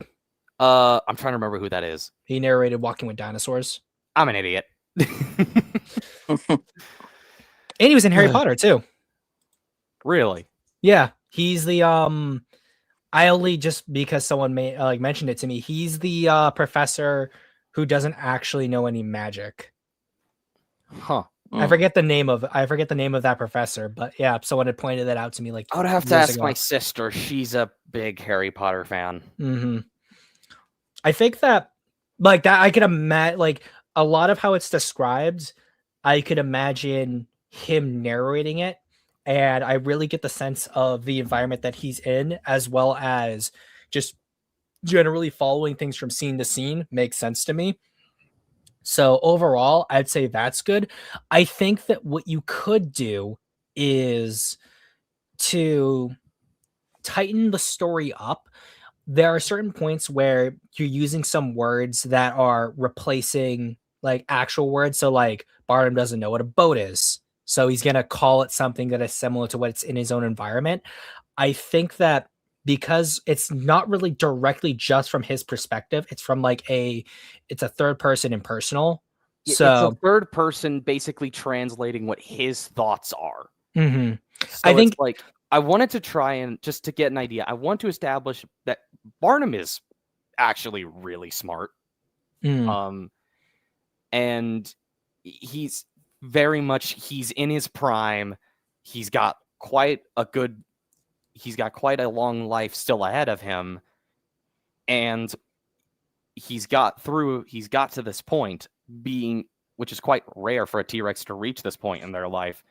I'm trying to remember who that is. He narrated Walking with Dinosaurs. I'm an idiot. And he was in Harry Potter too. Really? Yeah. He's the I only just because someone mentioned it to me. He's the professor who doesn't actually know any magic. Huh. I forget the name of that professor, but yeah, someone had pointed that out to me. Like, I would have to ask my sister. She's a big Harry Potter fan. Mm-hmm. I think that, like that, I could imagine like a lot of how it's described. I could imagine him narrating it, and I really get the sense of the environment that he's in, as well as just generally following things from scene to scene makes sense to me. So overall, I'd say that's good. I think that what you could do is to tighten the story up there are certain points where you're using some words that are replacing like actual words. So like Barnum doesn't know what a boat is. So he's gonna call it something that is similar to what's in his own environment. I think that because it's not really directly just from his perspective, it's from like it's a third person impersonal. It's a So third person basically translating what his thoughts are. mhm. So I think it's like I wanted to try and just to get an idea. I want to establish that Barnum is actually really smart. mm, And he's very much he's in his prime. He's got quite a long life still ahead of him, and he's got to this point, which is quite rare for a T-Rex to reach this point in their life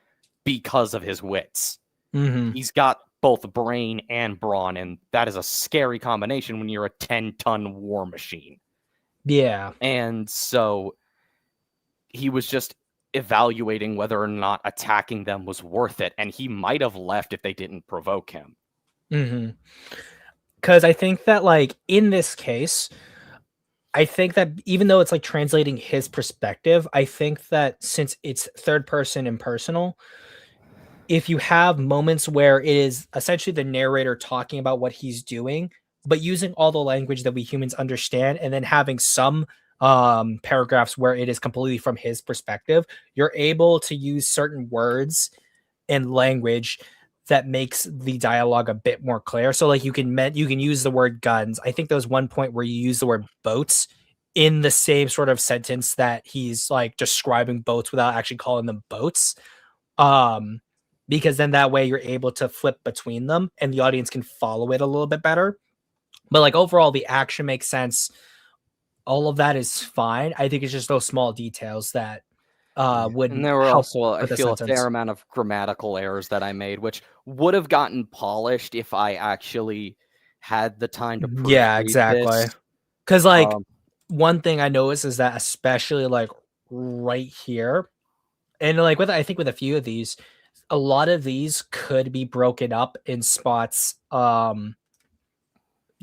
because of his wits. mhm. He's got both brain and brawn, and that is a scary combination when you're a 10-ton war machine. Yeah. And so he was just evaluating whether or not attacking them was worth it, and he might have left if they didn't provoke him. Mm-hmm. Because I think that, like, in this case, I think that even though it's like translating his perspective, I think that since it's third person impersonal, if you have moments where it is essentially the narrator talking about what he's doing, but using all the language that we humans understand, and then having some paragraphs where it is completely from his perspective, you're able to use certain words and language that makes the dialogue a bit more clear. So like you can use the word guns. I think there was one point where you use the word boats in the same sort of sentence that he's like describing boats without actually calling them boats. Because then that way you're able to flip between them and the audience can follow it a little bit better. But like overall the action makes sense. All of that is fine. I think it's just those small details that would And there were help also, I with the feel, a sentence. fair amount of grammatical errors that I made, which would have gotten polished if I actually had the time to proofread Yeah, exactly. this. Because like Um, one thing I noticed is that especially like right here, and like I think with a few of these, a lot of these could be broken up in spots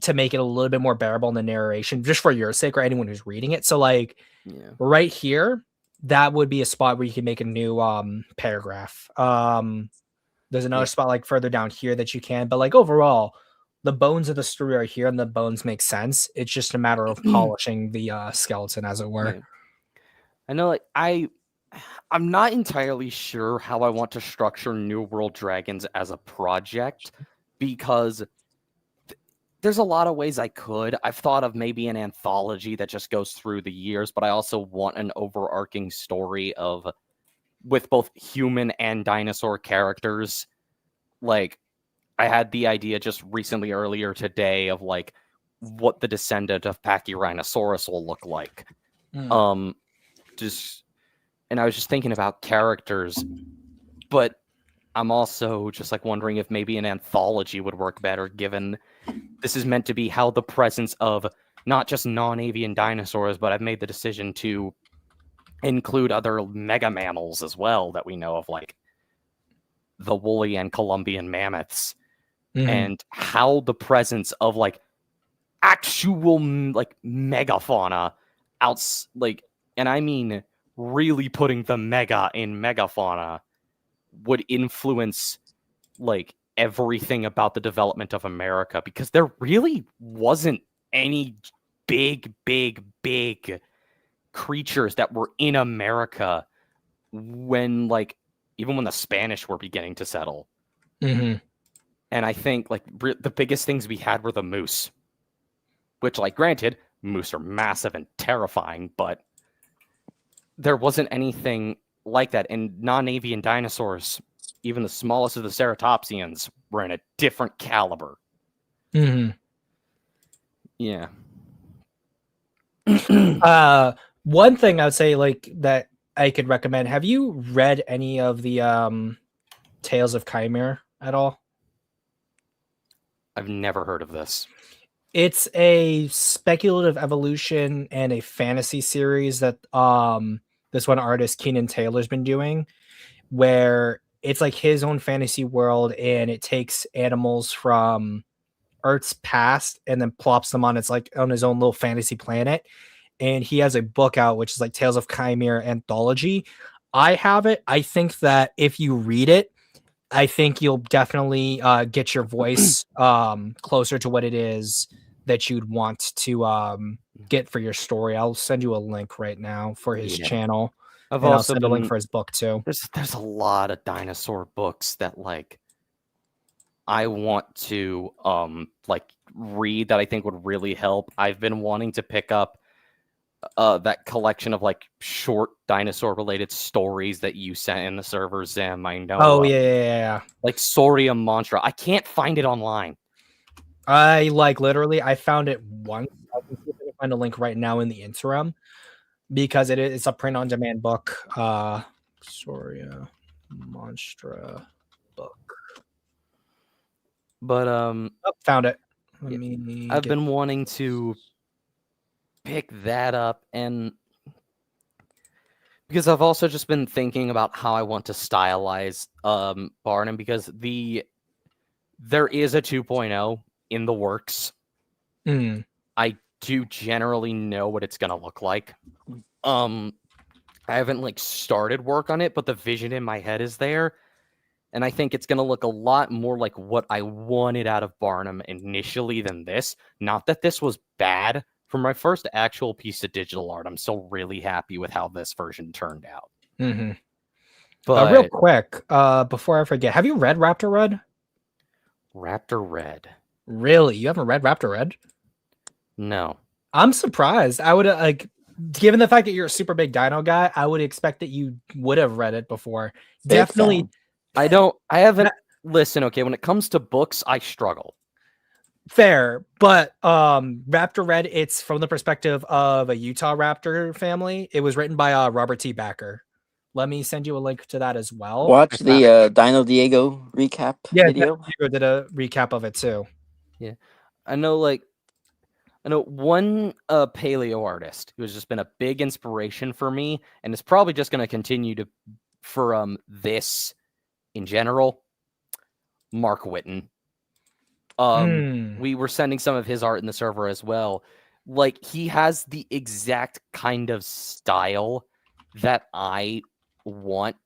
to make it a little bit more bearable in the narration, just for your sake or anyone who's reading it. So like yeah. right here, that would be a spot where you can make a new paragraph. There's another Yeah. spot like further down here that you can, but like overall, the bones of the story are here and the bones make sense. It's just a matter of polishing the skeleton, as it were. Yeah. I know, like I'm not entirely sure how I want to structure New World Dragons as a project, because there's a lot of ways I could. I've thought of maybe an anthology that just goes through the years, but I also want an overarching story with both human and dinosaur characters. Like, I had the idea just recently earlier today of like what the descendant of Pachyrhinosaurus will look like. And I was just thinking about characters, but I'm also just like wondering if maybe an anthology would work better, given this is meant to be how the presence of not just non-avian dinosaurs, but I've made the decision to include other mega mammals as well that we know of, like the woolly and Columbian mammoths, and how the presence of like actual like megafauna and I mean really putting the mega in megafauna would influence like everything about the development of America, because there really wasn't any big creatures that were in America when even when the Spanish were beginning to settle. Mm-hmm. And I think the biggest things we had were the moose, which, like, granted, moose are massive and terrifying, but there wasn't anything like that. And non-avian dinosaurs, even the smallest of the ceratopsians, were in a different caliber. Mm-hmm. Yeah. One thing I would say that I could recommend. Have you read any of the Tales of Chimera at all? I've never heard of this. It's a speculative evolution and a fantasy series that this one artist Keenan Taylor's been doing, where it's like his own fantasy world and it takes animals from Earth's past and then plops them on on his own little fantasy planet. And he has a book out which is like Tales of Chimera anthology. I have it. I think that if you read it, I think you'll definitely get your voice closer to what it is that you'd want to get for your story. I'll send you a link right now for his channel. I've And I'll also send a link for his book too. There's a lot of dinosaur books that like I want to like read that I think would really help. I've been wanting to pick up that collection of like short dinosaur related stories that you sent in the server, Zim. I know. Oh yeah. Like Sorium Mantra. I can't find it online. I like literally I found it once. I can see if I can find a link right now in the interim because it's a print on demand book. Soria Monstra book. But found it. I've been wanting to pick that up, and because I've also just been thinking about how I want to stylize Barnum, because there is a 2.0 in the works. I do generally know what it's gonna look like. I haven't like started work on it, but the vision in my head is there. And I think it's going to look a lot more like what I wanted out of Barnum initially than this. Not that this was bad. For my first actual piece of digital art, I'm still really happy with how this version turned out. But real quick, before I forget, have you read Raptor Red? Raptor Red? Really? You haven't read Raptor Red? No. I'm surprised. I would like, given the fact that you're a super big dino guy, I would expect that you would have read it before. Definitely. I haven't. Listen, okay, when it comes to books, I struggle. Fair, but Raptor Red, it's from the perspective of a Utah raptor family. It was written by Robert T. Backer. Let me send you a link to that as well. Watch the Dino Diego recap video. Diego did a recap of it too. Yeah, I know one paleo artist who has just been a big inspiration for me, and it's probably just going to continue to for this in general. Mark Witten. We were sending some of his art in the server as well. Like, he has the exact kind of style that I want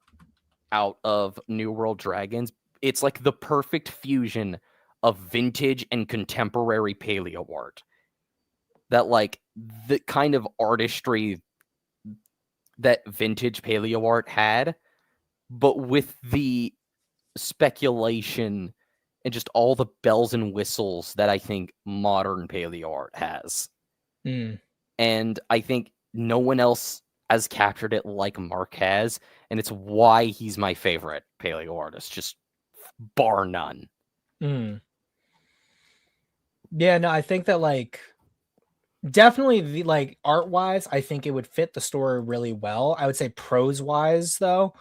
out of New World Dragons. It's like the perfect fusion of vintage and contemporary paleo art. That, like, the kind of artistry that vintage paleo art had, but with the speculation and just all the bells and whistles that I think modern paleo art has. And I think no one else has captured it like Mark has, and it's why he's my favorite paleo artist, just bar none. Yeah, no, I think that like definitely the like art wise, I think it would fit the story really well. I would say prose wise though,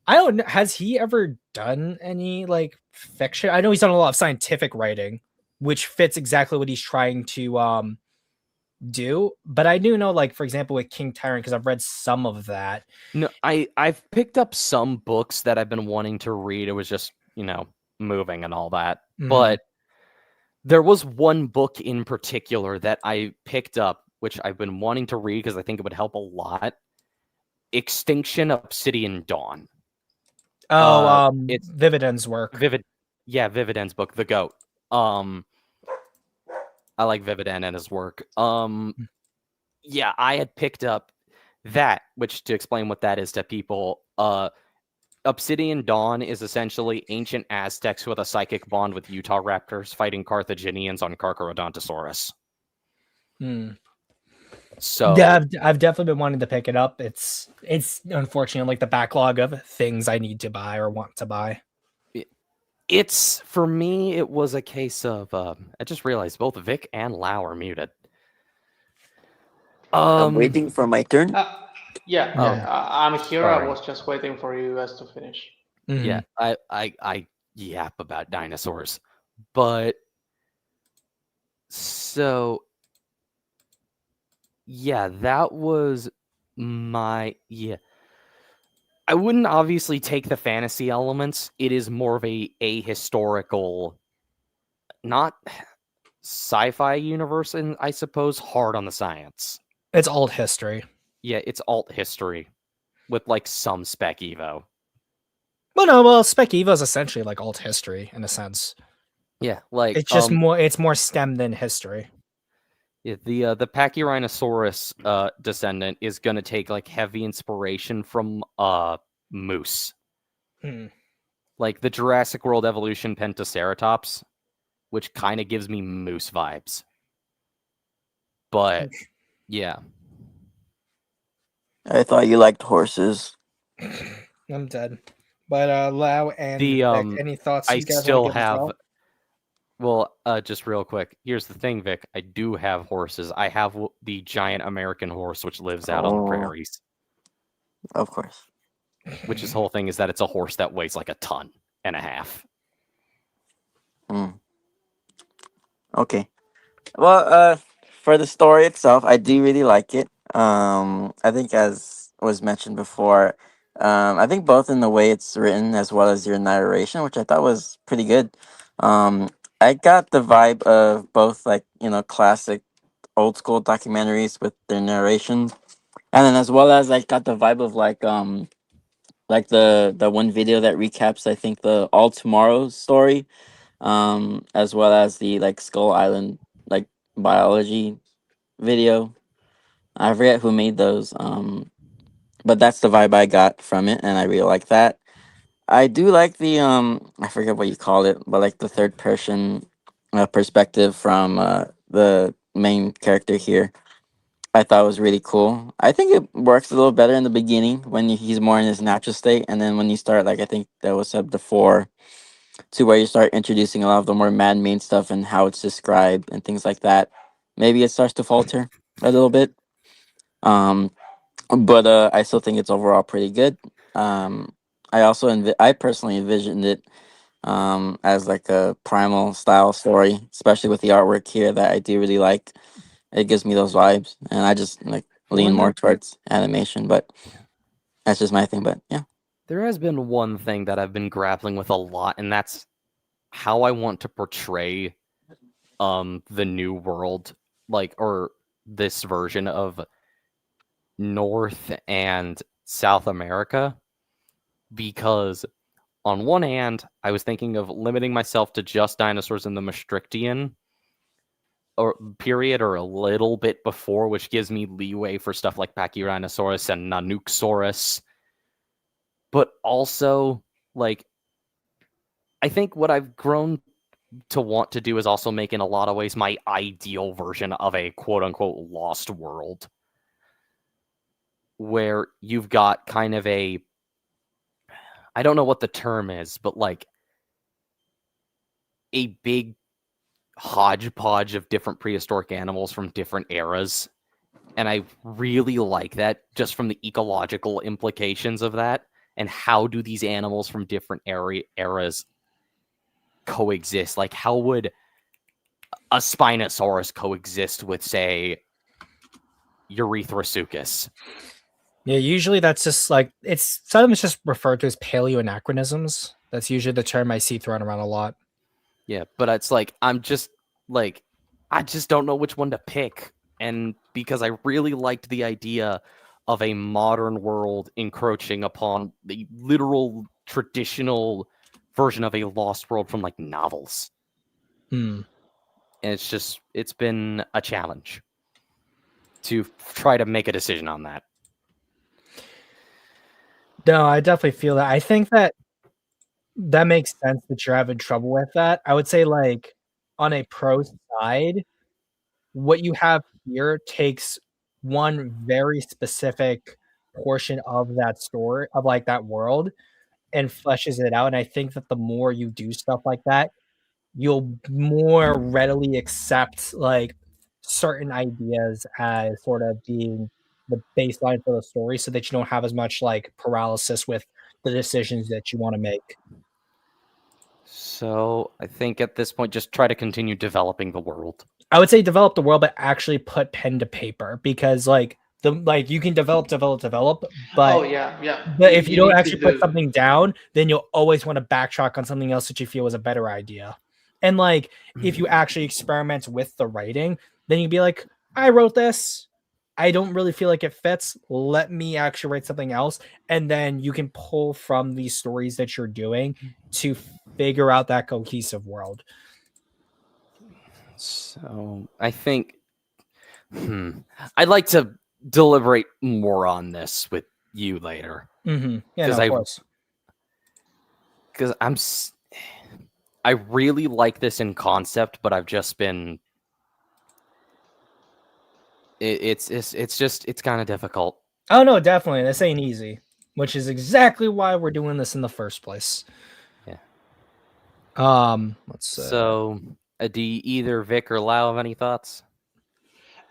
I don't know. Has he ever done any like fiction? I know he's done a lot of scientific writing, which fits exactly what he's trying to do. But I do know, like, for example, with King Tyrant, because I've read some of that. No, I've picked up some books that I've been wanting to read. It was just, moving and all that. But there was one book in particular that I picked up, which I've been wanting to read because I think it would help a lot. Extinction Obsidian Dawn. It's Vividen's work. Vividen's book, The Goat. I like Vividen and his work. Yeah, I had picked up that, which, to explain what that is to people, Obsidian Dawn is essentially ancient Aztecs with a psychic bond with Utah raptors fighting Carthaginians on Carcharodontosaurus. So yeah, I've definitely been wanting to pick it up. It's unfortunately like the backlog of things I need to buy or want to buy. It's, for me, it was a case of I just realized both Vic and Lau are muted. I'm waiting for my turn. I'm here. Sorry. I was just waiting for you guys to finish. Yeah, I yap about dinosaurs, but so yeah, that was my I wouldn't obviously take the fantasy elements. It is more of a historical, not sci-fi universe, and I suppose hard on the science. It's alt history. Yeah, it's alt history with like some spec evo. Well, Spec Evo is essentially like alt history in a sense. Yeah, like It's just more. It's more STEM than history. yeah, the Pachyrhinosaurus descendant is gonna take like heavy inspiration from moose, Hmm. like the Jurassic World evolution Pentaceratops, which kind of gives me moose vibes. But yeah, I thought you liked horses. I'm dead. But Lau and The, Vic, any thoughts I you guys still want to give as have. well? Well, just real quick. Here's the thing, Vic. I do have horses. I have the giant American horse, which lives out on the Oh. prairies. Of course. Which his whole thing is that it's a horse that weighs like 1.5 tons. Mm. Okay. Well, for the story itself, I do really like it. I think as was mentioned before, I think both in the way it's written as well as your narration, which I thought was pretty good. I got the vibe of both like, classic old school documentaries with their narrations. And then as well as I got the vibe of like the one video that recaps I think the All Tomorrow story, as well as the like Skull Island like biology video. I forget who made those, but that's the vibe I got from it, and I really like that. I do like the I forget what you call it, but like the third person perspective from the main character here. I thought was really cool. I think it works a little better in the beginning when he's more in his natural state, and then when you start, like I think that was up before, to where you start introducing a lot of the more man-made stuff and how it's described and things like that. Maybe it starts to falter a little bit. Um, but I still think it's overall pretty good. I also I personally envisioned it as like a primal style story, especially with the artwork here that I do really like. It gives me those vibes, and I just like lean One more that- towards animation. But that's just my thing. But yeah, There has been one thing that I've been grappling with a lot, and that's how I want to portray the new world, like, or this version of North and South America. Because on one hand, I was thinking of limiting myself to just dinosaurs in the Maastrichtian or period, or a little bit before, which gives me leeway for stuff like Pachyrhinosaurus and Nanuqsaurus. But also, like, I think what I've grown to want to do is also make, in a lot of ways, my ideal version of a quote-unquote lost world, where you've got kind of a, I don't know what the term is, but like a big hodgepodge of different prehistoric animals from different eras. And I really like that, just from the ecological implications of that. And how do these animals from different eras coexist? Like, how would a Spinosaurus coexist with, say, Eurythrosuchus? Yeah, usually that's just like it's sometimes just referred to as paleoanachronisms. That's usually the term I see thrown around a lot. Yeah, but it's like I just don't know which one to pick. And because I really liked the idea of a modern world encroaching upon the literal traditional version of a lost world from like novels. Hmm. And it's been a challenge to try to make a decision on that. No, I definitely feel that. I think that makes sense that you're having trouble with that. I would say, like, on a pro side, what you have here takes one very specific portion of that story, of like that world, and fleshes it out. And I think that the more you do stuff like that, you'll more readily accept like certain ideas as sort of being the baseline for the story so that you don't have as much like paralysis with the decisions that you want to make. So I think at this point, just try to continue developing the world. I would say develop the world, but actually put pen to paper because like you can develop, but Oh yeah, yeah. but if you don't need to actually put do- something down, then you'll always want to backtrack on something else that you feel was a better idea. And like, if you actually experiment with the writing, then you'd be like, I wrote this. I don't really feel like it fits. Let me actually write something else. And then you can pull from these stories that you're doing to figure out that cohesive world. So I think I'd like to deliberate more on this with you later. Mm-hmm. Yeah, no, Because of course. Because I really like this in concept, but I've just been it's kind of difficult. Oh no, definitely. This ain't easy, which is exactly why we're doing this in the first place. Yeah. Let's So, do either Vic or Lau have any thoughts?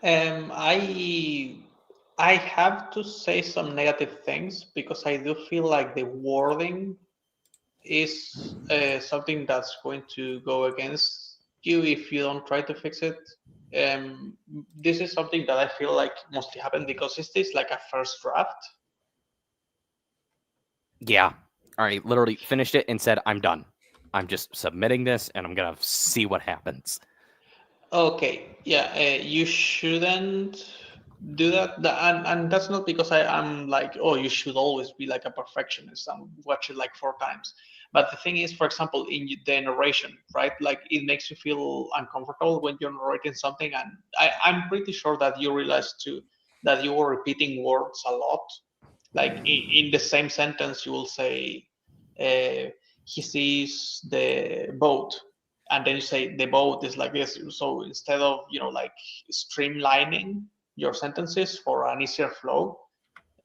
I have to say some negative things because I do feel like the wording is something that's going to go against you if you don't try to fix it. This is something that I feel like mostly happened because is this like a first draft? Yeah. All right, literally finished it and said, I'm done. I'm just submitting this and I'm going to see what happens. Okay, yeah, you shouldn't do that. And that's not because I'm like, oh, you should always be like a perfectionist and watch it like 4 times. But the thing is, for example, in the narration, right? Like it makes you feel uncomfortable when you're narrating something. And I'm pretty sure that you realized too that you were repeating words a lot. Like in the same sentence, you will say, he sees the boat, and then you say the boat is like this. So instead of like streamlining your sentences for an easier flow,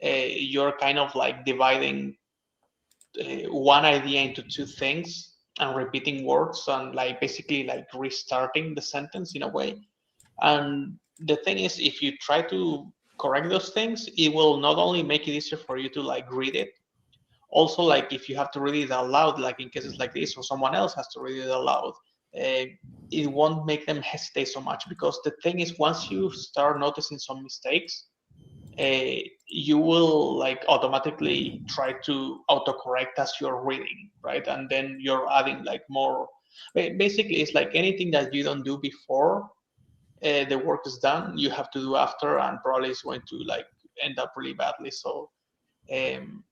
you're kind of like dividing one idea into two things and repeating words and like basically like restarting the sentence in a way. And the thing is, if you try to correct those things, it will not only make it easier for you to like read it, also like if you have to read it out loud, like in cases like this, or someone else has to read it aloud, it won't make them hesitate so much, because the thing is, once you start noticing some mistakes, you will like automatically try to autocorrect as you're reading, right? And then you're adding like more. Basically, it's like anything that you don't do before the work is done, you have to do after, and probably it's going to like end up really badly. So um,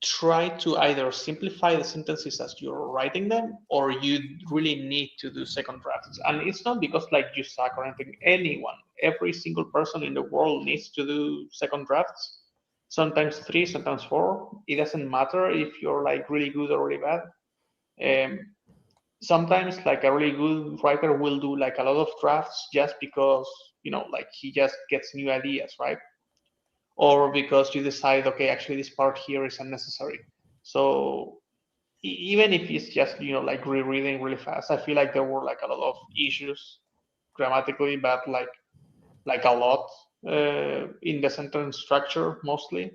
try to either simplify the sentences as you're writing them, or you really need to do second drafts. And it's not because like you suck or anything. Anyone, every single person in the world needs to do second drafts. Sometimes 3, sometimes 4. It doesn't matter if you're like really good or really bad. Um, Sometimes like a really good writer will do like a lot of drafts just because like he just gets new ideas, right? Or because you decide, okay, actually this part here is unnecessary. So even if it's just like rereading really fast, I feel like there were like a lot of issues grammatically, but like a lot in the sentence structure mostly.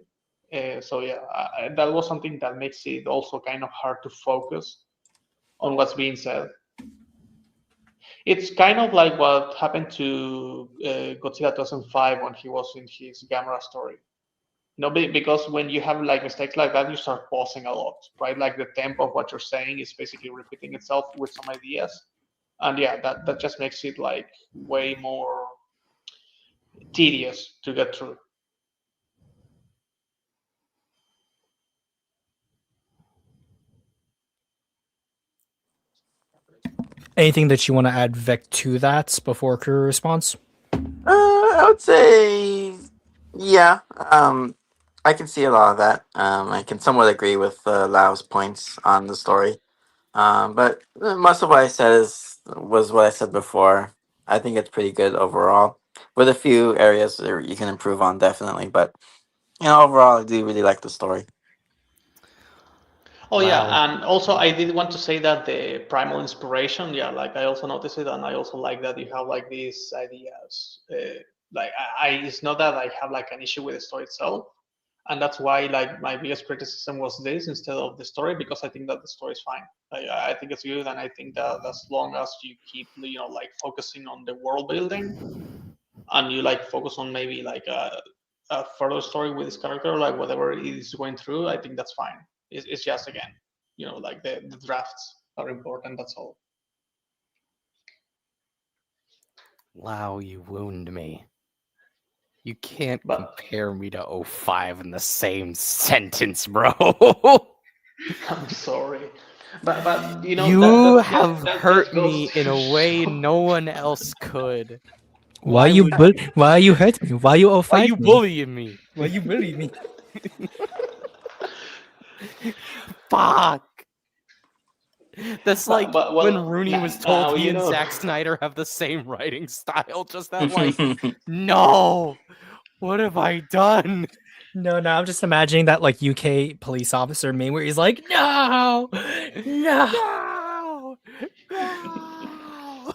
So yeah, that was something that makes it also kind of hard to focus on what's being said. It's kind of like what happened to Godzilla 2005 when he was in his Gamera story. No, because when you have like mistakes like that, you start pausing a lot, right? Like the tempo of what you're saying is basically repeating itself with some ideas, and yeah, that just makes it like way more tedious to get through. anything that you want to add, Vic, to that before career response? I would say, yeah. I can see a lot of that. I can somewhat agree with Lau's points on the story. But most of what I said was what I said before. I think it's pretty good overall, with a few areas that you can improve on, definitely. But overall, I do really like the story. Oh yeah, Wow. and also I did want to say that the primal inspiration, yeah, like I also noticed it, and I also like that you have like these ideas. Like it's not that I have like an issue with the story itself, and that's why like my biggest criticism was this instead of the story, because I think that the story is fine. I think it's good, and I think that as long as you keep like focusing on the world building, and you like focus on maybe like a further story with this character, like whatever it is going through, I think that's fine. It's just again, like the drafts are important. That's all. Wow, you wound me. You can't But compare me to '05 in the same sentence, bro. I'm sorry, but you know You that have that hurt just goes me in to a way show. no one else could. Why Why you would why you hurt me? Why you why 05 you me? bullying me? Why you bully me? Fuck. That's like But when well, Rooney was told now he you and know. Zack Snyder have the same writing style. Just that, like, no, what have I done? No, I'm just imagining that like UK police officer meme where he's like, no, no. No,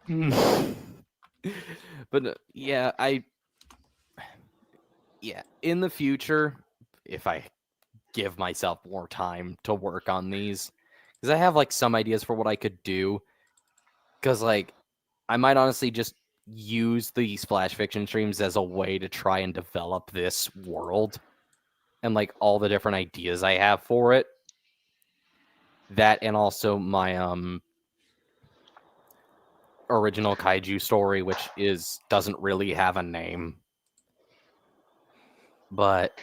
no. But yeah, in the future, if I give myself more time to work on these, because I have like some ideas for what I could do, because like I might honestly just use the splash fiction streams as a way to try and develop this world and like all the different ideas I have for it. That and also my original kaiju story, which doesn't really have a name, but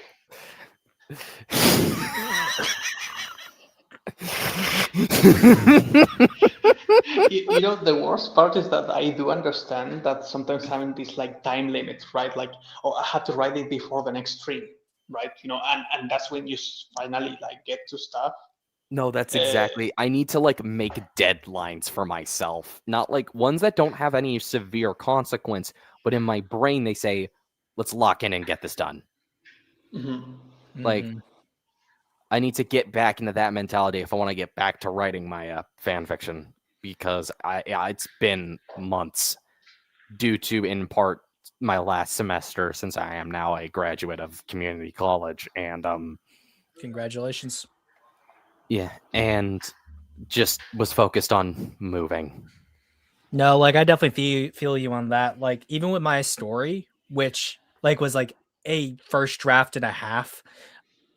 You know, the worst part is that I do understand that sometimes having these like time limits, right? Like, oh, I had to write it before the next stream, right? You know, and that's when you finally like get to stuff. No, that's Uh, exactly. I need to like make deadlines for myself, not like ones that don't have any severe consequence, but in my brain they say, "Let's lock in and get this done." mhm. Like I need to get back into that mentality if I want to get back to writing my fan fiction because it's been months due to in part my last semester since I am now a graduate of community college and Congratulations. yeah, and just was focused on moving. No, like I definitely feel you on that. Like even with my story, which like was like a first draft and a half,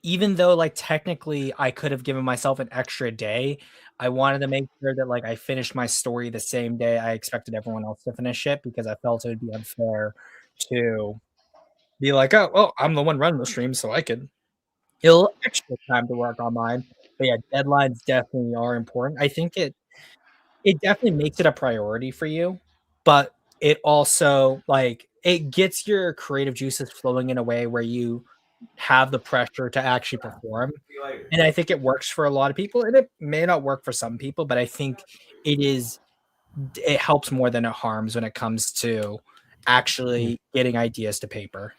even though like technically I could have given myself an extra day, I wanted to make sure that like I finished my story the same day I expected everyone else to finish it because I felt it would be unfair to be like, oh, well, I'm the one running the stream, so I could ill extra time to work on mine. But yeah, deadlines definitely are important. I think it definitely makes it a priority for you, but it also like it gets your creative juices flowing in a way where you have the pressure to actually perform. And I think it works for a lot of people, and it may not work for some people, but I think it helps more than it harms when it comes to actually getting ideas to paper.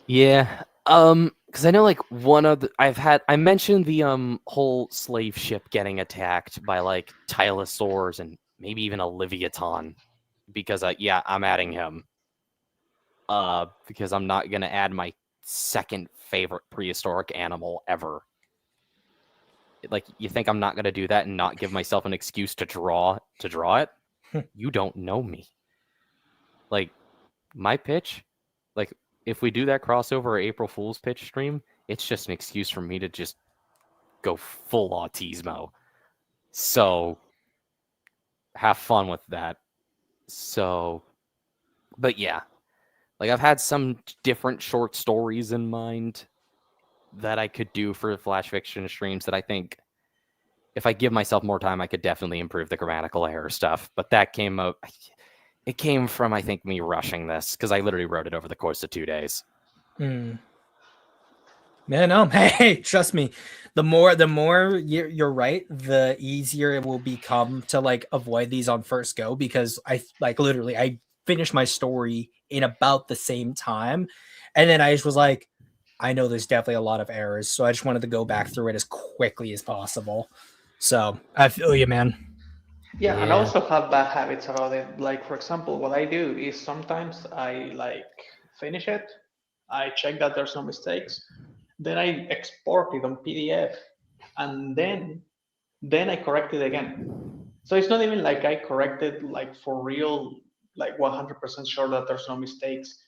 Yeah. Because I know like one of the I mentioned the whole slave ship getting attacked by like tylosaurs and maybe even a Leviathan. Because yeah, I'm adding him. Because I'm not gonna add my second favorite prehistoric animal ever. Like you think I'm not gonna do that and not give myself an excuse to draw it? You don't know me. Like my pitch, like if we do that crossover April Fool's pitch stream, it's just an excuse for me to just go full autismo. So have fun with that. So, but yeah, like I've had some different short stories in mind that I could do for flash fiction streams that I think if I give myself more time, I could definitely improve the grammatical error stuff. But that came out, it came from, I think, me rushing this because I literally wrote it over the course of 2 days. Mm. Man, no, hey, trust me. The more you're right, the easier it will become to like avoid these on first go because I like literally I finished my story in about the same time, and then I just was like, I know there's definitely a lot of errors, so I just wanted to go back through it as quickly as possible. So I feel you, man. Yeah, and I Yeah. also have bad habits about it. Like, for example, what I do is sometimes I like finish it, I check that there's no mistakes, then I export it on PDF, and then I correct it again. So it's not even like I corrected like for real, like 100% sure that there's no mistakes.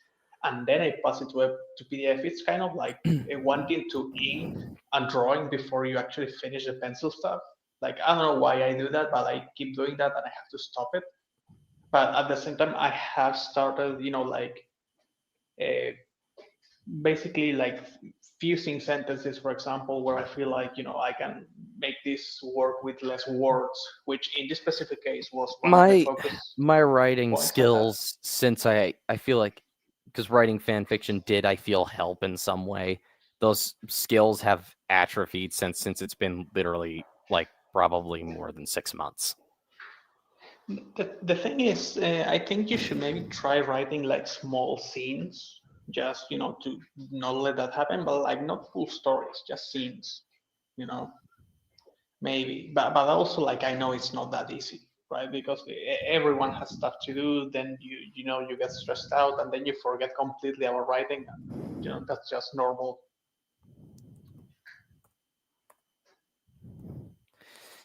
and then I pass it to PDF. It's kind of like wanting to ink and drawing before you actually finish the pencil stuff. Like, I don't know why I do that, but I keep doing that and I have to stop it. But at the same time, I have started, basically like fusing sentences, for example, where I feel like, I can make this work with less words, which in this specific case was one of the focus. My writing points I had. skills, since I feel like, because writing fan fiction did, I feel, help in some way. Those skills have atrophied since it's been literally like probably more than 6 months. The thing is, I think you should maybe try writing like small scenes, just to not let that happen, but like not full stories, just scenes, maybe. But also, like, I know it's not that easy, right? Because everyone has stuff to do. Then you get stressed out, and then you forget completely about writing. And, that's just normal.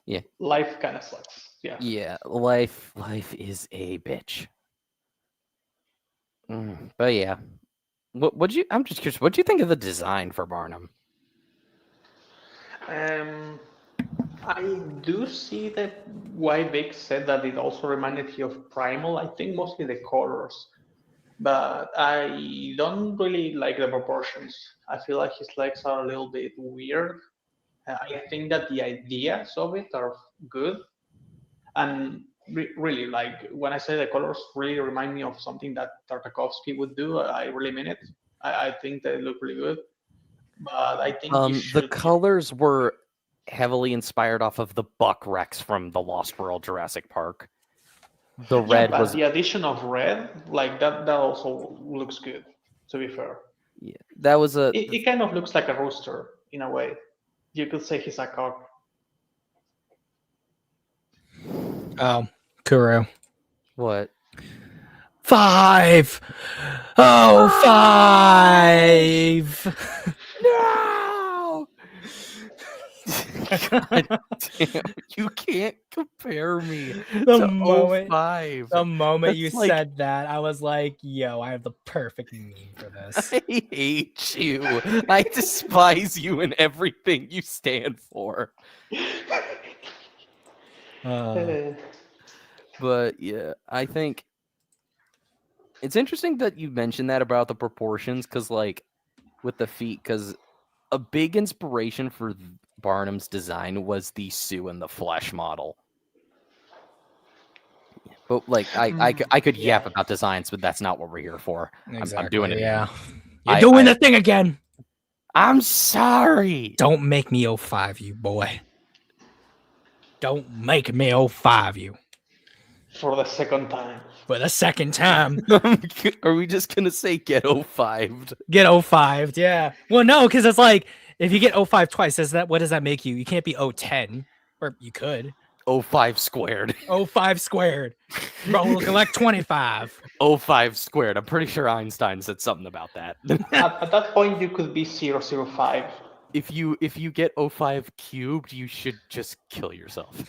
Yeah, life kind of sucks. Yeah, life is a bitch. But yeah, I'm just curious. What do you think of the design for Barnum? I do see that why Vic said that it also reminded him of Primal. I think mostly the colors, but I don't really like the proportions. I feel like his legs are a little bit weird. I think that the ideas of it are good, and really, like, when I say the colors really remind me of something that Tartakovsky would do, I really mean it. I think they look really good, but I think the colors were heavily inspired off of the Buck Rex from the Lost World Jurassic Park. The red was the addition of red, like that also looks good, to be fair. Yeah, that was it kind of looks like a rooster in a way. You could say he's a cock. Oh, Kuro. What? 5. Oh, 5. No! God damn, you can't compare me to 05. The moment That's you like- said that, I was like, yo, I have the perfect meme for this. I hate you. I despise you and everything you stand for. But yeah, I think it's interesting that you mentioned that about the proportions, because like with the feet, because a big inspiration for Barnum's design was the Sue in the Flesh model. But like I could yap about designs, but that's not what we're here for. Exactly, I'm doing it. Yeah, you're doing the thing again. I'm sorry. Don't make me 05 you, boy. Don't make me 05 you. For the second time. For the second time. Are we just gonna say get 05'd? Get 05'd, yeah. Well, no, because it's like if you get 05 twice, what does that make you? You can't be 010, or you could. 05 squared. 05 squared. Bro, looking like 25. 05 squared. I'm pretty sure Einstein said something about that. At that point, you could be 005. If you get 05 cubed, you should just kill yourself.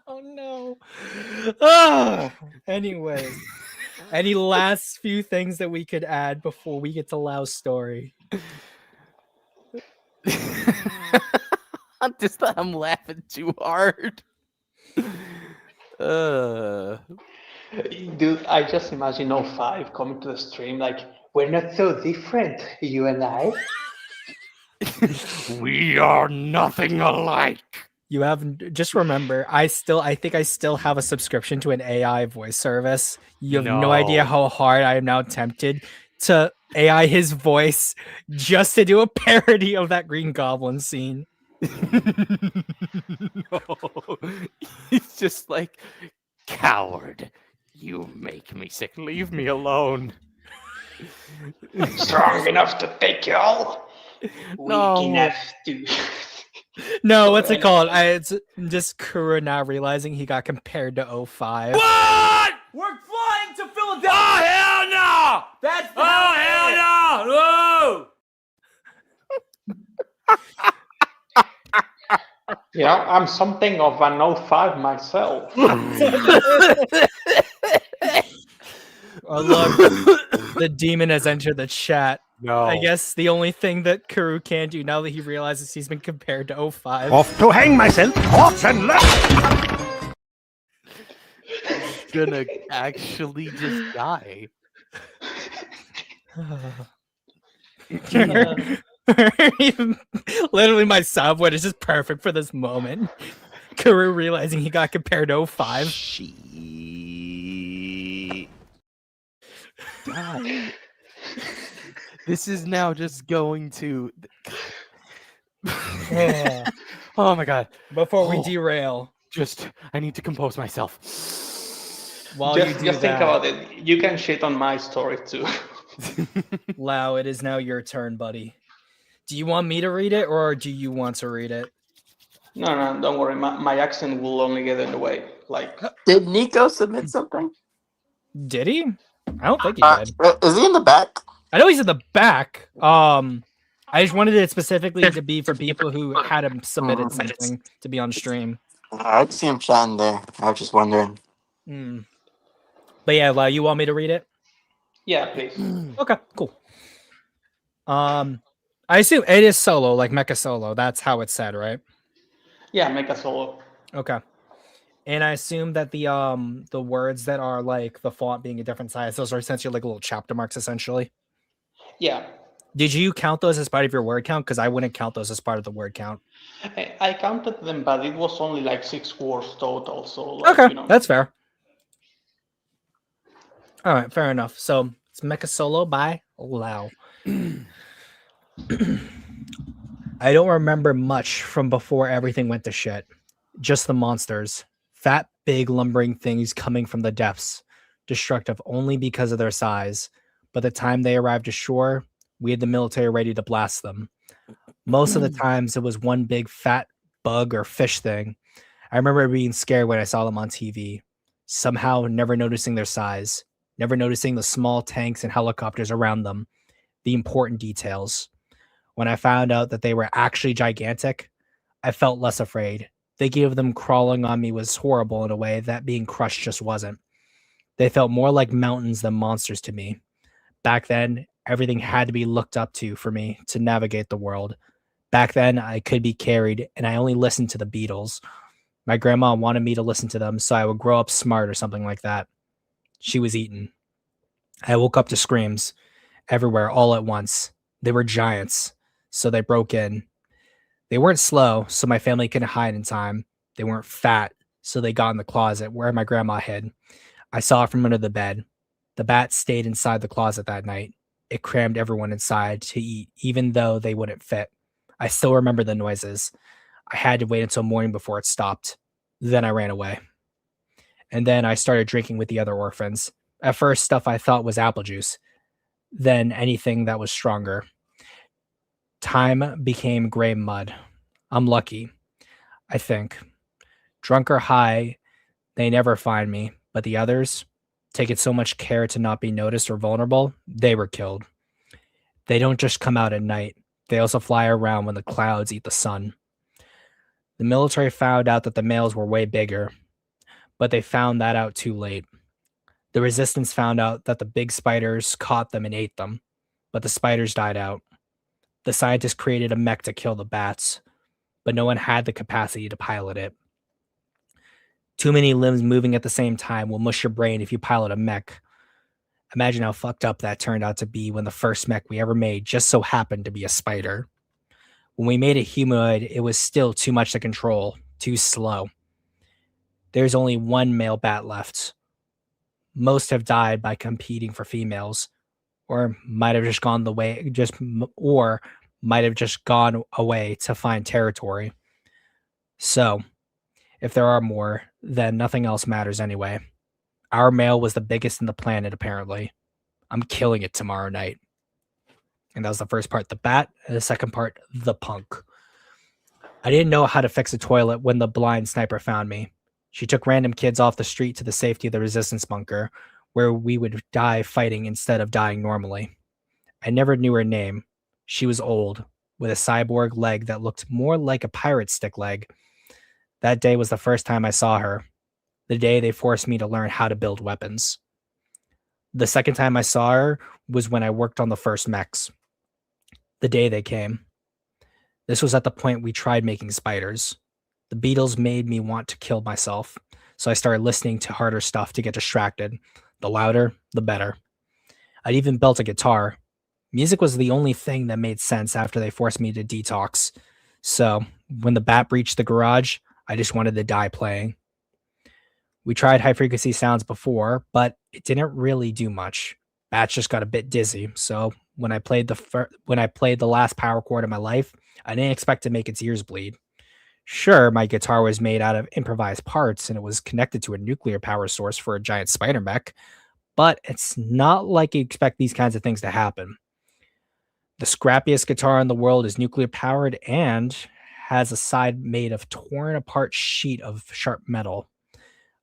Oh no. Oh, anyways, any last few things that we could add before we get to Lau's story? I'm laughing too hard. Dude, I just imagine 05 coming to the stream like, we're not so different, you and I. We are nothing alike. You have just remember, I think I still have a subscription to an AI voice service. You have no idea how hard I am now tempted to AI his voice just to do a parody of that Green Goblin scene. No. It's just like, coward, you make me sick. Leave me alone. Strong enough to take you all. No. Weak enough to. No, what's it called? It's just Kuro now realizing he got compared to 05. What? We're flying to Philadelphia. Oh hell no! That's hell no! Yeah, I'm something of an 05 myself. Oh, look, the demon has entered the chat. No. I guess the only thing that Karu can do now that he realizes he's been compared to 05. Off to hang myself, hot and left. Gonna actually just die. Literally, my subword is just perfect for this moment. Karu realizing he got compared to 05. God. This is now just going to. Oh my god. Before we derail, I need to compose myself. while you do Just think that, about it. You can shit on my story too. Lau, it is now your turn, buddy. Do you want me to read it or do you want to read it? No, don't worry. My accent will only get in the way. Like, Did Nico submit something? Did he? I don't think he did. Is he in the back? I know he's in the back. I just wanted it specifically to be for people who had him submitted something to be on stream. I see him chatting there. I was just wondering. But yeah, Lau, you want me to read it? yeah, please. Okay, cool. I assume it is solo, like Mecha Solo. That's how it's said, right? Yeah, make a solo. Okay. And I assume that the words that are like the font being a different size, those are essentially like little chapter marks, essentially. Yeah. Did you count those as part of your word count? Because I wouldn't count those as part of the word count. I counted them, but it was only like 6 words total. So, like, Okay, you know. that's fair. All right, fair enough. So it's Mecha Solo by Lau. I don't remember much from before everything went to shit. Just the monsters. Fat, big, lumbering things coming from the depths. Destructive only because of their size. By the time they arrived ashore, we had the military ready to blast them. Most of the times it was one big fat bug or fish thing. I remember being scared when I saw them on TV. Somehow never noticing their size. Never noticing the small tanks and helicopters around them. The important details. When I found out that they were actually gigantic, I felt less afraid. Thinking of them crawling on me was horrible in a way that being crushed just wasn't. They felt more like mountains than monsters to me. Back then, everything had to be looked up to for me to navigate the world. Back then, I could be carried, and I only listened to the Beatles. My grandma wanted me to listen to them, so I would grow up smart or something like that. She was eaten. I woke up to screams everywhere all at once. They were giants, so they broke in. They weren't slow, so my family couldn't hide in time. They weren't fat, so they got in the closet where my grandma hid. I saw it from under the bed. The bat stayed inside the closet that night. It crammed everyone inside to eat, even though they wouldn't fit. I still remember the noises. I had to wait until morning before it stopped. Then I ran away. And then I started drinking with the other orphans. At first, stuff I thought was apple juice. Then anything that was stronger. Time became gray mud. I'm lucky, I think. Drunk or high, they never find me. But the others, taking so much care to not be noticed or vulnerable, they were killed. They don't just come out at night. They also fly around when the clouds eat the sun. The military found out that the males were way bigger, but they found that out too late. The resistance found out that the big spiders caught them and ate them, but the spiders died out. The scientists created a mech to kill the bats, but no one had the capacity to pilot it. Too many limbs moving at the same time will mush your brain if you pilot a mech. Imagine how fucked up that turned out to be when the first mech we ever made just so happened to be a spider. When we made a humanoid, it was still too much to control, too slow. There's only one male bat left. Most have died by competing for females, or might have just gone away to find territory. So, if there are more, then nothing else matters anyway. Our male was the biggest in the planet, apparently. I'm killing it tomorrow night. And that was the first part, the bat, and the second part, the punk. I didn't know how to fix a toilet when the blind sniper found me. She took random kids off the street to the safety of the resistance bunker, where we would die fighting instead of dying normally. I never knew her name. She was old, with a cyborg leg that looked more like a pirate stick leg. That day was the first time I saw her. The day they forced me to learn how to build weapons. The second time I saw her was when I worked on the first mechs, the day they came. This was at the point we tried making spiders. The beetles made me want to kill myself, so I started listening to harder stuff to get distracted. The louder, the better. I'd even built a guitar. Music was the only thing that made sense after they forced me to detox. So, when the bat breached the garage, I just wanted to die playing. We tried high frequency sounds before, but it didn't really do much. Bats just got a bit dizzy, so when I played the last power chord of my life, I didn't expect to make its ears bleed. Sure, my guitar was made out of improvised parts and it was connected to a nuclear power source for a giant spider mech, but it's not like you expect these kinds of things to happen. The scrappiest guitar in the world is nuclear powered and has a side made of torn apart sheet of sharp metal.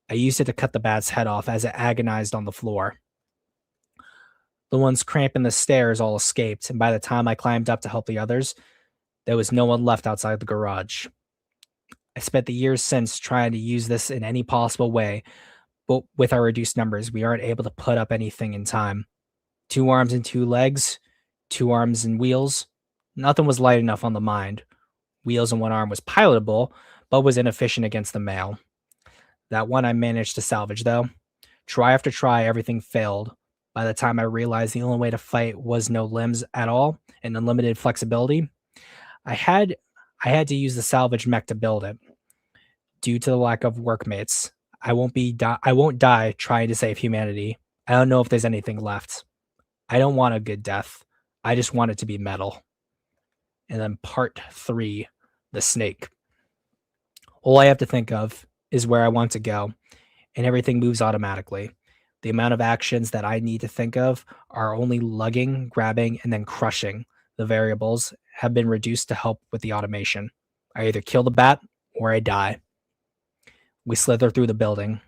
I used it to cut the bat's head off as it agonized on the floor. The ones cramping the stairs all escaped, and by the time I climbed up to help the others, there was no one left outside the garage. I spent the years since trying to use this in any possible way, but with our reduced numbers, we aren't able to put up anything in time. 2 arms and 2 legs, 2 arms and wheels. Nothing was light enough on the mind. Wheels and 1 arm was pilotable, but was inefficient against the male. That one I managed to salvage, though. Try after try, everything failed. By the time I realized the only way to fight was no limbs at all and unlimited flexibility, I had to use the salvage mech to build it. Due to the lack of workmates, I won't die trying to save humanity. I don't know if there's anything left. I don't want a good death. I just want it to be metal. And then part 3, the snake. All I have to think of is where I want to go, and everything moves automatically. The amount of actions that I need to think of are only lugging, grabbing, and then crushing. The variables have been reduced to help with the automation. I either kill the bat or I die. We slither through the building.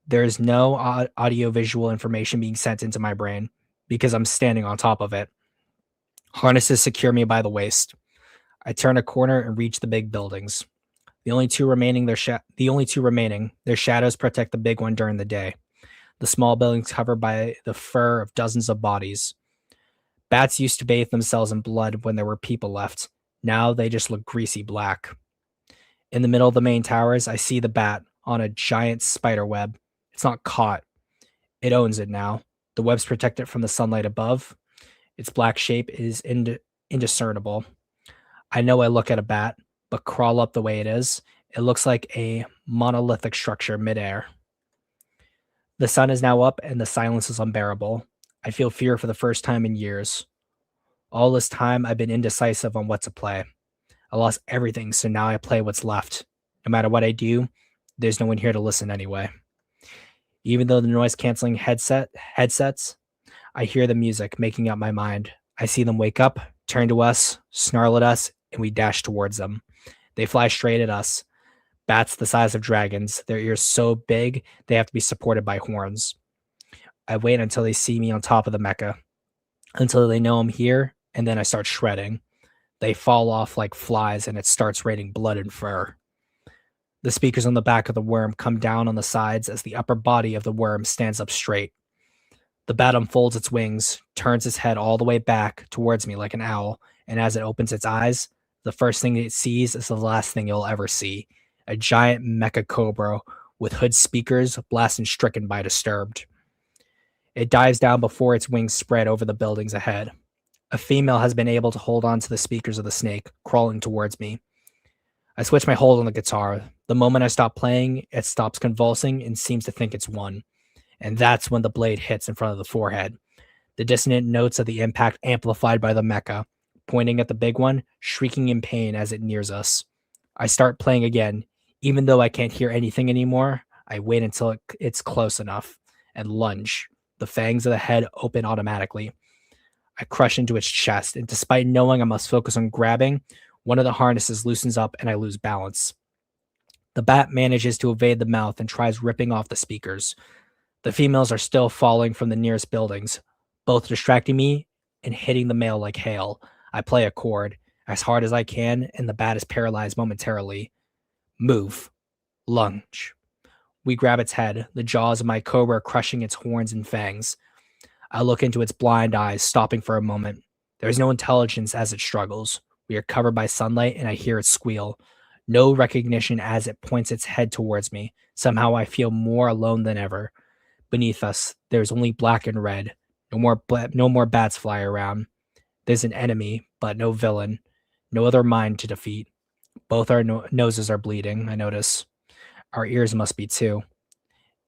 There is no audio-visual information being sent into my brain because I'm standing on top of it. Harnesses secure me by the waist. I turn a corner and reach the big buildings. The only two remaining, their shadows protect the big one during the day. The small buildings covered by the fur of dozens of bodies. Bats used to bathe themselves in blood when there were people left. Now they just look greasy black. In the middle of the main towers, I see the bat on a giant spider web. It's not caught. It owns it now. The webs protect it from the sunlight above. Its black shape is indiscernible. I know I look at a bat, but crawl up the way it is, it looks like a monolithic structure midair. The sun is now up and the silence is unbearable. I feel fear for the first time in years. All this time, I've been indecisive on what to play. I lost everything, so now I play what's left. No matter what I do, there's no one here to listen anyway. Even though the noise-canceling headsets, I hear the music making up my mind. I see them wake up, turn to us, snarl at us, and we dash towards them. They fly straight at us. Bats the size of dragons, their ears so big they have to be supported by horns. I wait until they see me on top of the mecha, until they know I'm here, and then I start shredding. They fall off like flies, and it starts raining blood and fur. The speakers on the back of the worm come down on the sides as the upper body of the worm stands up straight. The bat unfolds its wings, turns its head all the way back towards me like an owl, and as it opens its eyes, the first thing it sees is the last thing you'll ever see. A giant mecha cobra with hood speakers blasting stricken by Disturbed. It dives down before its wings spread over the buildings ahead. A female has been able to hold on to the speakers of the snake, crawling towards me. I switch my hold on the guitar. The moment I stop playing, it stops convulsing and seems to think it's won. And that's when the blade hits in front of the forehead. The dissonant notes of the impact amplified by the mecha, pointing at the big one, shrieking in pain as it nears us. I start playing again. Even though I can't hear anything anymore, I wait until it's close enough and lunge. The fangs of the head open automatically. I crush into its chest, and despite knowing I must focus on grabbing, one of the harnesses loosens up and I lose balance. The bat manages to evade the mouth and tries ripping off the speakers. The females are still falling from the nearest buildings, both distracting me and hitting the male like hail. I play a chord as hard as I can, and the bat is paralyzed momentarily. Move. Lunge. We grab its head, the jaws of my cobra crushing its horns and fangs. I look into its blind eyes, stopping for a moment. There is no intelligence as it struggles. We are covered by sunlight, and I hear it squeal. No recognition as it points its head towards me. Somehow I feel more alone than ever. Beneath us, there's only black and red. No more bats fly around. There's an enemy, but no villain. No other mind to defeat. Both our noses are bleeding, I notice. Our ears must be too.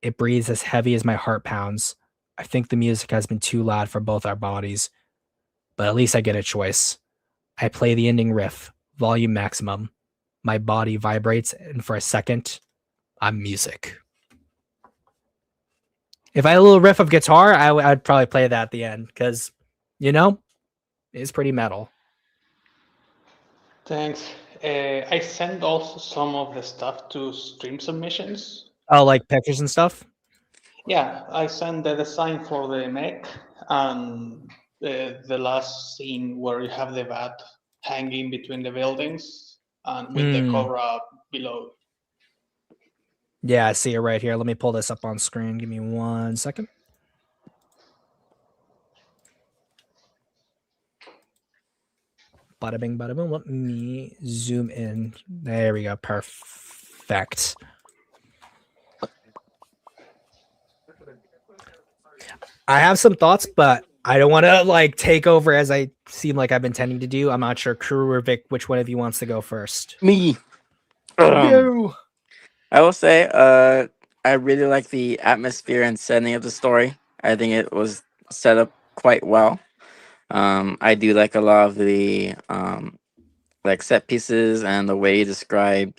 It breathes as heavy as my heart pounds. I think the music has been too loud for both our bodies, but at least I get a choice. I play the ending riff, volume maximum. My body vibrates, and for a second, I'm music. If I had a little riff of guitar, I'd probably play that at the end because, it's pretty metal. Thanks. I sent also some of the stuff to stream submissions. Oh, like pictures and stuff? Yeah, I sent the design for the mech and the last scene where you have the bat hanging between the buildings and with the cobra below. Yeah, I see it right here. Let me pull this up on screen. Give me 1 second. Bada bing, bada boom. Let me zoom in. There we go. Perfect. I have some thoughts, but I don't want to take over as I seem like I've been tending to do. I'm not sure, Crew or Vic, which one of you wants to go first. Me. You. I will say, I really like the atmosphere and setting of the story. I think it was set up quite well. I do like a lot of the like set pieces and the way you describe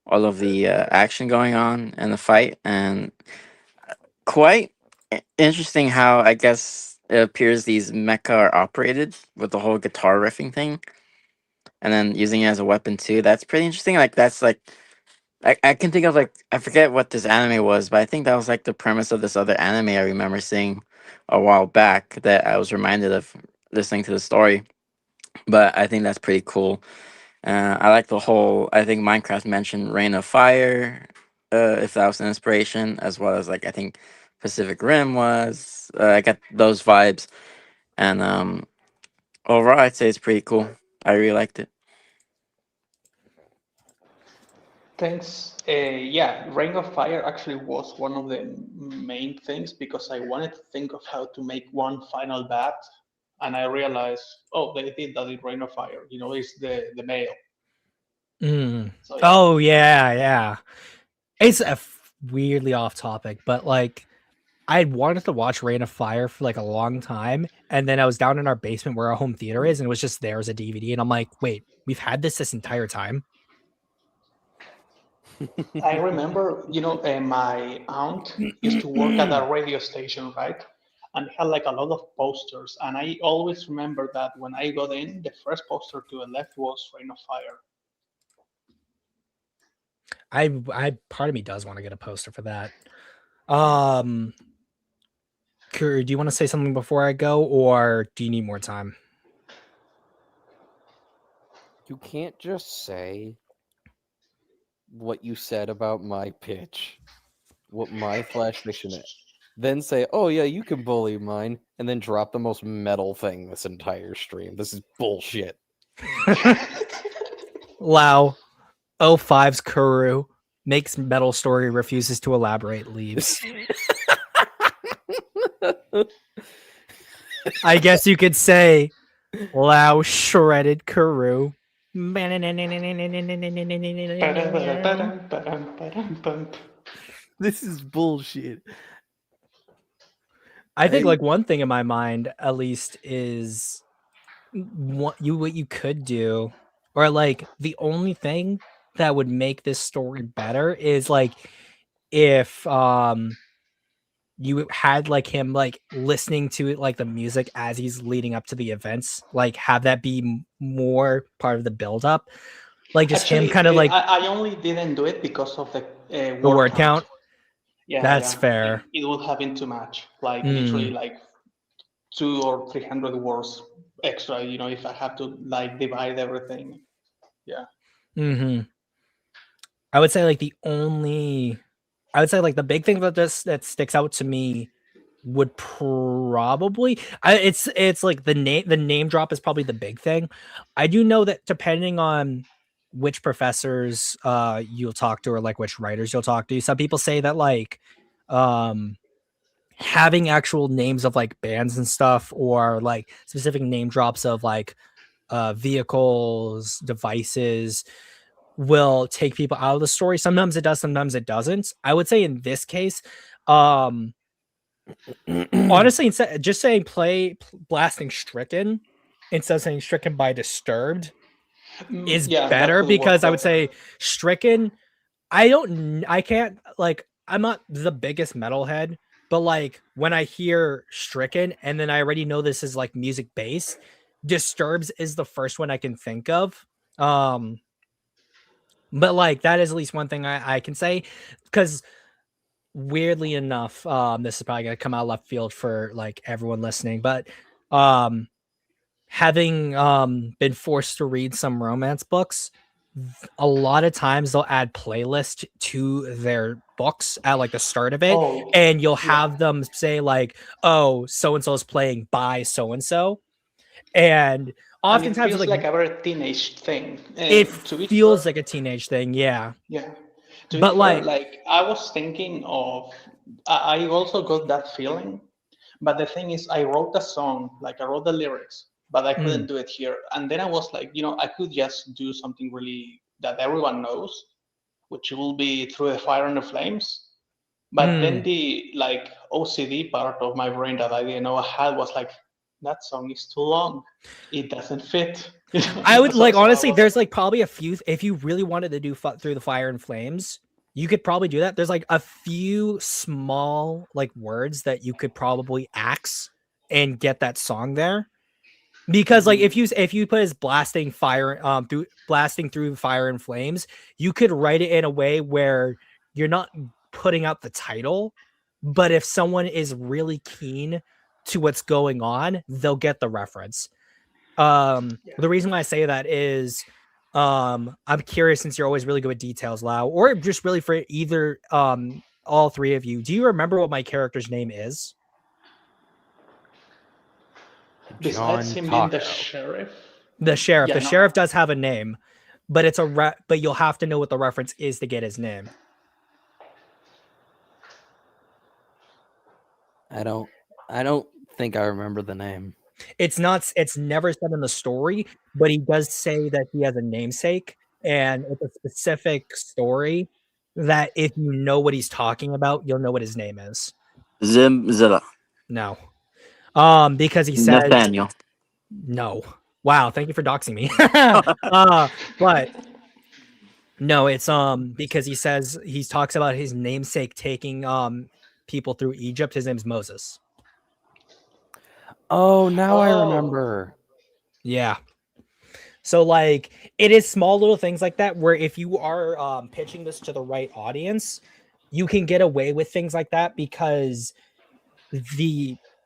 all of the action going on in the fight, and quite interesting how I guess it appears these mecha are operated with the whole guitar riffing thing, and then using it as a weapon too. That's pretty interesting. Like that's like I can think of I forget what this anime was, but I think that was like the premise of this other anime I remember seeing a while back that I was reminded of listening to the story. But I think that's pretty cool. I like the whole. I think Minecraft mentioned Rain of Fire, if that was an inspiration, as well as I think Pacific Rim was. I got those vibes, and overall, I'd say it's pretty cool. I really liked it. Thanks. Yeah, Ring of Fire actually was one of the main things because I wanted to think of how to make one final bat, and I realized, oh, they did that in Ring of Fire. It's the male. So, yeah. Oh yeah. It's weirdly off topic, but I had wanted to watch Rain of Fire for a long time, and then I was down in our basement where our home theater is, and it was just there as a DVD, and I'm like, wait, we've had this entire time. I remember, my aunt used to work at a radio station, right? And had a lot of posters. And I always remember that when I got in, the first poster to the left was Rain of Fire. I part of me does want to get a poster for that. Kuru, do you want to say something before I go, or do you need more time? You can't just say what you said about my pitch, what my Flash mission is, then say, oh yeah, you can bully mine, and then drop the most metal thing this entire stream. This is bullshit. Lau, 05's Kuru makes metal story, refuses to elaborate, leaves. I guess you could say Lau shredded Kuru. This is bullshit. I think one thing in my mind, at least, is what you could do, or the only thing that would make this story better is if you had him listening to it, the music as he's leading up to the events, have that be more part of the build up, just actually, him kind of I only didn't do it because of the word count. Yeah, that's fair. It would have been too much, literally 200 or 300 words extra, if I have to divide everything. Yeah. I would say the big thing about this that sticks out to me would probably it's like the name drop is probably the big thing. I do know that depending on which professors you'll talk to or like which writers you'll talk to, some people say that like um having actual names of like bands and stuff or like specific name drops of like vehicles, devices will take people out of the story. Sometimes it does, sometimes it doesn't. I would say in this case, honestly, instead just saying blasting stricken instead of saying stricken by disturbed is Yeah, that better could work because I would better. say stricken. I can't like I'm not the biggest metalhead, but like when I hear stricken and then I already know this is like music based, disturbs is the first one I can think of. But like that is at least one thing I can say because weirdly enough, this is probably gonna come out left field for like everyone listening, but um having been forced to read some romance books, a lot of times they'll add playlist to their books at like the start of it, Oh, and you'll yeah. have them say like, oh, so and so is playing by so and so, and And it oftentimes feels like like a very teenage thing. it To be feels fair, like a teenage thing, yeah. yeah. To be But fair, like like I was thinking of, I also got that feeling. But the thing is, I wrote a song, like I wrote the lyrics, but I couldn't mm, do it here. And then I was like, I could just do something really that everyone knows, which will be Through the Fire and the Flames. But then mm. the like OCD part of my brain that I didn't know I had was like, that song is too long. It doesn't fit. I would like So I honestly, was there's like probably a few. If you really wanted to do Through the Fire and Flames, you could probably do that. There's like a few small like words that you could probably axe and get that song there. Because like if you put as blasting through fire and flames, you could write it in a way where you're not putting out the title, but if someone is really keen to what's going on, they'll get the reference. The reason why I say that is I'm curious since you're always really good with details, Lau, or just really for either all three of you. Do you remember what my character's name is? besides John him being the Taco. sheriff. The sheriff. Yeah, The no, sheriff does have a name, but it's but you'll have to know what the reference is to get his name. I don't think I remember the name. It's never said in the story, but he does say that he has a namesake and it's a specific story that if you know what he's talking about, you'll know what his name is. Zimzilla. No. Because he says Nathaniel. no. Wow, thank you for doxing me. But no, it's because he talks about his namesake taking people through Egypt. His name's Moses. Oh, now I Oh, remember. Yeah. So like it is small little things like that where if you are pitching this to the right audience, you can get away with things like that because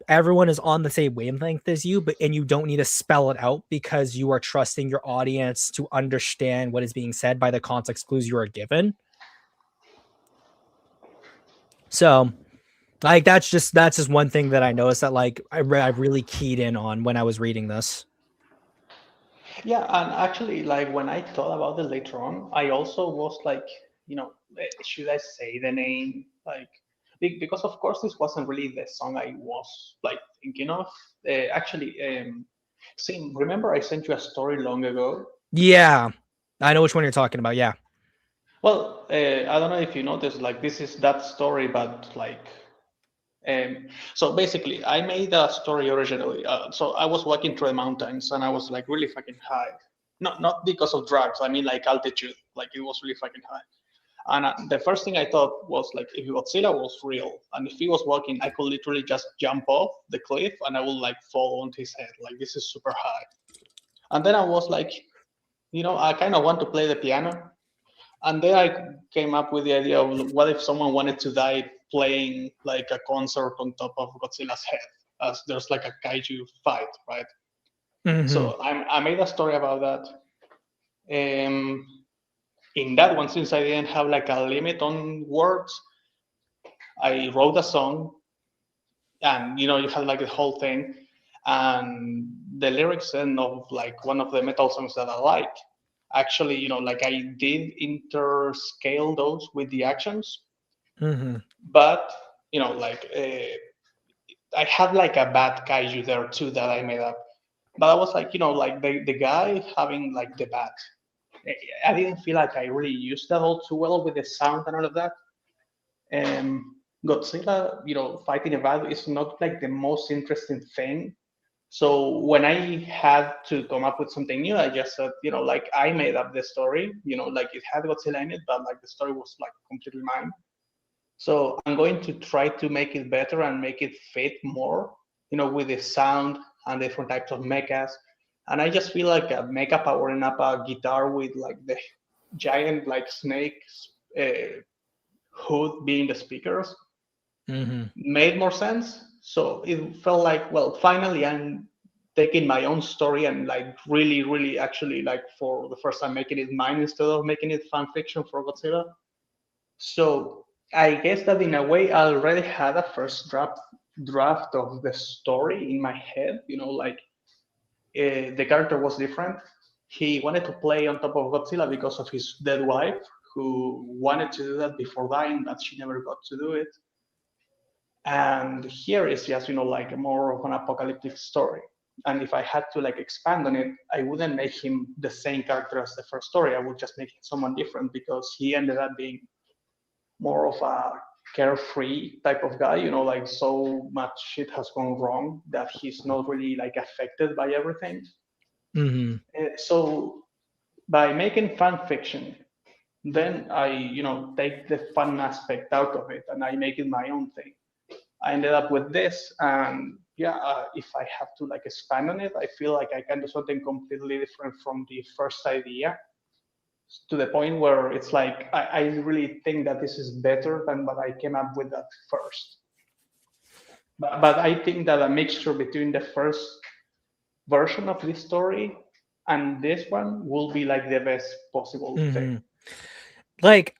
everyone is on the same wavelength as you, but and you don't need to spell it out because you are trusting your audience to understand what is being said by the context clues you are given. So like that's just one thing that I noticed that like I really keyed in on when I was reading this. yeah. And actually, like when I thought about it later on, I also was like, should I say the name? Like, because of course this wasn't really the song I was like thinking of. Actually, see, remember I sent you a story long ago. Yeah, I know which one you're talking about. Yeah. Well, I don't know if you noticed, like this is that story, but like, so basically, I made a story originally. So I was walking through the mountains, and I was like really fucking high. Not because of drugs. I mean like altitude. Like it was really fucking high. And the first thing I thought was like, if Godzilla was real, and if he was walking, I could literally just jump off the cliff, and I would like fall onto his head. Like this is super high. And then I was like, I kind of want to play the piano. And then I came up with the idea of what if someone wanted to die playing like a concert on top of Godzilla's head, as there's like a kaiju fight, right? Mm-hmm. So I made a story about that. In that one, since I didn't have like a limit on words, I wrote a song. and you have like the whole thing, and the lyrics end of like one of the metal songs that I like. Actually, like I did interscale those with the actions, Mm-hmm. but like I had like a bad kaiju there too that I made up. But I was like, like the guy having like the bat. I didn't feel like I really used that all too well with the sound and all of that. Godzilla, fighting a bat is not like the most interesting thing. So when I had to come up with something new, I just said, like I made up the story, like it had Godzilla in it, but like the story was like completely mine. So I'm going to try to make it better and make it fit more, with the sound and different types of mechas. And I just feel like a mecha powering up a guitar with like the giant like snake hood being the speakers Mm-hmm. made more sense. So it felt like, well, finally I'm taking my own story and like really, really actually like for the first time making it mine instead of making it fan fiction for Godzilla. So I guess that in a way I already had a first draft of the story in my head. Like the character was different. He wanted to play on top of Godzilla because of his dead wife, who wanted to do that before dying, but she never got to do it. And here is just like more of an apocalyptic story. And if I had to like expand on it, I wouldn't make him the same character as the first story. I would just make him someone different because he ended up being more of a carefree type of guy, like so much shit has gone wrong that he's not really like affected by everything. Mm-hmm. So by making fan fiction, then I, take the fun aspect out of it and I make it my own thing. I ended up with this, and yeah, if I have to like expand on it, I feel like I can do something completely different from the first idea, to the point where it's like I really think that this is better than what I came up with at first. But I think that a mixture between the first version of this story and this one will be like the best possible Mm-hmm. thing. Like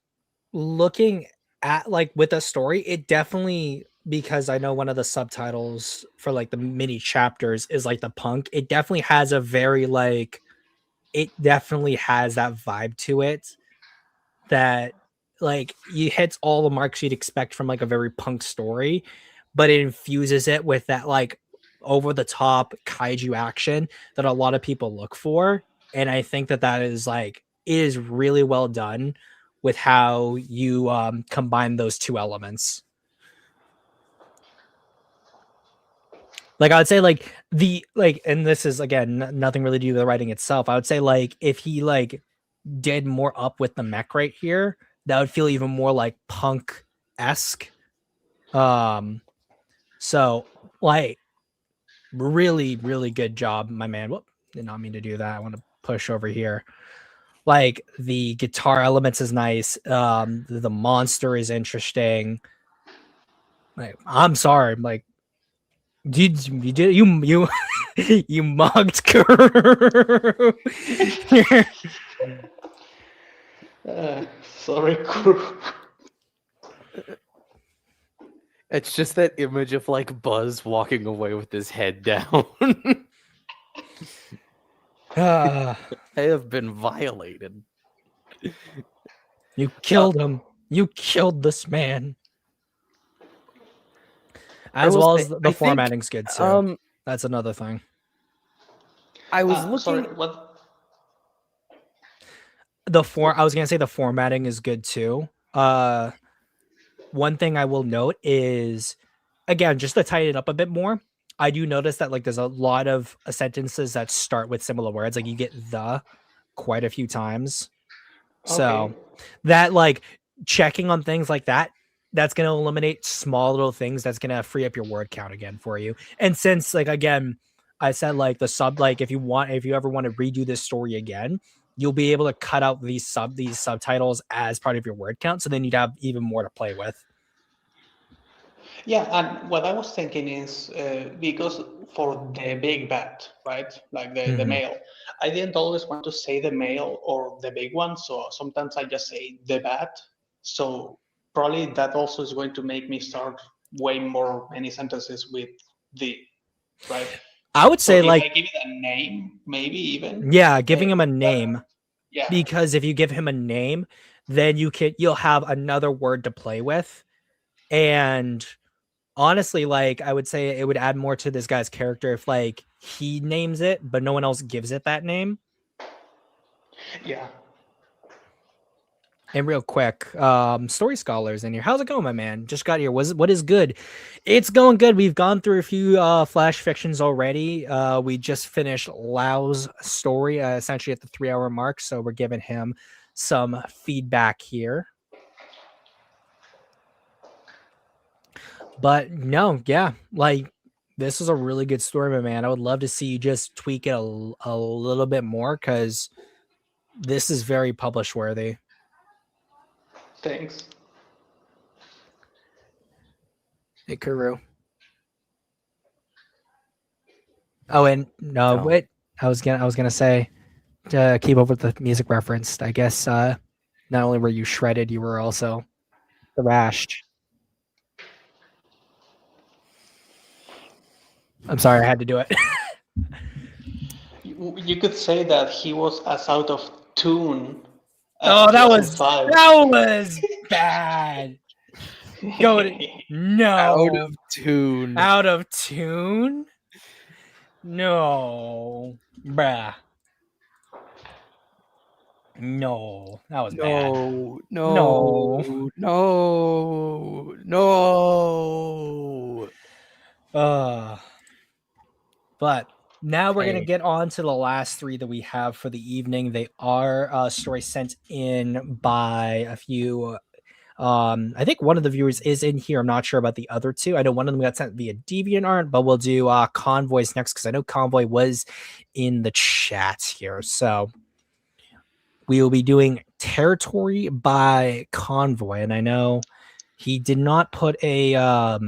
looking at like with a story, it definitely, because I know one of the subtitles for like the mini chapters is like the punk. It definitely has a very like it definitely has that vibe to it that like you hits all the marks you'd expect from like a very punk story, but it infuses it with that like over the top kaiju action that a lot of people look for. And I think that that is like it is really well done with how you combine those two elements. Like I would say like the like, and this is again nothing really to do with the writing itself. I would say like if he like did more up with the mech right here, that would feel even more like punk esque. So like really, really good job, my man. Whoop, did not mean to do that. I want to push over here. Like the guitar elements is nice. The monster is interesting. Like I'm sorry, like you you mugged Kuru. Sorry, Kuru. It's just that image of like Buzz walking away with his head down. I have been violated. You killed him. You killed this man. As well as the formatting's good too. That's another thing. I was looking. Sorry, what? I was gonna say the formatting is good too. One thing I will note is, again, just to tighten it up a bit more, I do notice that like there's a lot of sentences that start with similar words. Like you get the quite a few times. So Okay. that like checking on things like that, that's going to eliminate small little things. That's going to free up your word count again for you. And since like, again, I said like the sub, like if you ever want to redo this story again, you'll be able to cut out these subtitles as part of your word count. So then you'd have even more to play with. Yeah, and what I was thinking is because for the big bat, right, like the male, I didn't always want to say the male or the big one, so sometimes I just say the bat. So probably that also is going to make me start way many sentences with the, right? I would So say if like I give it a name, maybe even. yeah, giving him a name. Yeah. Because if you give him a name, then you'll have another word to play with. And honestly, like I would say it would add more to this guy's character if like he names it, but no one else gives it that name. Yeah. And real quick, story scholars in here. How's it going, my man? Just got here. What is good? It's going good. We've gone through a few flash fictions already. We just finished Lau's story, essentially at the 3-hour mark. So we're giving him some feedback here. But no, yeah, like this is a really good story, my man. I would love to see you just tweak it a little bit more because this is very publish worthy. Thanks. Hey, Kuru. Oh, and no, Oh. wait. I was gonna say to keep up with the music reference. I guess not only were you shredded, you were also thrashed. I'm sorry, I had to do it. You could say that he was as out of tune as Oh, that was 2005. bad. Go to, no, Out of tune. out of tune. No, bruh. No, that was bad. No, No. no, no, no. But now we're going to Hey. get on to the last three that we have for the evening. They are stories sent in by a few. I think one of the viewers is in here. I'm not sure about the other two. I know one of them got sent via DeviantArt, but we'll do Convoys next because I know Convoy was in the chat here. So we will be doing Territory by Convoy, and I know he did not put a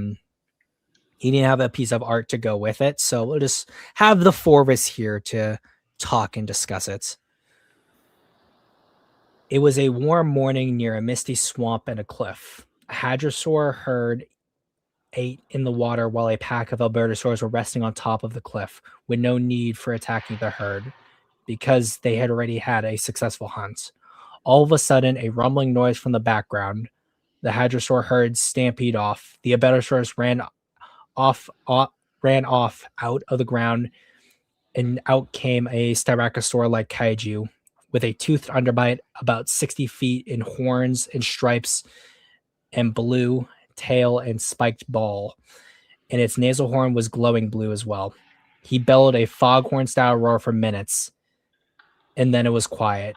he didn't have a piece of art to go with it, so we'll just have the four of us here to talk and discuss it. It was a warm morning near a misty swamp and a cliff. A hadrosaur herd ate in the water while a pack of albertosaurs were resting on top of the cliff with no need for attacking the herd because they had already had a successful hunt. All of a sudden, a rumbling noise from the background. The hadrosaur herd stampede off. The albertosaurs ran off out of the ground, and out came a styracosaur-like kaiju with a toothed underbite about 60 feet in horns and stripes and blue tail and spiked ball, and its nasal horn was glowing blue as well. He bellowed a foghorn-style roar for minutes, and then it was quiet.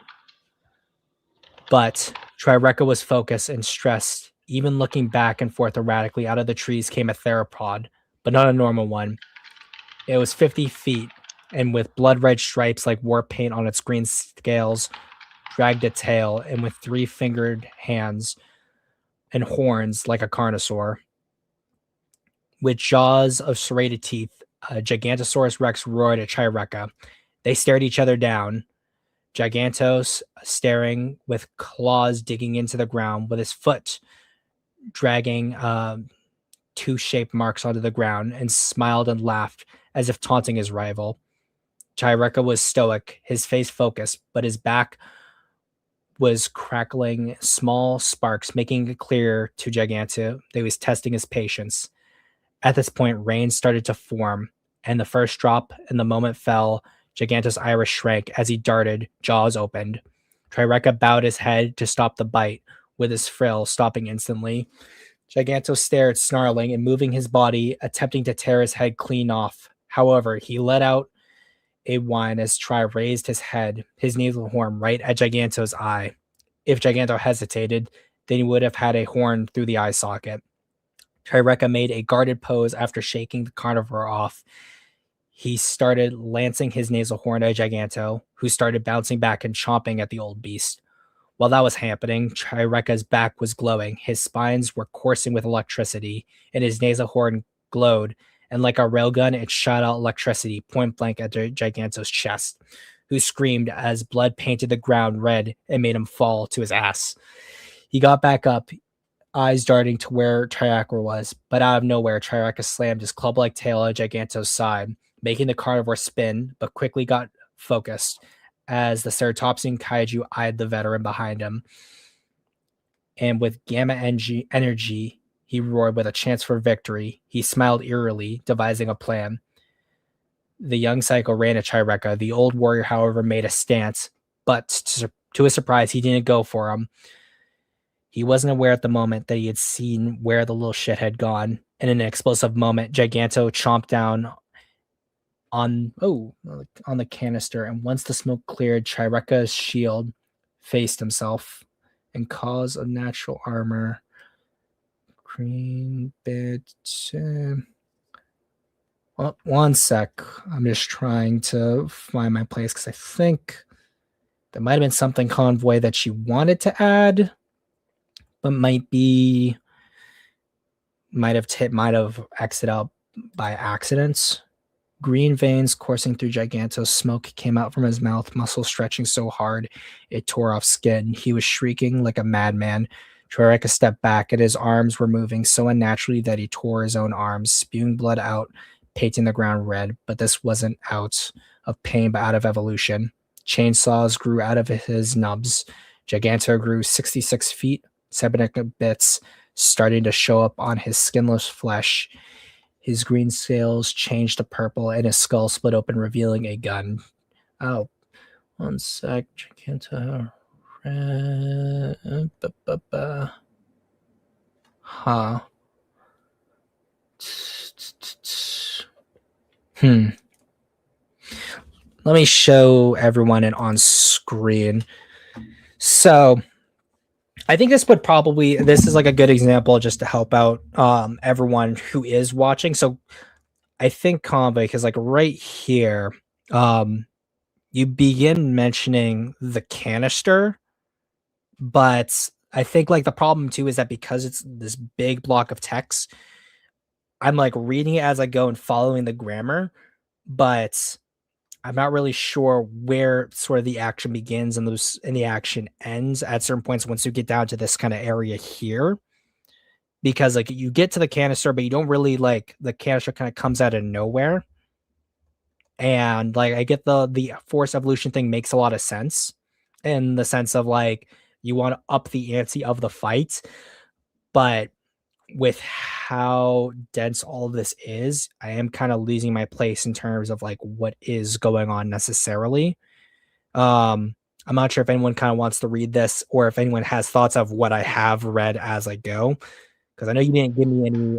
But Trireca was focused and stressed. Even looking back and forth erratically, out of the trees came a theropod, but not a normal one. It was 50 feet, and with blood-red stripes like war paint on its green scales, dragged a tail, and with 3-fingered hands and horns like a carnosaur. With jaws of serrated teeth, Gigantosaurus Rex roared at Trireca. They stared each other down. Gigantos staring with claws digging into the ground, with his foot dragging two-shaped marks onto the ground, and smiled and laughed as if taunting his rival. Trireca was stoic, his face focused, but his back was crackling small sparks, making it clear to Giganto that he was testing his patience. At this point, rain started to form, and the first drop and the moment fell. Giganto's iris shrank as he darted, jaws opened. Trireca bowed his head to stop the bite, with his frill stopping instantly. Giganto stared, snarling and moving his body, attempting to tear his head clean off. However, he let out a whine as Tri raised his head, his nasal horn right at Giganto's eye. If Giganto hesitated, then he would have had a horn through the eye socket. Trireca made a guarded pose after shaking the carnivore off. He started lancing his nasal horn at Giganto, who started bouncing back and chomping at the old beast. While that was happening, Trireca's back was glowing. His spines were coursing with electricity, and his nasal horn glowed, and like a railgun, it shot out electricity point blank at Giganto's chest, who screamed as blood painted the ground red and made him fall to his ass. He got back up, eyes darting to where Triacra was, but out of nowhere, Triacra slammed his club-like tail at Giganto's side, making the carnivore spin, but quickly got focused as the ceratopsian kaiju eyed the veteran behind him. And with gamma energy, he roared with a chance for victory. He smiled eerily, devising a plan. The young psycho ran at Triacra. The old warrior, however, made a stance, but to his surprise, he didn't go for him. He wasn't aware at the moment that he had seen where the little shit had gone. And in an explosive moment, Giganto chomped down on the canister, and once the smoke cleared, Triacra's shield faced himself and caused a natural armor. Green bit. Well, one sec. I'm just trying to find my place because I think there might have been something Convoy that she wanted to add, but might have exited out by accident. Green veins coursing through Giganto's smoke came out from his mouth, muscles stretching so hard it tore off skin. He was shrieking like a madman. Triacra stepped back, and his arms were moving so unnaturally that he tore his own arms, spewing blood out, painting the ground red. But this wasn't out of pain, but out of evolution. Chainsaws grew out of his nubs. Giganto grew 66 feet, cybernetic bits starting to show up on his skinless flesh. His green scales changed to purple, and his skull split open, revealing a gun. Oh, one sec. Giganto. Huh. Let me show everyone it on screen. So I think this is like a good example just to help out everyone who is watching. So I think Convoy, because like right here, you begin mentioning the canister, but I think like the problem too is that because it's this big block of text, I'm like reading it as I go and following the grammar, but I'm not really sure where sort of the action begins and the action ends at certain points once you get down to this kind of area here. Because like you get to the canister, but you don't really like the canister kind of comes out of nowhere. And like I get the force evolution thing makes a lot of sense in the sense of like you want to up the ante of the fight, but with how dense all of this is, I am kind of losing my place in terms of like what is going on necessarily. I'm not sure if anyone kind of wants to read this or if anyone has thoughts of what I have read as I go, because I know you didn't give me any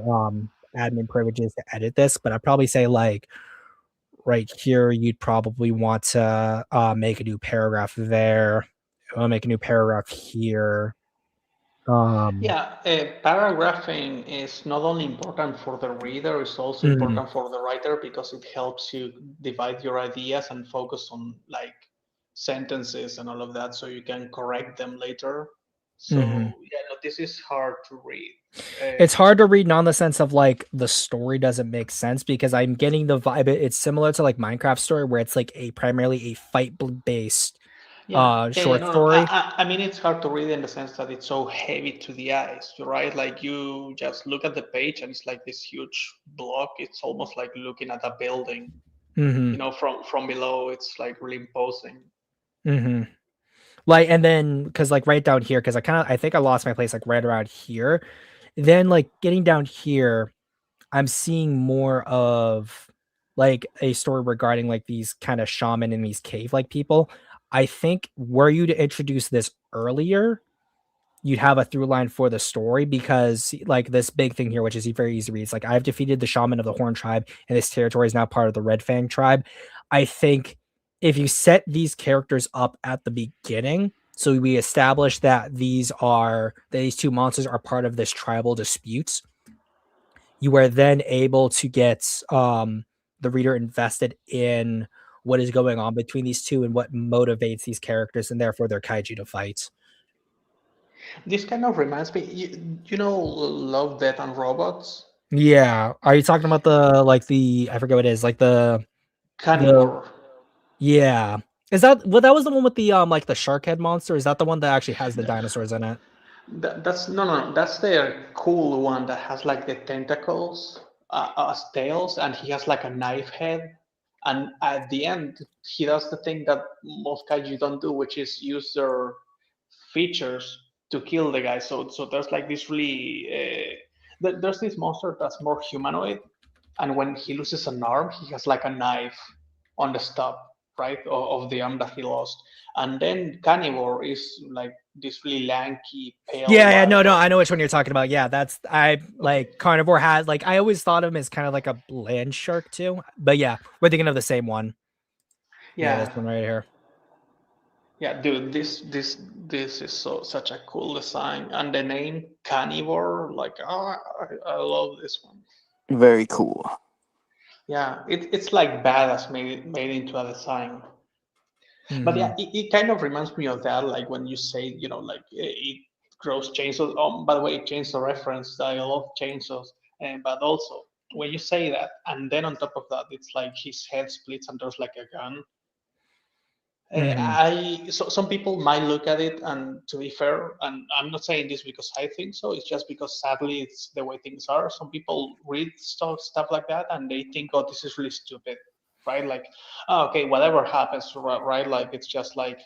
admin privileges to edit this, but I'd probably say like right here, you'd probably want to make a new paragraph there. I'll make a new paragraph here. Paragraphing is not only important for the reader, it's also important for the writer because it helps you divide your ideas and focus on like sentences and all of that so you can correct them later. So this is hard to read. It's hard to read, not in the sense of like the story doesn't make sense because I'm getting the vibe. It's similar to like Minecraft story where it's like primarily a fight based short story. I mean, it's hard to read in the sense that it's so heavy to the eyes, right? Like you just look at the page and it's like this huge block. It's almost like looking at a building. You know, from below, it's like really imposing. Like, and then because like right down here, because I think I lost my place like right around here. Then like getting down here, I'm seeing more of like a story regarding like these kind of shaman and these cave like people. I think were you to introduce this earlier, you'd have a through line for the story because like this big thing here, which is very easy to read. It's like I've defeated the shaman of the Horn tribe and this territory is now part of the Red Fang tribe. I think if you set these characters up at the beginning, so we establish that these two monsters are part of this tribal dispute, you are then able to get the reader invested in what is going on between these two and what motivates these characters and therefore their kaiju to fight. This kind of reminds me, you know, Love, Death, and Robots? Yeah. Are you talking about I forget what it is, like the Carnivore. Yeah. Is that that was the one with the like the shark head monster? Is that the one that actually has the dinosaurs in it? That's no. That's the cool one that has like the tentacles as tails, and he has like a knife head. And at the end, he does the thing that most kaiju don't do, which is use their features to kill the guy. So there's like this really there's this monster that's more humanoid, and when he loses an arm, he has like a knife on the stop, right, of the arm that he lost. And then Carnivore is like this really lanky, pale Yeah, guy. no, I know which one you're talking about. Yeah, that's I like Okay. carnivore has like I always thought of him as kind of like a land shark too. But yeah, we're thinking of the same one. Yeah, this Yeah, one right here. yeah, dude, this is such a cool design, and the name Carnivore, like, oh, I love this one. Very cool. Yeah, it's like badass made into a design. But yeah, Mhm. it kind of reminds me of that, like when you say, like it grows chainsaws. By the way, chainsaw reference. I love chainsaws, but also when you say that, and then on top of that, it's like his head splits and there's like a gun. Mhm. Some people might look at it, and to be fair, and I'm not saying this because I think so. It's just because sadly it's the way things are. Some people read stuff like that and they think, oh, this is really stupid, right? Like, oh, okay, whatever happens, right? Like it's just like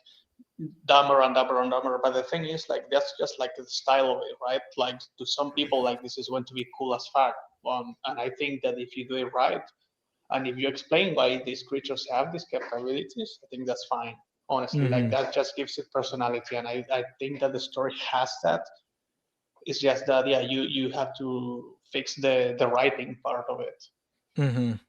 dumber and dumber and dumber. But the thing is, like that's just like the style of it, right? Like to some people, like this is going to be cool as fuck. And I think that if you do it right, and if you explain why these creatures have these capabilities, I think that's fine. Honestly, like Mhm. that just gives it personality, and I think that the story has that. It's just that yeah, you have to fix the writing part of it. Mhm.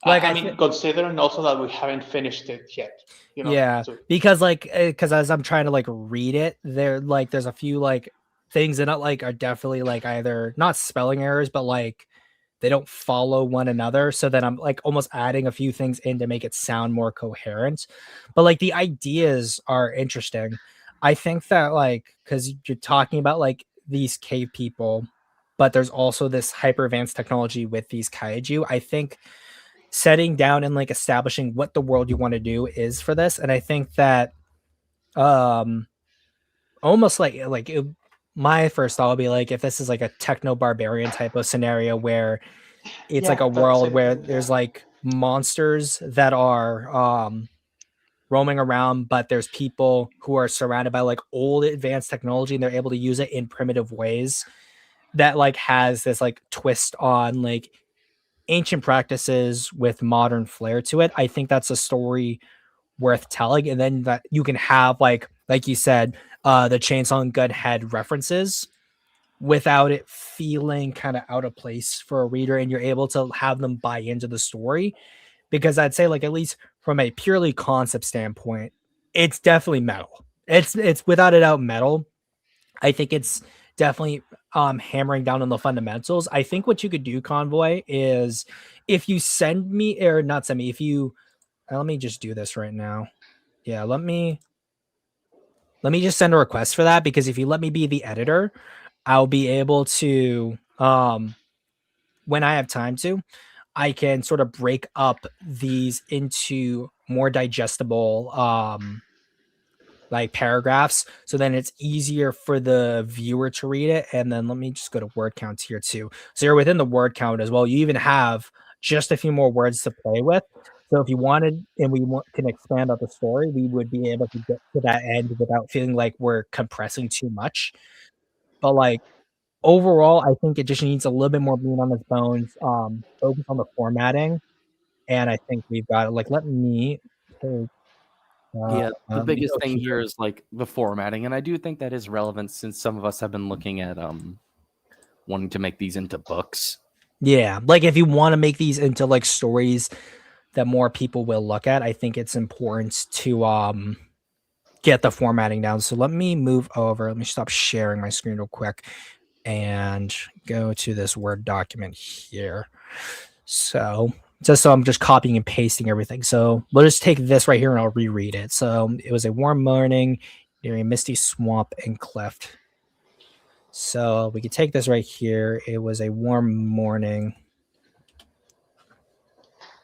I, Like I I mean, think considering also that we haven't finished it yet, yeah, so because because as I'm trying to like read it, there's a few like things in it like are definitely like either not spelling errors, but like they don't follow one another. So then I'm like almost adding a few things in to make it sound more coherent. But like the ideas are interesting. I think that like because you're talking about like these cave people, but there's also this hyper advanced technology with these kaiju. I think setting down and like establishing what the world you want to do is for this. And I think that um almost my first thought would be like if this is like a techno barbarian type of scenario where it's like yeah, a that world same where thing. Yeah, there's like monsters that are roaming around, but there's people who are surrounded by like old advanced technology and they're able to use it in primitive ways that like has this like twist on like ancient practices with modern flair to it. I think that's a story worth telling. And then that you can have like you said, the chainsaw and gun head references without it feeling kind of out of place for a reader, and you're able to have them buy into the story. Because I'd say like at least from a purely concept standpoint, it's definitely metal. It's without a doubt metal. I think it's definitely hammering down on the fundamentals. I think what you could do, Convoy, is if you send me or not send me, if you let me just do this right now. Yeah, let me just send a request for that, because if you let me be the editor, I'll be able to when I have time to, I can sort of break up these into more digestible like paragraphs, so then it's easier for the viewer to read it. And then let me just go to word counts here too, so you're within the word count as well. You even have just a few more words to play with. So if you wanted and can expand out the story, we would be able to get to that end without feeling like we're compressing too much. But like overall, I think it just needs a little bit more meat on its bones, focus on the formatting, and I think we've got it. Like let me take Yeah, the let me biggest go thing here. here is like the formatting, and I do think that is relevant since some of us have been looking at wanting to make these into books. Yeah, like if you want to make these into like stories that more people will look at, I think it's important to get the formatting down. So let me move over. Let me stop sharing my screen real quick and go to this Word document here. So just so I'm just copying and pasting everything. So we'll just take this right here and I'll reread it. So it was a warm morning near a misty swamp and cliff. So we could take this right here. It was a warm morning,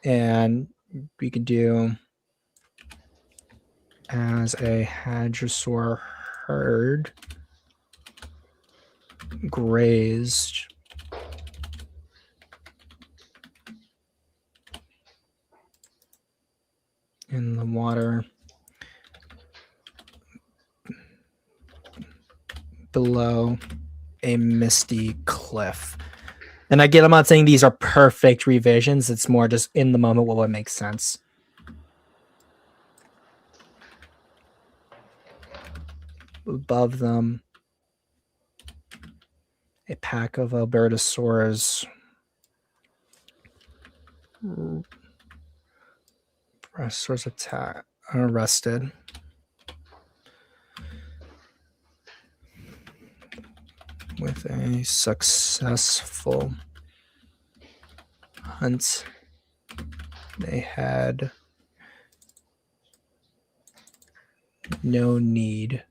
and we could do as a hadrosaur herd grazed. In the water below a misty cliff. And again, I'm not saying these are perfect revisions. It's more just in the moment what would make sense. Above them, a pack of Albertosaurs arrested. With a successful hunt, they had no need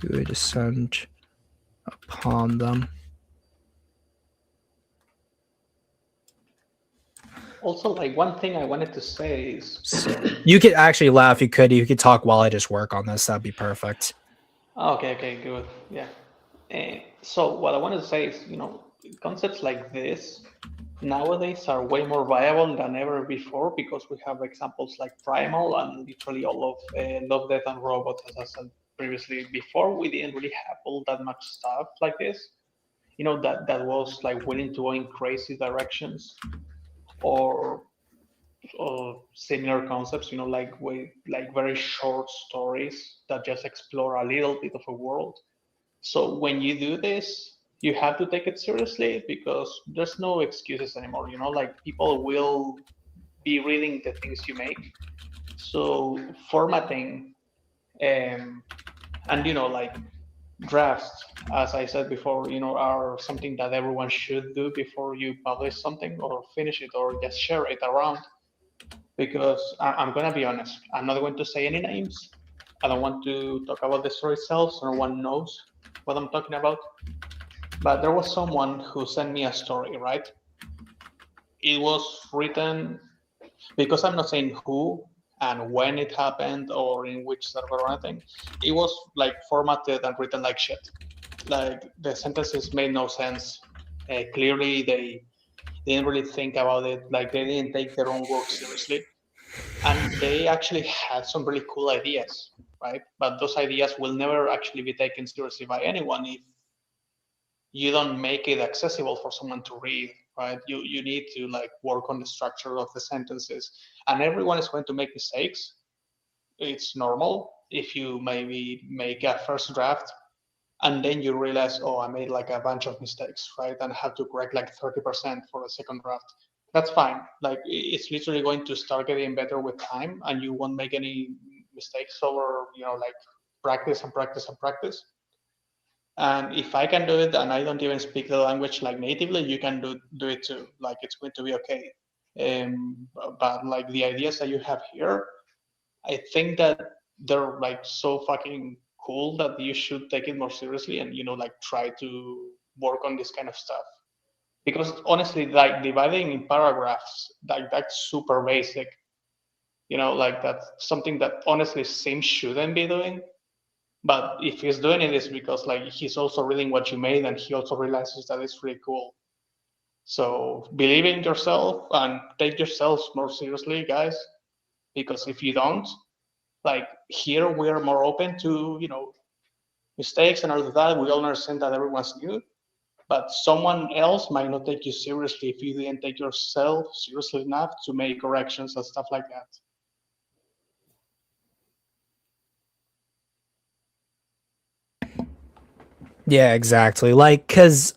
to descend upon them. Also, like one thing I wanted to say is, You could actually laugh. You could talk while I just work on this. That'd be perfect. okay, good, yeah. So what I wanted to say is, concepts like this nowadays are way more viable than ever before because we have examples like Primal and literally all of Love, Death, and Robots, as I said previously. Before, we didn't really have all that much stuff like this, that was like willing to go in crazy directions or similar concepts, like very short stories that just explore a little bit of a world. So when you do this, you have to take it seriously because there's no excuses anymore. Like people will be reading the things you make. So formatting and like drafts, as I said before, are something that everyone should do before you publish something or finish it or just share it around. Because I'm gonna be honest, I'm not going to say any names. I don't want to talk about the story itself, so no one knows what I'm talking about. But there was someone who sent me a story, right? It was written, because I'm not saying who and when it happened or in which server or anything, it was like formatted and written like shit. Like the sentences made no sense. Clearly, they didn't really think about it. Like they didn't take their own work seriously. And they actually had some really cool ideas, right? But those ideas will never actually be taken seriously by anyone if you don't make it accessible for someone to read, right? You need to like work on the structure of the sentences, and everyone is going to make mistakes. It's normal if you maybe make a first draft and then you realize, oh, I made like a bunch of mistakes, right? And have to correct like 30% for the second draft. That's fine. Like it's literally going to start getting better with time, and you won't make any mistakes over, like practice and practice and practice. And if I can do it and I don't even speak the language like natively, you can do it too. Like it's going to be okay. But like the ideas that you have here, I think that they're like so fucking cool that you should take it more seriously and like try to work on this kind of stuff. Because honestly, like dividing in paragraphs, like that's super basic. Like that's something that honestly Sim shouldn't be doing. But if he's doing it, it's because like he's also reading what you made and he also realizes that it's really cool. So believe in yourself and take yourselves more seriously, guys. Because if you don't, like here we're more open to mistakes and all of that. We all understand that everyone's new, but someone else might not take you seriously if you didn't take yourself seriously enough to make corrections and stuff like that. Yeah, exactly. Like, because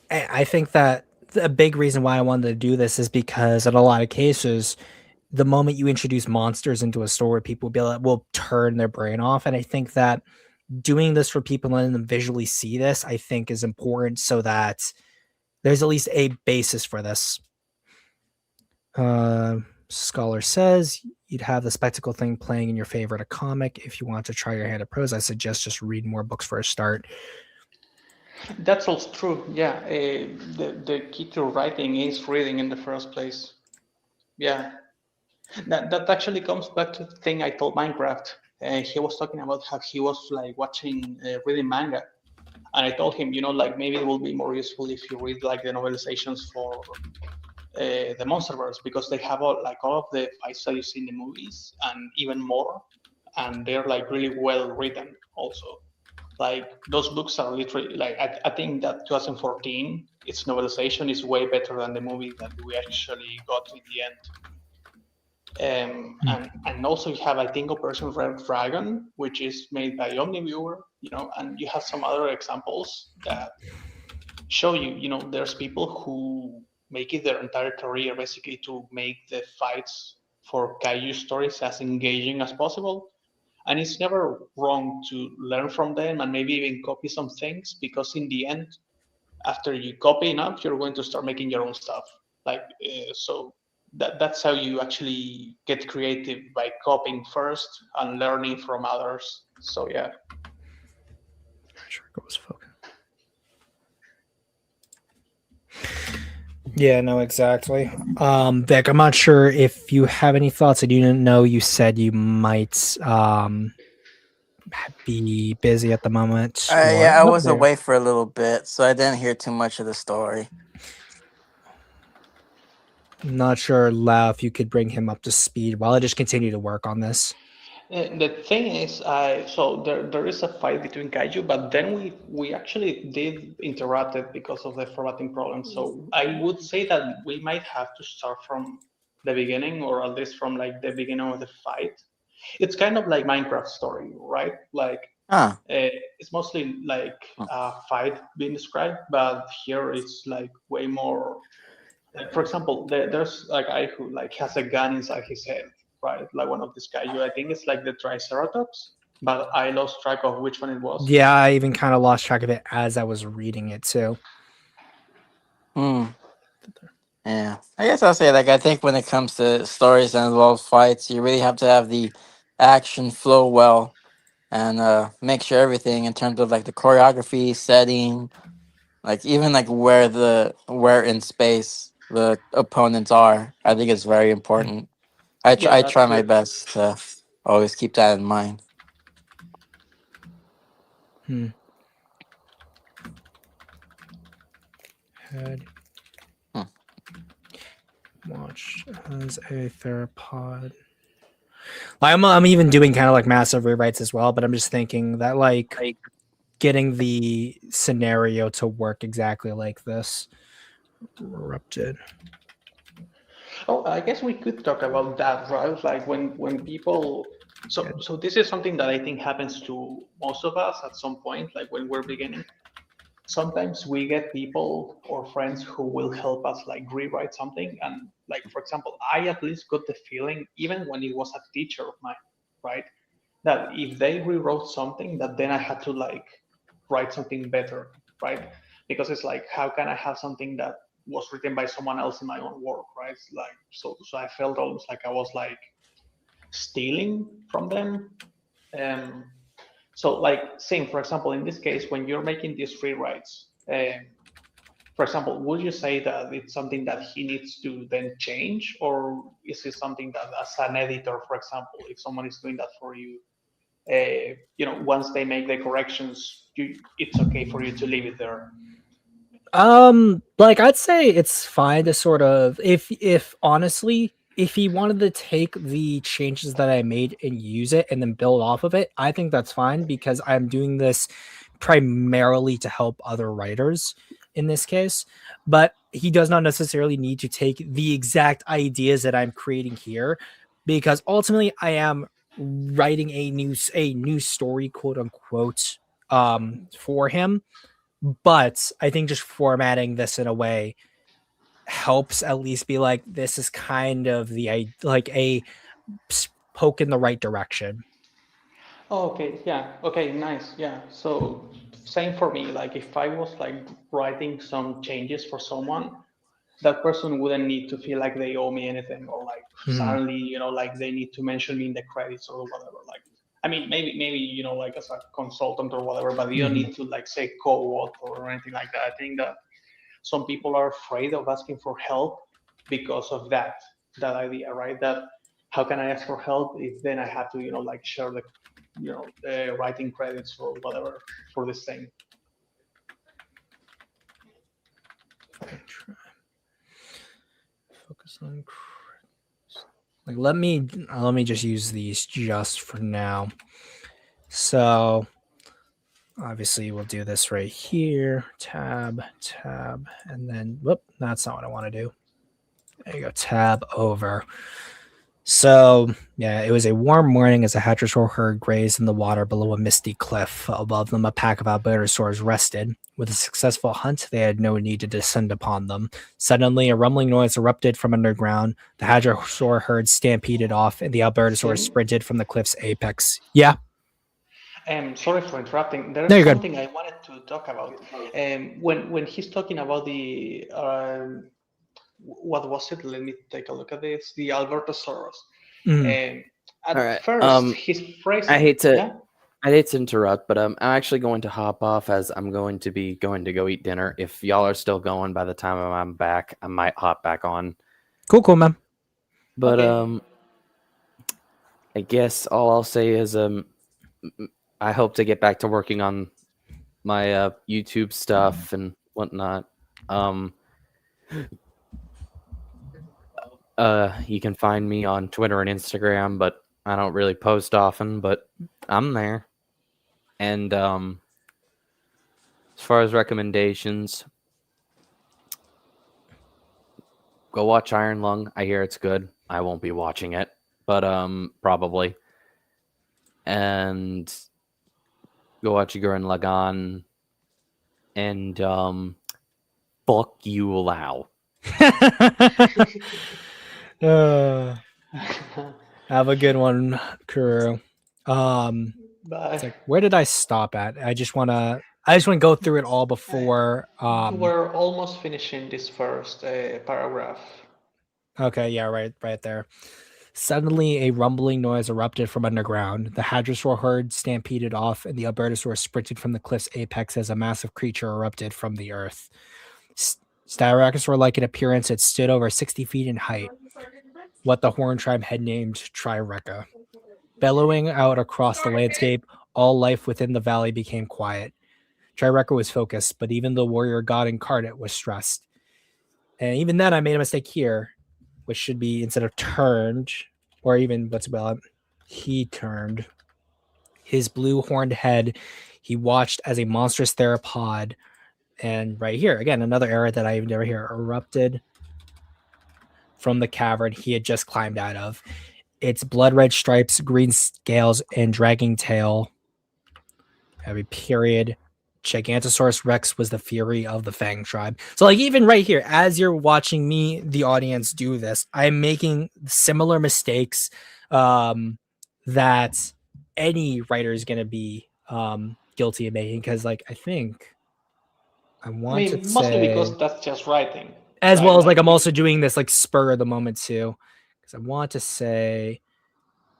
I think that a big reason why I wanted to do this is because in a lot of cases, the moment you introduce monsters into a story, people will turn their brain off. And I think that doing this for people and letting them visually see this, I think is important so that there's at least a basis for this. Scholar says you'd have the spectacle thing playing in your favorite comic. If you want to try your hand at prose, I suggest just read more books for a start. That's also true. Yeah, the key to writing is reading in the first place. Yeah, That actually comes back to the thing I told Minecraft. He was talking about how he was like watching, reading manga, and I told him, like maybe it will be more useful if you read like the novelizations for the MonsterVerse, because they have all of the fights that you see in the movies and even more, and they're like really well written also. Like those books are literally like I think that 2014 its novelization is way better than the movie that we actually got in the end. And also you have I think Operation Red Dragon, which is made by Omniviewer, and you have some other examples that show there's people who make it their entire career basically to make the fights for kaiju stories as engaging as possible. And it's never wrong to learn from them and maybe even copy some things, because in the end, after you copy enough, you're going to start making your own stuff. So that's how you actually get creative, by copying first and learning from others. So yeah. Sure, goes focus. Yeah, no, exactly. Vic, I'm not sure if you have any thoughts. I didn't know you said you might be busy at the moment. Yeah, I Nope, was there. away for a little bit, so I didn't hear too much of the story. Not sure, Lau, if you could bring him up to speed while I just continue to work on this. The thing is, so there is a fight between kaiju, but then we actually did interrupt it because of the formatting problem. So I would say that we might have to start from the beginning, or at least from like the beginning of the fight. It's kind of like Minecraft story, right? Like Huh. it's mostly like a fight being described, but here it's like way more. Like for example, there's a guy who like has a gun inside his head, right? Like one of these kaiju. I think it's like the Triceratops, but I lost track of which one it was. Yeah, I even kind of lost track of it as I was reading it too. Yeah, I guess I'll say, like, I think when it comes to stories that involve fights, you really have to have the action flow well, and make sure everything in terms of like the choreography, setting, like even like where in space the opponents are. I think it's very important. Yeah, I that's try my good. best to always keep that in mind. Head Hmm. watched as a theropod. I'm even doing kind of like massive rewrites as well, but I'm just thinking that like getting the scenario to work exactly like this. Erupted. Oh, I guess we could talk about that, right? Like when people. So this is something that I think happens to most of us at some point, like when we're beginning. Sometimes we get people or friends who will help us like rewrite something, and like for example, I at least got the feeling, even when it was a teacher of mine, right, that if they rewrote something, that then I had to like write something better, right? Because it's like, how can I have something that was written by someone else in my own work, right? Like so I felt almost like I was like stealing from them. um so like saying, for example, in this case, when you're making these rewrites, for example, would you say that it's something that he needs to then change, or is it something that, as an editor, for example, if someone is doing that for you, once they make the corrections, it's okay for you to leave it there? Like I'd say it's fine to sort of, if honestly, if he wanted to take the changes that I made and use it and then build off of it, I think that's fine, because I'm doing this primarily to help other writers in this case. But he does not necessarily need to take the exact ideas that I'm creating here, because ultimately I am writing a new story, quote unquote, for him. But I think just formatting this in a way helps at least be like, this is kind of like a poke in the right direction. Oh, okay, yeah, okay, nice, yeah. So same for me. Like if I was like writing some changes for someone, that person wouldn't need to feel like they owe me anything, or like suddenly, like they need to mention me in the credits or whatever. Like, I mean, maybe like as a consultant or whatever, but you don't need to like say co-author or anything like that. I think that some people are afraid of asking for help because of that idea, right? That how can I ask for help if then I have to, like share the, writing credits or whatever for this thing? Focus on like let me just use these just for now. So obviously we'll do this right here, tab, and then whoop, that's not what I want to do. There you go, tab over. So yeah, it was a warm morning as the hadrosaur herd grazed in the water below a misty cliff. Above them, a pack of albertosaurs rested. With a successful hunt, they had no need to descend upon them. Suddenly, a rumbling noise erupted from underground. The hadrosaur herd stampeded off, and the albertosaurs Sim? sprinted from the cliff's apex. Yeah, Sorry for interrupting. no, There's you're good. something I wanted to talk about. When he's talking about the what was it? Let me take a look at this. The Albertosaurus. Mhm. At All right, first, his phrase. I hate to Yeah? I hate to interrupt, but I'm actually going to hop off as I'm going to be going to go eat dinner. If y'all are still going by the time I'm back, I might hop back on. Cool, man. But Okay. I guess all I'll say is I hope to get back to working on my YouTube stuff and whatnot. You can find me on Twitter and Instagram, but I don't really post often, but I'm there. And as far as recommendations, go watch Iron Lung. I hear it's good. I won't be watching it, but probably. And go watch Gurren Lagann. And fuck you, Lao. Have a good one, crew. Bye. It's like, where did I stop at? I just want to go through it all before. We're almost finishing this first paragraph. Okay, yeah, right there. Suddenly, a rumbling noise erupted from underground. The hadrosaur herd stampeded off, and the albertosaur sprinted from the cliff's apex as a massive creature erupted from the earth. Styracosaur-like in appearance, it stood over 60 feet in height, what the Horn tribe had named Trireca. Bellowing out across the landscape, all life within the valley became quiet. Trireca was focused, but even the warrior god incarnate was stressed. And even then, I made a mistake here, which should be instead of turned, or even he turned. His blue horned head, he watched as a monstrous theropod, and right here, again, another error that I've never heard, erupted from the cavern he had just climbed out of. Its blood red stripes, green scales, and dragging tail. Every period. Gigantosaurus Rex was the fury of the Fang tribe. So, like, even right here, as you're watching me, the audience, do this, I'm making similar mistakes that any writer is going to be guilty of making. Because, like, I think I want to mostly say, because that's just writing. as right? well as like I'm also doing this like spur of the moment too, because I want to say,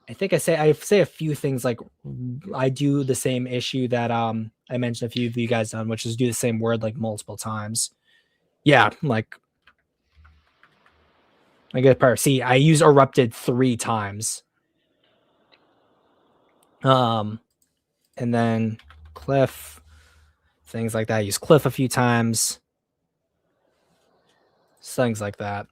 I think I say a few things like I do the same issue that I mentioned a few of you guys done, which is do the same word like multiple times. Yeah, like I get part. See, I use erupted 3 times. And then cliff, things like that. I use cliff a few times. Things like that.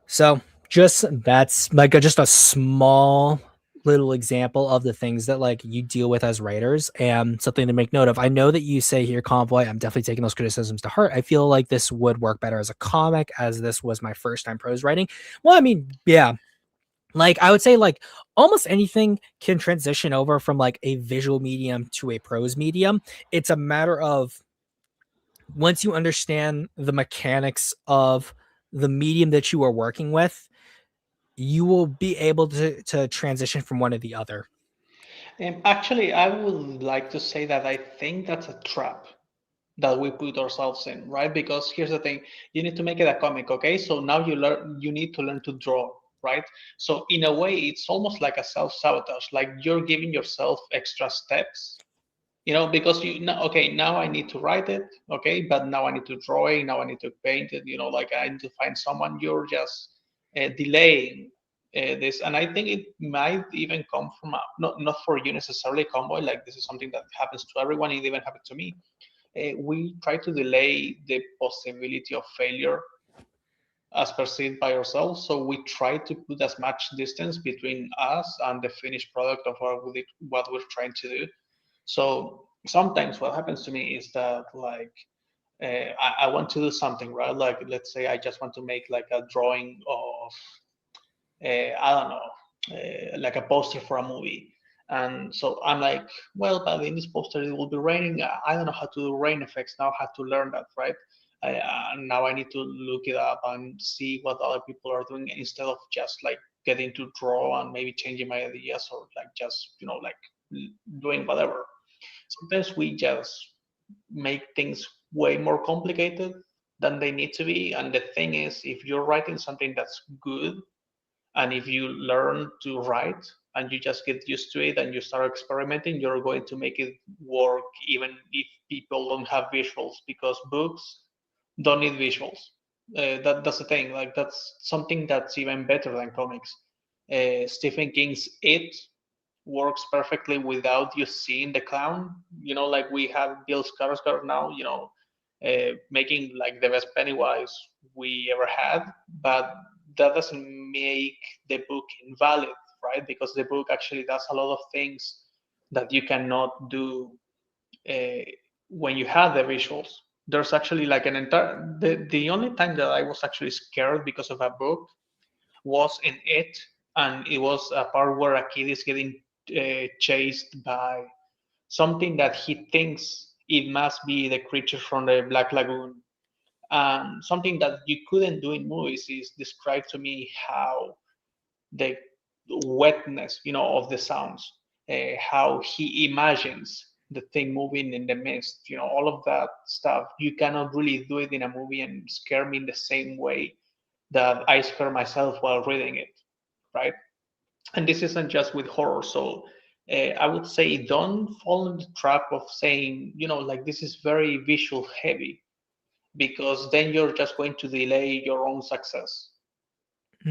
So just that's like just a small little example of the things that like you deal with as writers and something to make note of. I know that you say here, Convoy, I'm definitely taking those criticisms to heart. I feel like this would work better as a comic, as this was my first time prose writing. Well, I mean, yeah, like I would say like almost anything can transition over from like a visual medium to a prose medium. It's a matter of once you understand the mechanics of the medium that you are working with, you will be able to transition from one to the other. Actually, I would like to say that I think that's a trap that we put ourselves in, right? Because here's the thing: you need to make it a comic, okay? So now you need to learn to draw, right? So in a way, it's almost like a self-sabotage, like you're giving yourself extra steps, because now I need to write it, okay, but now I need to draw it, now I need to paint it, like I need to find someone. You're just delaying this, and I think it might even come from not for you necessarily, Convoy. Like this is something that happens to everyone. It even happened to me. We try to delay the possibility of failure as perceived by ourselves. So we try to put as much distance between us and the finished product of what we're trying to do. So sometimes what happens to me is that like I want to do something, right? Like let's say I just want to make like a drawing of I don't know, like a poster for a movie. And so I'm like, well, but in this poster it will be raining. I don't know how to do rain effects now. I have to learn that, right? Now I need to look it up and see what other people are doing instead of just like getting to draw and maybe changing my ideas or like just like doing whatever. Sometimes we just make things way more complicated than they need to be. And the thing is, if you're writing something that's good, and if you learn to write and you just get used to it and you start experimenting, you're going to make it work even if people don't have visuals, because books don't need visuals. That's the thing. Like that's something that's even better than comics. Stephen King's It works perfectly without you seeing the clown. Like we have Bill Skarsgård now. Making like the best Pennywise we ever had, but that doesn't make the book invalid, right? Because the book actually does a lot of things that you cannot do when you have the visuals. There's actually like an entire the only time that I was actually scared because of a book was in It, and it was a part where a kid is getting chased by something that he thinks it must be the creature from the Black Lagoon. Something that you couldn't do in movies is describe to me how the wetness, of the sounds, how he imagines the thing moving in the mist, all of that stuff. You cannot really do it in a movie and scare me in the same way that I scare myself while reading it, right? And this isn't just with horror. So I would say don't fall in the trap of saying, like this is very visual heavy, because then you're just going to delay your own success.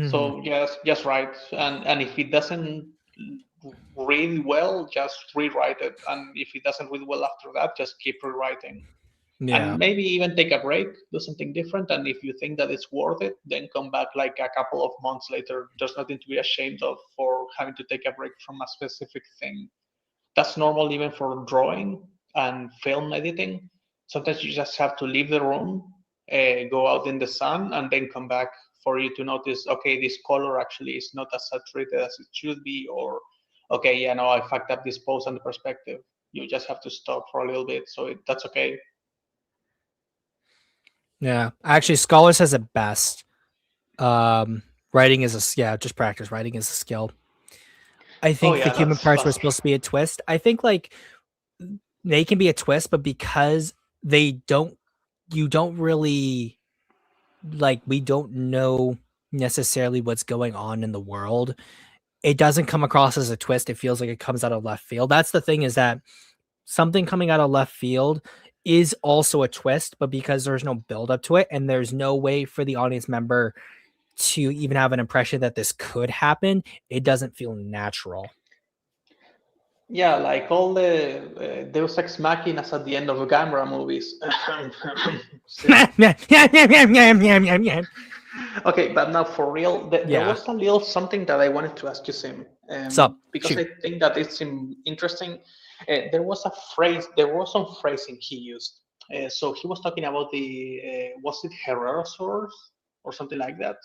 So just write, and if it doesn't read well, just rewrite it, and if it doesn't read well after that, just keep rewriting. Yeah. And maybe even take a break, do something different, and if you think that it's worth it, then come back like a couple of months later. There's nothing to be ashamed of for having to take a break from a specific thing. That's normal even for drawing and film editing. Sometimes you just have to leave the room, go out in the sun, and then come back for you to notice, okay, this color actually is not as saturated as it should be, or okay, yeah, no, I fucked up this pose and the perspective. You just have to stop for a little bit, so that's okay. Yeah. Actually, Scholar says it best. Writing is just practice. Writing is a skill. I think yeah, the human that's parts were supposed to be a twist. I think like they can be a twist, but because you don't really we don't know necessarily what's going on in the world. It doesn't come across as a twist. It feels like it comes out of left field. That's the thing, is that something coming out of left field is also a twist, but because there's no build up to it and there's no way for the audience member to even have an impression that this could happen, it doesn't feel natural. Yeah, like all the Deus Ex Machinas at the end of the Gamera movies. Okay, but now for real, there was a little something that I wanted to ask you, Sim. Because Shoot. I think that it's interesting. There was some phrasing he used. So he was talking about the, was it Herrerasaurus or something like that?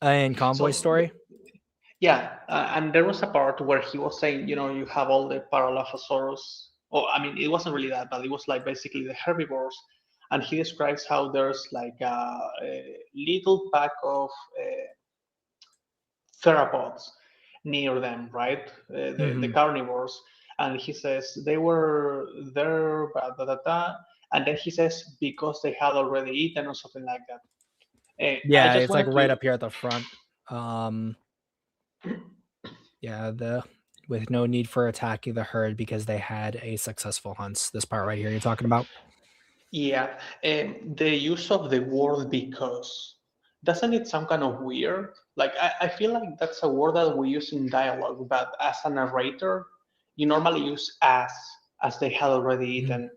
In Convoy Story? Yeah, and there was a part where he was saying, you have all the Paralaphosaurus. Oh, I mean, it wasn't really that, but it was like basically the herbivores. And he describes how there's like a little pack of theropods near them, right? The carnivores. And he says they were there, and then he says because they had already eaten or something like that. Yeah, it's like right up here at the front. With no need for attacking the herd because they had a successful hunt. This part right here you're talking about? Yeah, the use of the word because doesn't it sound kind of weird? Like I feel like that's a word that we use in dialogue, but as a narrator, you normally use as they had already eaten.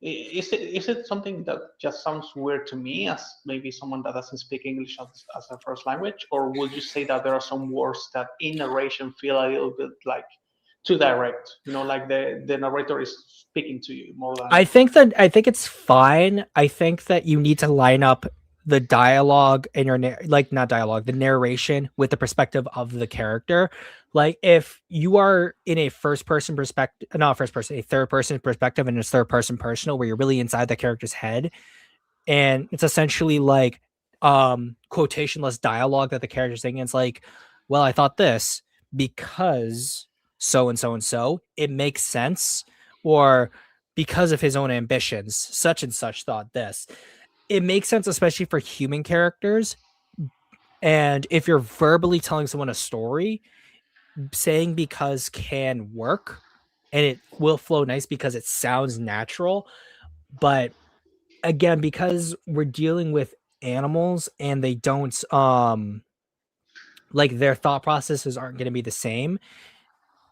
Is it something that just sounds weird to me as maybe someone that doesn't speak English as a first language, or would you say that there are some words that in narration feel a little bit like too direct? Like the narrator is speaking to you more than. I think it's fine. I think that you need to line up the dialogue and your like not dialogue, the narration with the perspective of the character. Like if you are in a first person perspective, not first person, a third person perspective, and it's third person personal, where you're really inside the character's head, and it's essentially like quotationless dialogue that the character's saying. It's like, well, I thought this because so and so and so, it makes sense, or because of his own ambitions, such and such thought this. It makes sense, especially for human characters. And if you're verbally telling someone a story, saying because can work and it will flow nice because it sounds natural. But again, because we're dealing with animals and they don't like their thought processes aren't going to be the same,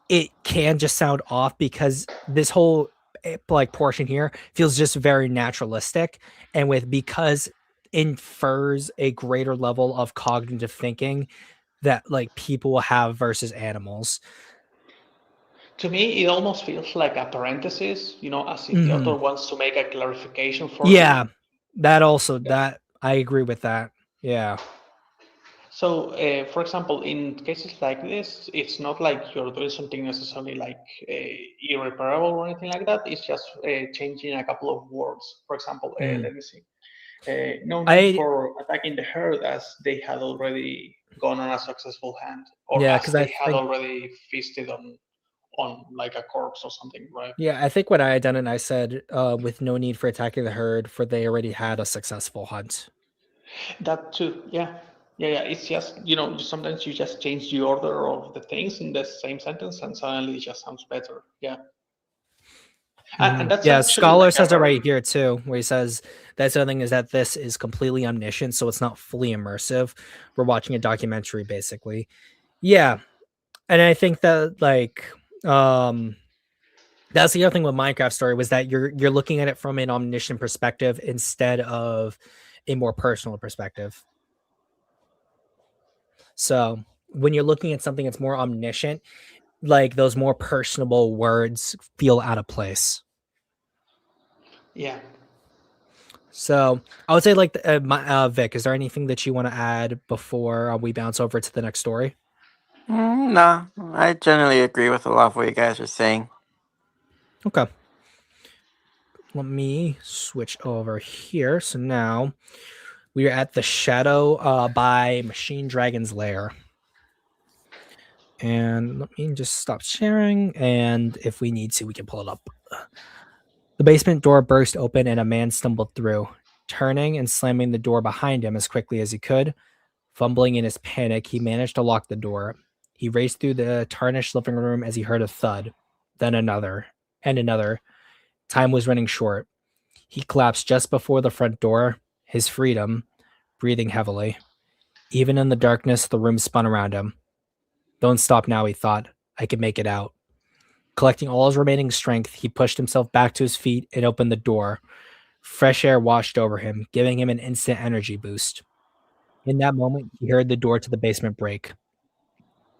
it can just sound off because this whole like portion here feels just very naturalistic, and with because infers a greater level of cognitive thinking that like people will have versus animals. To me, it almost feels like a parenthesis, as if the author wants to make a clarification for Yeah, you. that also that I agree with that. Yeah. So, for example, in cases like this, it's not like you're doing something necessarily like irreparable or anything like that. It's just changing a couple of words. For example, let me see. No need for attacking the herd as they had already gone on a successful hand, or yeah, as they had already feasted on like a corpse or something, right? Yeah, I think what I had done, and I said, with no need for attacking the herd, for they already had a successful hunt. That too, yeah. Yeah. It's just, sometimes you just change the order of the things in the same sentence and suddenly it just sounds better. Yeah. And that's actually Scholar like says it right here too, where he says that's the other thing is that this is completely omniscient, so it's not fully immersive. We're watching a documentary, basically. Yeah, and I think that like that's the other thing with Minecraft Story was that you're looking at it from an omniscient perspective instead of a more personal perspective. So when you're looking at something that's more omniscient, like those more personable words feel out of place. Yeah. So I would say like Vic, is there anything that you want to add before we bounce over to the next story? No, I generally agree with a lot of what you guys are saying. Okay. Let me switch over here. So now we are at the Shadow by Machine Dragon's Lair. And let me just stop sharing. And if we need to, we can pull it up. The basement door burst open and a man stumbled through, turning and slamming the door behind him as quickly as he could. Fumbling in his panic, he managed to lock the door. He raced through the tarnished living room as he heard a thud, then another, and another. Time was running short. He collapsed just before the front door, his freedom, breathing heavily. Even in the darkness, the room spun around him. Don't stop now, he thought. I can make it out. Collecting all his remaining strength, he pushed himself back to his feet and opened the door. Fresh air washed over him, giving him an instant energy boost. In that moment, he heard the door to the basement break.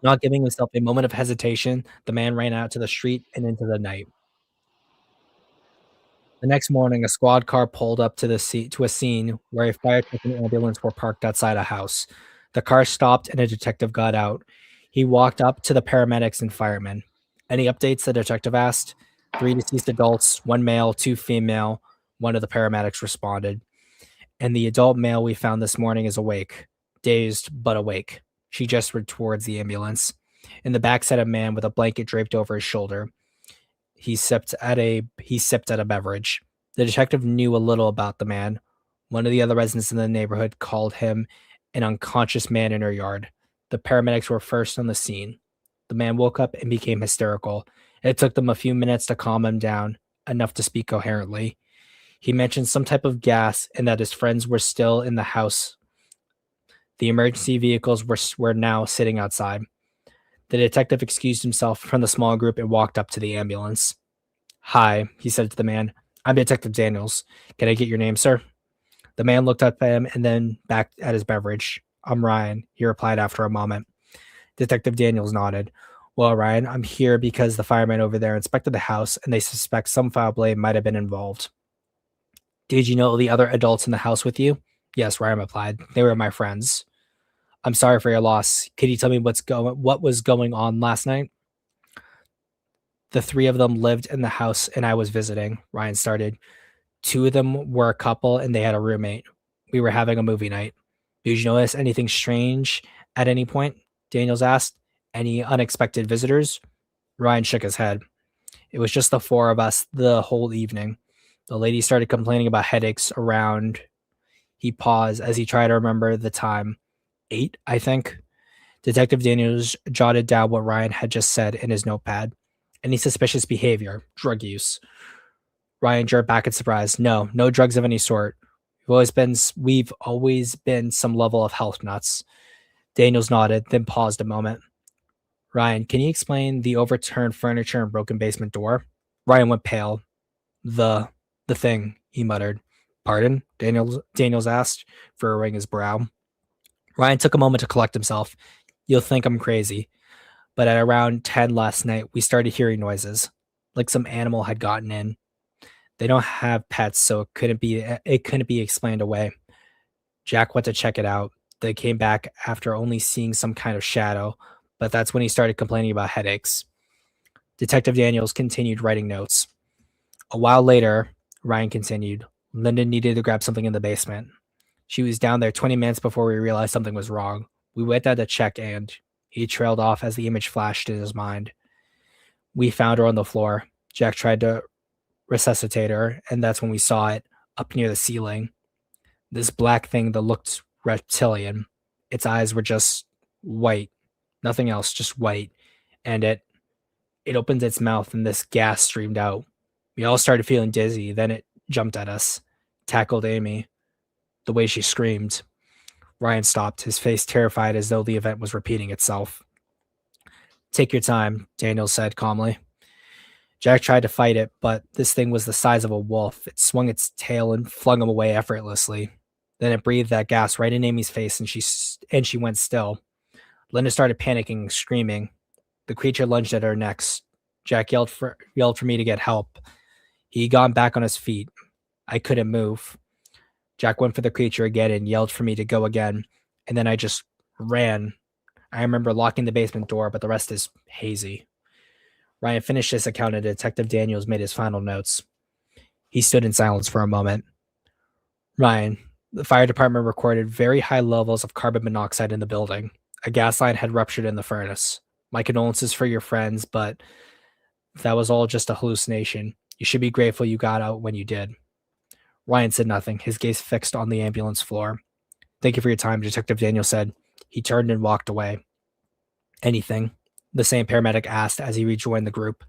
Not giving himself a moment of hesitation, the man ran out to the street and into the night. The next morning, a squad car pulled up to a scene where a fire truck and ambulance were parked outside a house. The car stopped and a detective got out. He walked up to the paramedics and firemen. Any updates? The detective asked. 3 deceased adults, 1 male, 2 female. One of the paramedics responded. And the adult male we found this morning is awake, dazed but awake. She gestured towards the ambulance. In the back sat a man with a blanket draped over his shoulder. He sipped at a beverage. The detective knew a little about the man. One of the other residents in the neighborhood called him an unconscious man in her yard. The paramedics were first on the scene. The man woke up and became hysterical. It took them a few minutes to calm him down, enough to speak coherently. He mentioned some type of gas and that his friends were still in the house. The emergency vehicles were now sitting outside. The detective excused himself from the small group and walked up to the ambulance. "Hi," he said to the man. "I'm Detective Daniels. Can I get your name, sir?" The man looked up at him and then back at his beverage. "I'm Ryan," he replied after a moment. Detective Daniels nodded. "Well, Ryan, I'm here because the firemen over there inspected the house and they suspect some foul play might have been involved." "Did you know the other adults in the house with you?" "Yes," Ryan replied. "They were my friends." "I'm sorry for your loss. Could you tell me what was going on last night?" "The three of them lived in the house and I was visiting," Ryan started. "Two of them were a couple and they had a roommate. We were having a movie night." "Did you notice anything strange at any point?" Daniels asked. "Any unexpected visitors?" Ryan shook his head. "It was just the four of us the whole evening. The lady started complaining about headaches around." He paused as he tried to remember the time. 8, I think. Detective Daniels jotted down what Ryan had just said in his notepad. "Any suspicious behavior? Drug use?" Ryan jerked back in surprise. "No, no drugs of any sort. We've always been some level of health nuts." Daniels nodded, then paused a moment. "Ryan, can you explain the overturned furniture and broken basement door?" Ryan went pale. The the thing, he muttered. "Pardon?" Daniels asked, furrowing his brow. Ryan took a moment to collect himself. "You'll think I'm crazy, but at around 10 last night, we started hearing noises, like some animal had gotten in. They don't have pets, so it couldn't be explained away. Jack went to check it out. They came back after only seeing some kind of shadow, but that's when he started complaining about headaches." Detective Daniels continued writing notes. A while later, Ryan continued, "Linda needed to grab something in the basement. She was down there 20 minutes before we realized something was wrong. We went down to check and..." He trailed off as the image flashed in his mind. "We found her on the floor. Jack tried to resuscitate her, and that's when we saw it up near the ceiling. This black thing that looked reptilian. Its eyes were just white. Nothing else, just white. And it opened its mouth and this gas streamed out. We all started feeling dizzy. Then it jumped at us, tackled Amy. The way she screamed." Ryan stopped, his face terrified as though the event was repeating itself. "Take your time," Daniel said calmly. "Jack tried to fight it, but this thing was the size of a wolf. It swung its tail and flung him away effortlessly. Then it breathed that gas right in Amy's face, and she went still. Linda started panicking and screaming. The creature lunged at her next. Jack yelled for me to get help. He got back on his feet. I couldn't move. Jack went for the creature again and yelled for me to go again, and then I just ran. I remember locking the basement door, but the rest is hazy." Ryan finished his account and Detective Daniels made his final notes. He stood in silence for a moment. "Ryan, the fire department recorded very high levels of carbon monoxide in the building. A gas line had ruptured in the furnace. My condolences for your friends, but that was all just a hallucination. You should be grateful you got out when you did." Ryan said nothing, his gaze fixed on the ambulance floor. "Thank you for your time," Detective Daniels said. He turned and walked away. "Anything?" the same paramedic asked as he rejoined the group.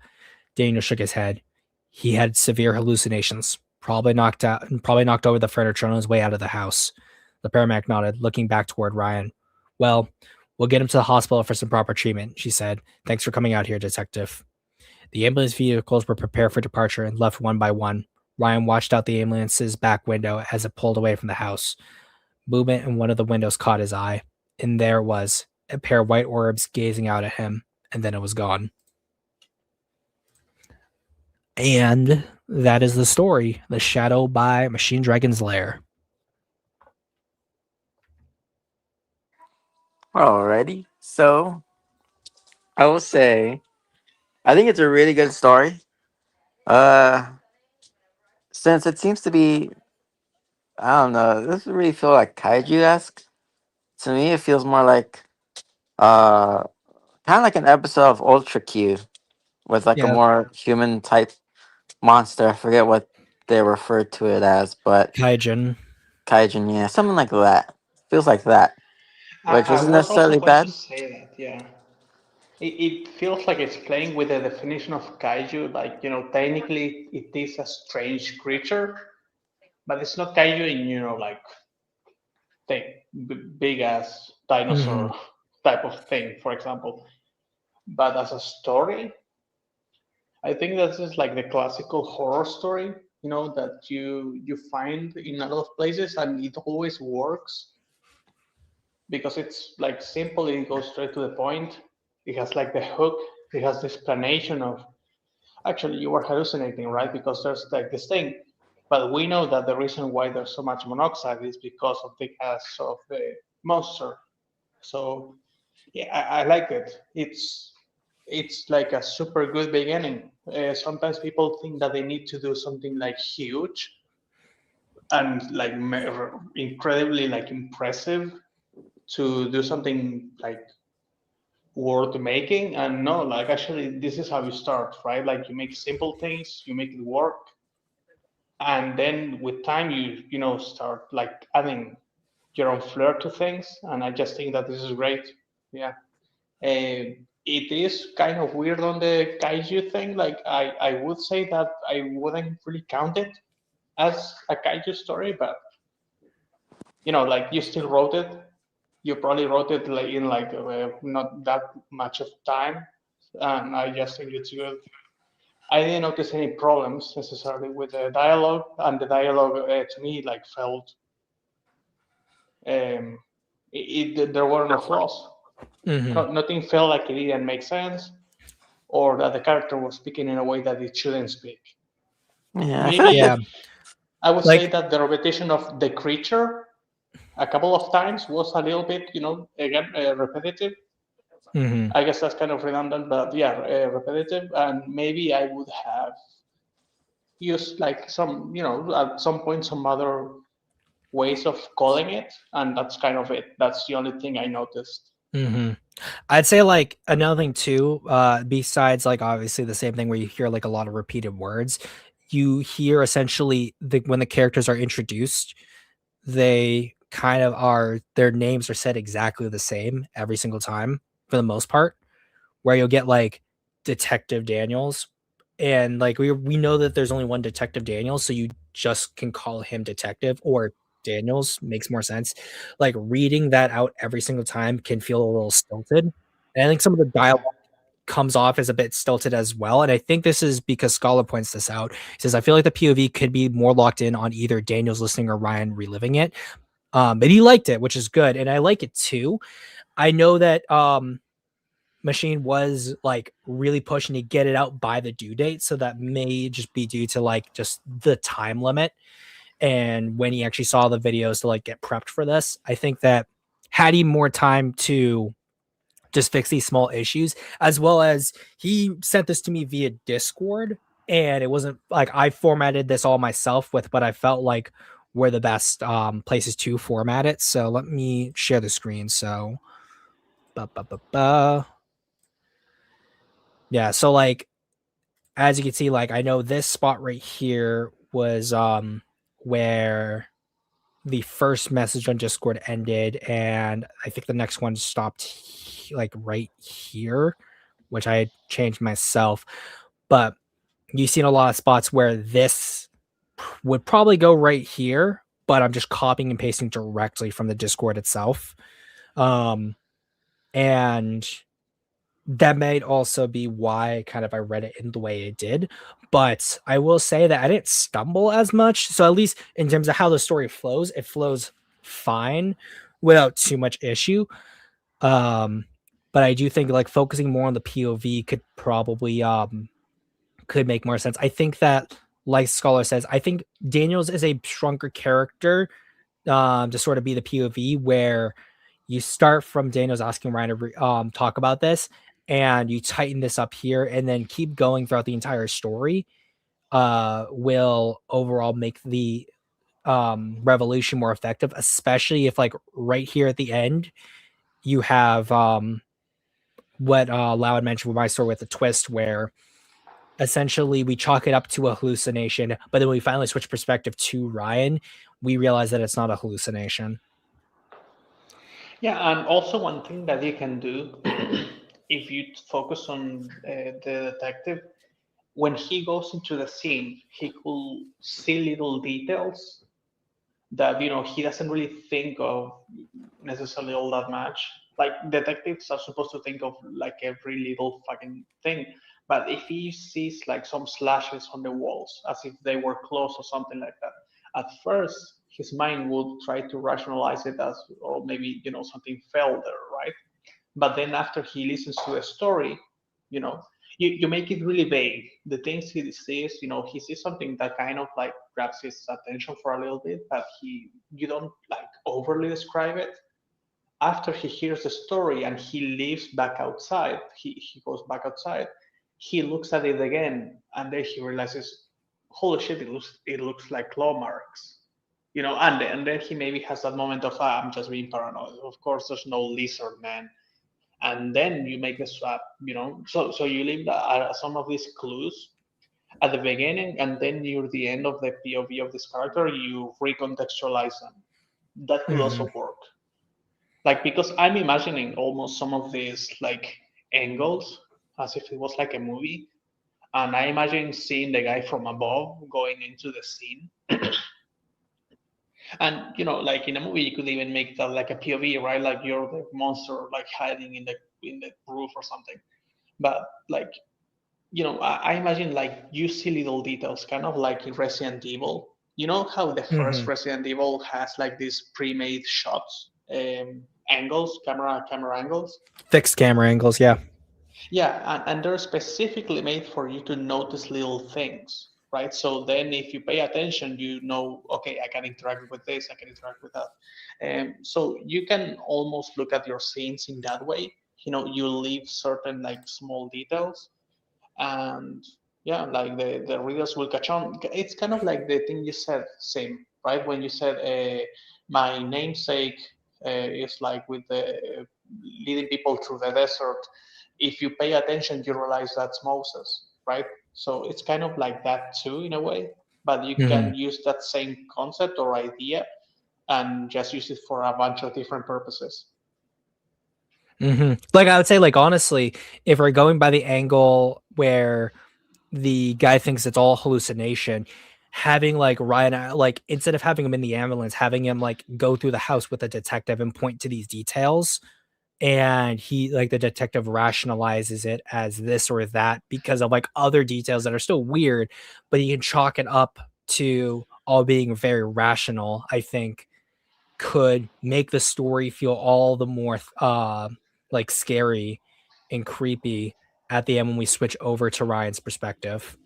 Daniel shook his head. He had severe hallucinations, probably knocked over the furniture on his way out of the house. The paramedic nodded, looking back toward Ryan. "Well, we'll get him to the hospital for some proper treatment," she said. "Thanks for coming out here, Detective." The ambulance vehicles were prepared for departure and left one by one. Ryan watched out the ambulance's back window as it pulled away from the house. Movement in one of the windows caught his eye, and there it was, a pair of white orbs gazing out at him, and then it was gone. And that is the story, The Shadow by Machine Dragon's Lair. Alrighty. So I will say I think it's a really good story. Uh since it seems to be, I don't know, this really feel like kaiju esque. To me it feels more like uh kind of like an episode of Ultra Q with like a Yeah, more human type monster. I forget what they refer to it as, but Kaijin. kaiju, yeah, something like that. Feels like that, which I isn't was also necessarily going to bad. say that, yeah. It feels like it's playing with the definition of kaiju. Like, technically it is a strange creature, but it's not kaiju in, like, thing. big ass dinosaur type of thing, for example. But as a story, I think that's just like the classical horror story, that you find in a lot of places, and it always works because it's like simple. It goes straight to the point. It has like the hook. It has the explanation of actually you were hallucinating, right? Because there's like this thing, but we know that the reason why there's so much monoxide is because of the gas of the monster. So yeah, I like it. It's like a super good beginning. Sometimes people think that they need to do something like huge and like incredibly like impressive to do something like worth making. And no, like actually this is how you start, right? Like you make simple things, you make it work, and then with time you start like adding your own flair to things. And I just think that this is great. Yeah. It is kind of weird on the kaiju thing. Like I would say that I wouldn't really count it as a kaiju story, but like you still wrote it. You probably wrote it like in like not that much of time, and I just think it's good. I didn't notice any problems necessarily with the dialogue, and the dialogue to me like felt there were no flaws. Nothing felt like it didn't make sense, or that the character was speaking in a way that it shouldn't speak. Yeah, I feel Maybe like I would say Like- that the repetition of the creature a couple of times was a little bit, again, repetitive. I guess that's kind of redundant, but yeah, repetitive. And maybe I would have used like some, at some point, some other ways of calling it. And that's kind of it. That's the only thing I noticed. I'd say like another thing too, besides like obviously the same thing where you hear like a lot of repeated words, you hear essentially when the characters are introduced, they kind of their names are said exactly the same every single time for the most part, where you'll get like Detective Daniels, and like we know that there's only one Detective Daniels, so you just can call him Detective or Daniels makes more sense. Like reading that out every single time can feel a little stilted. And I think some of the dialogue comes off as a bit stilted as well. And I think this is because Scholar points this out. He says, I feel like the POV could be more locked in on either Daniels listening or Ryan reliving it. But he liked it, which is good. And I like it too. I know that Machine was like really pushing to get it out by the due date. So that may just be due to like just the time limit. And when he actually saw the videos to like get prepped for this, I think that had he more time to just fix these small issues, as well as he sent this to me via Discord, and it wasn't like I formatted this all myself with what I felt like were the best places to format it. So let me share the screen. So yeah, so like as you can see, like I know this spot right here was where the first message on Discord ended, and I think the next one stopped like right here, which I had changed myself. But you've seen a lot of spots where this would probably go right here, but I'm just copying and pasting directly from the Discord itself. And that might also be why kind of I read it in the way it did. But I will say that I didn't stumble as much. So at least in terms of how the story flows, it flows fine without too much issue. But I do think like focusing more on the POV could probably could make more sense. I think that, like Scholar says, I think Daniels is a stronger character to sort of be the POV, where you start from Daniels asking Ryan to talk about this, and you tighten this up here, and then keep going throughout the entire story. Will overall make the revolution more effective, especially if like right here at the end you have what Loud mentioned with my story with the twist, where essentially we chalk it up to a hallucination, but then we finally switch perspective to Ryan, we realize that it's not a hallucination. Yeah, and also one thing that you can do if you focus on the detective, when he goes into the scene, he could see little details that he doesn't really think of necessarily all that much. Like detectives are supposed to think of like every little fucking thing, but if he sees like some slashes on the walls as if they were close or something like that, at first his mind would try to rationalize it as, oh, maybe something fell there, right? But then after he listens to a story, you know you make it really vague. The things he sees, he sees something that kind of like grabs his attention for a little bit, but you don't like overly describe it. After he hears the story and he leaves back outside, he goes back outside, he looks at it again, and then he realizes, holy shit, it looks like claw marks. And then he maybe has that moment of, I'm just being paranoid. Of course, there's no lizard man. And then you make the swap. So you leave some of these clues at the beginning, and then near the end of the POV of this character, you recontextualize them. That could Mhm. also work. Like, because I'm imagining almost some of these like angles as if it was like a movie, and I imagine seeing the guy from above going into the scene. And like in a movie, you could even make that like a POV, right? Like you're the monster like hiding in the roof or something. But like, I imagine like you see little details, kind of like in Resident Evil. You know how the first Mhm. Resident Evil has like these pre-made shots, angles, camera angles. Fixed camera angles, yeah. Yeah, and they're specifically made for you to notice little things, right? So then if you pay attention, okay, I can interact with this, I can interact with that. So you can almost look at your scenes in that way. You leave certain like small details, and yeah, like the readers will catch on. It's kind of like the thing you said, same, right? When you said, my namesake is like with the leading people through the desert. If you pay attention, you realize that's Moses, right? So it's kind of like that too, in a way, but you Mhm. can use that same concept or idea and just use it for a bunch of different purposes. Like I would say, like honestly, if we're going by the angle where the guy thinks it's all hallucination, having like Ryan, like instead of having him in the ambulance, having him like go through the house with a detective and point to these details, and he like the detective rationalizes it as this or that because of like other details that are still weird, but he can chalk it up to all being very rational. I think could make the story feel all the more like scary and creepy at the end when we switch over to Ryan's perspective.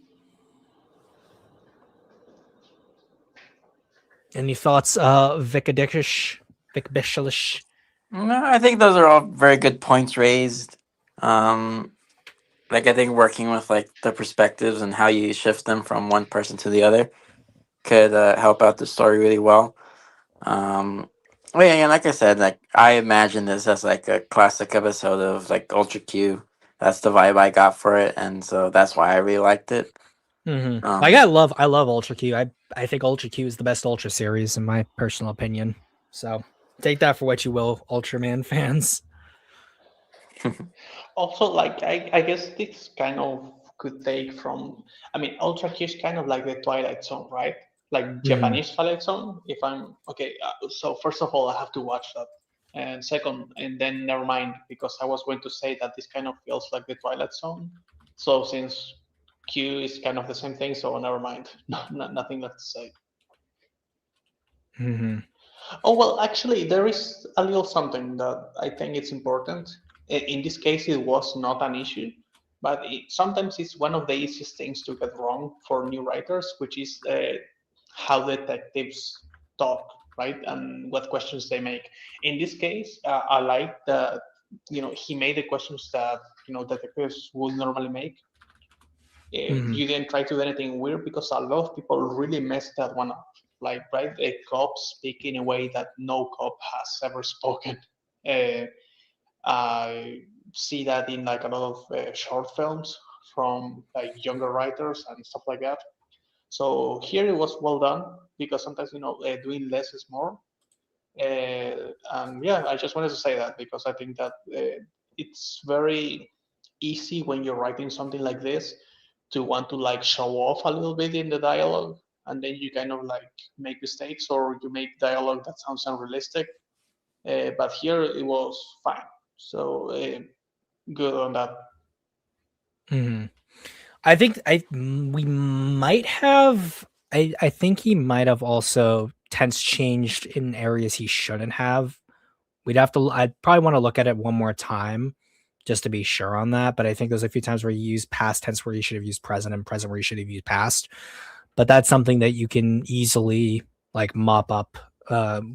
Any thoughts, Vicadish? Vic Bishalish? No, I think those are all very good points raised. Um, like I think working with like the perspectives and how you shift them from one person to the other could help out the story really well. Well, yeah, like I said, like I imagine this as like a classic episode of like Ultra Q. That's the vibe I got for it, and so that's why I really liked it. Like Um, I love Ultra Q. I think Ultra Q is the best Ultra series in my personal opinion. So take that for what you will, Ultraman fans. Also, like I guess this kind of could take from. I mean, Ultra Q is kind of like the Twilight Zone, right? Like Mhm. Japanese Twilight Zone. If I'm okay, so first of all, I have to watch that, and second, and then never mind, because I was going to say that this kind of feels like the Twilight Zone. So since Q is kind of the same thing, so never mind. Nothing left to say. Mhm. Oh, well, actually, there is a little something that I think it's important. In this case, it was not an issue, but sometimes it's one of the easiest things to get wrong for new writers, which is how detectives talk, right? And what questions they make. In this case, I like that, he made the questions that, detectives would normally make. Mhm. You didn't try to do anything weird because a lot of people really messed that one up. Like, right, a cop speak in a way that no cop has ever spoken. Uh, I see that in like a lot of short films from like younger writers and stuff like that. So here it was well done because sometimes doing less is more. And yeah, I just wanted to say that because I think that it's very easy when you're writing something like this to want to like show off a little bit in the dialogue. and then you kind of like make mistakes or you make dialogue that sounds unrealistic. But here it was fine. So good on that. Mhm. I think we might have. I think he might have also tense changed in areas he shouldn't have. We'd have to. I'd probably want to look at it one more time just to be sure on that. But I think there's a few times where you use past tense where you should have used present and present where you should have used past. But that's something that you can easily like mop up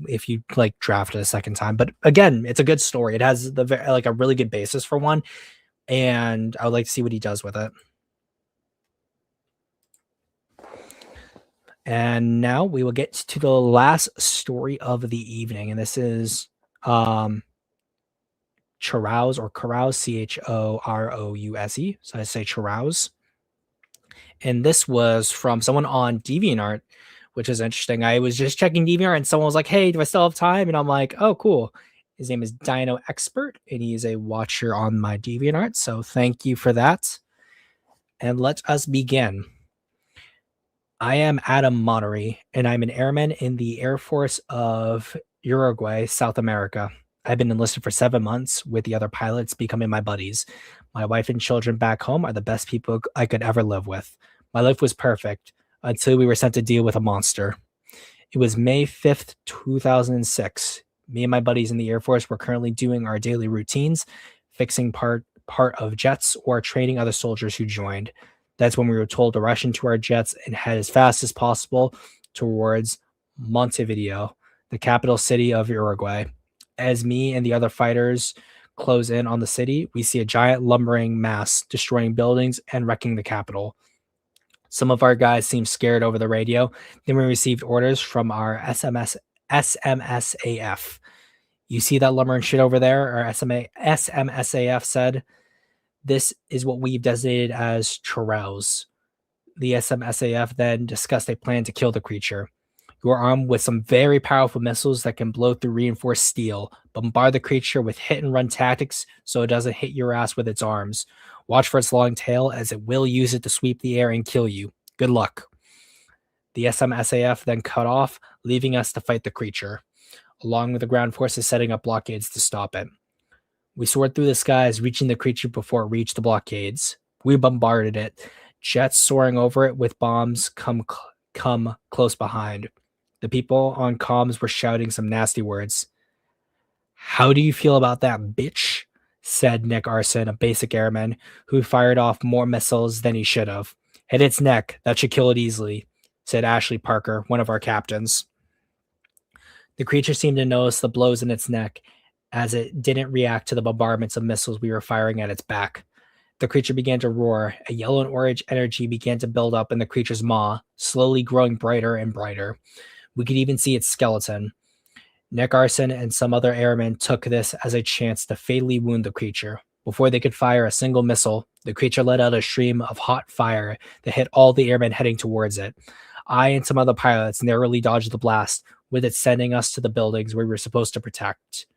if you like draft it a second time. But again, it's a good story. It has like a really good basis for one, and I would like to see what he does with it. And now we will get to the last story of the evening, and this is Chorouse or Carouse, Chorouse. So I say Chorouse. And this was from someone on DeviantArt, which is interesting. I was just checking DeviantArt and someone was like, hey, do I still have time? And I'm like, oh, cool. His name is Dino Expert, and he is a watcher on my DeviantArt. So thank you for that. And let us begin. I am Adam Monnery, and I'm an airman in the Air Force of Uruguay, South America. I've been enlisted for 7 months, with the other pilots becoming my buddies. My wife and children back home are the best people I could ever live with. My life was perfect until we were sent to deal with a monster. It was May 5th, 2006. Me and my buddies in the Air Force were currently doing our daily routines, fixing part of jets or training other soldiers who joined. That's when we were told to rush into our jets and head as fast as possible towards Montevideo, the capital city of Uruguay. As me and the other fighters close in on the city, we see a giant lumbering mass destroying buildings and wrecking the capital. Some of our guys seemed scared over the radio. Then we received orders from our SMSAF. You see that lumbering shit over there? Our SMSAF said, this is what we've designated as Chorouse. The SMSAF then discussed a plan to kill the creature. You are armed with some very powerful missiles that can blow through reinforced steel. Bombard the creature with hit and run tactics so it doesn't hit your ass with its arms. Watch for its long tail, as it will use it to sweep the air and kill you. Good luck. The SMSAF then cut off, leaving us to fight the creature, along with the ground forces setting up blockades to stop it. We soared through the skies, reaching the creature before it reached the blockades. We bombarded it, jets soaring over it with bombs come close behind. The people on comms were shouting some nasty words. How do you feel about that, bitch? Said Nick Arson, a basic airman, who fired off more missiles than he should have. Hit its neck. That should kill it easily, said Ashley Parker, one of our captains. The creature seemed to notice the blows in its neck, as it didn't react to the bombardments of missiles we were firing at its back. The creature began to roar. A yellow and orange energy began to build up in the creature's maw, slowly growing brighter and brighter. We could even see its skeleton. Nick Arson and some other airmen took this as a chance to fatally wound the creature. Before they could fire a single missile, the creature let out a stream of hot fire that hit all the airmen heading towards it. I and some other pilots narrowly dodged the blast, with it sending us to the buildings we were supposed to protect.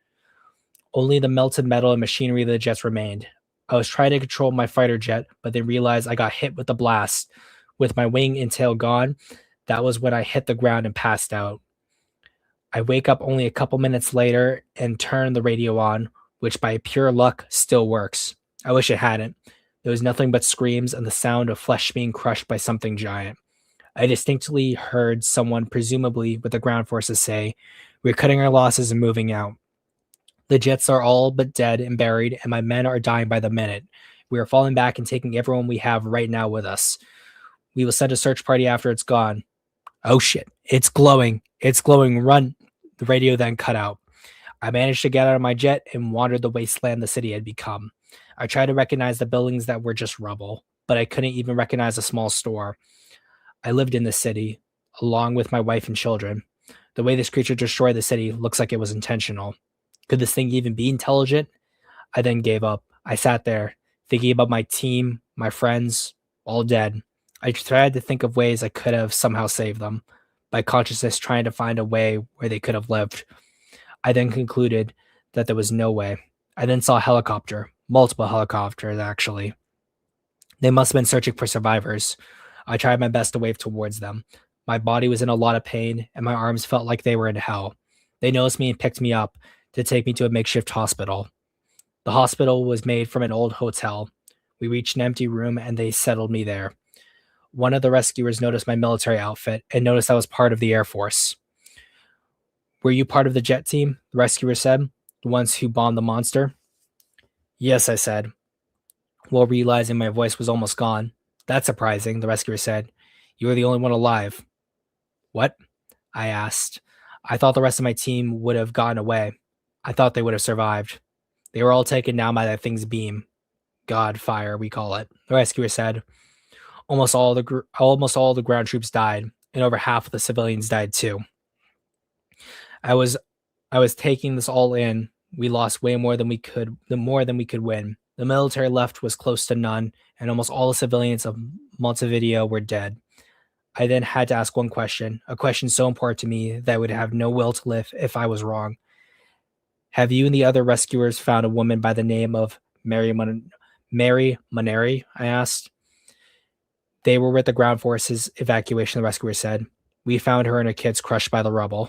Only the melted metal and machinery of the jets remained. I was trying to control my fighter jet, but then realized I got hit with the blast. With my wing and tail gone, that was when I hit the ground and passed out. I wake up only a couple minutes later and turn the radio on, which by pure luck still works. I wish it hadn't. There was nothing but screams and the sound of flesh being crushed by something giant. I distinctly heard someone, presumably with the ground forces, say, "We're cutting our losses and moving out. The jets are all but dead and buried, and my men are dying by the minute. We are falling back and taking everyone we have right now with us. We will send a search party after it's gone." Oh shit, it's glowing. It's glowing. Run. The radio then cut out. I managed to get out of my jet and wandered the wasteland the city had become. I tried to recognize the buildings that were just rubble, but I couldn't even recognize a small store. I lived in the city, along with my wife and children. The way this creature destroyed the city looks like it was intentional. Could this thing even be intelligent? I then gave up. I sat there, thinking about my team, my friends, all dead. I tried to think of ways I could have somehow saved them, by consciousness trying to find a way where they could have lived. I then concluded that there was no way. I then saw a helicopter, multiple helicopters actually. They must have been searching for survivors. I tried my best to wave towards them, My body was in a lot of pain, and my arms felt like they were in hell. They noticed me and picked me up to take me to a makeshift hospital. The hospital was made from an old hotel. We reached an empty room, and they settled me there. One of the rescuers noticed my military outfit and noticed I was part of the Air Force. Were you part of the jet team? The rescuer said. The ones who bombed the monster? Yes, I said, while realizing my voice was almost gone. That's surprising, the rescuer said. You were the only one alive. What? I asked. I thought the rest of my team would have gotten away. I thought they would have survived. They were all taken down by that thing's beam. God fire, we call it, the rescuer said. Almost all the ground troops died, and over half of the civilians died too. I was taking this all in. We lost way more than we could win. The military left was close to none, and almost all the civilians of Montevideo were dead. I then had to ask one question, a question so important to me that I would have no will to live if I was wrong. Have you and the other rescuers found a woman by the name of Mary Moneri? I asked. They were with the ground forces evacuation, the rescuer said. We found her and her kids crushed by the rubble.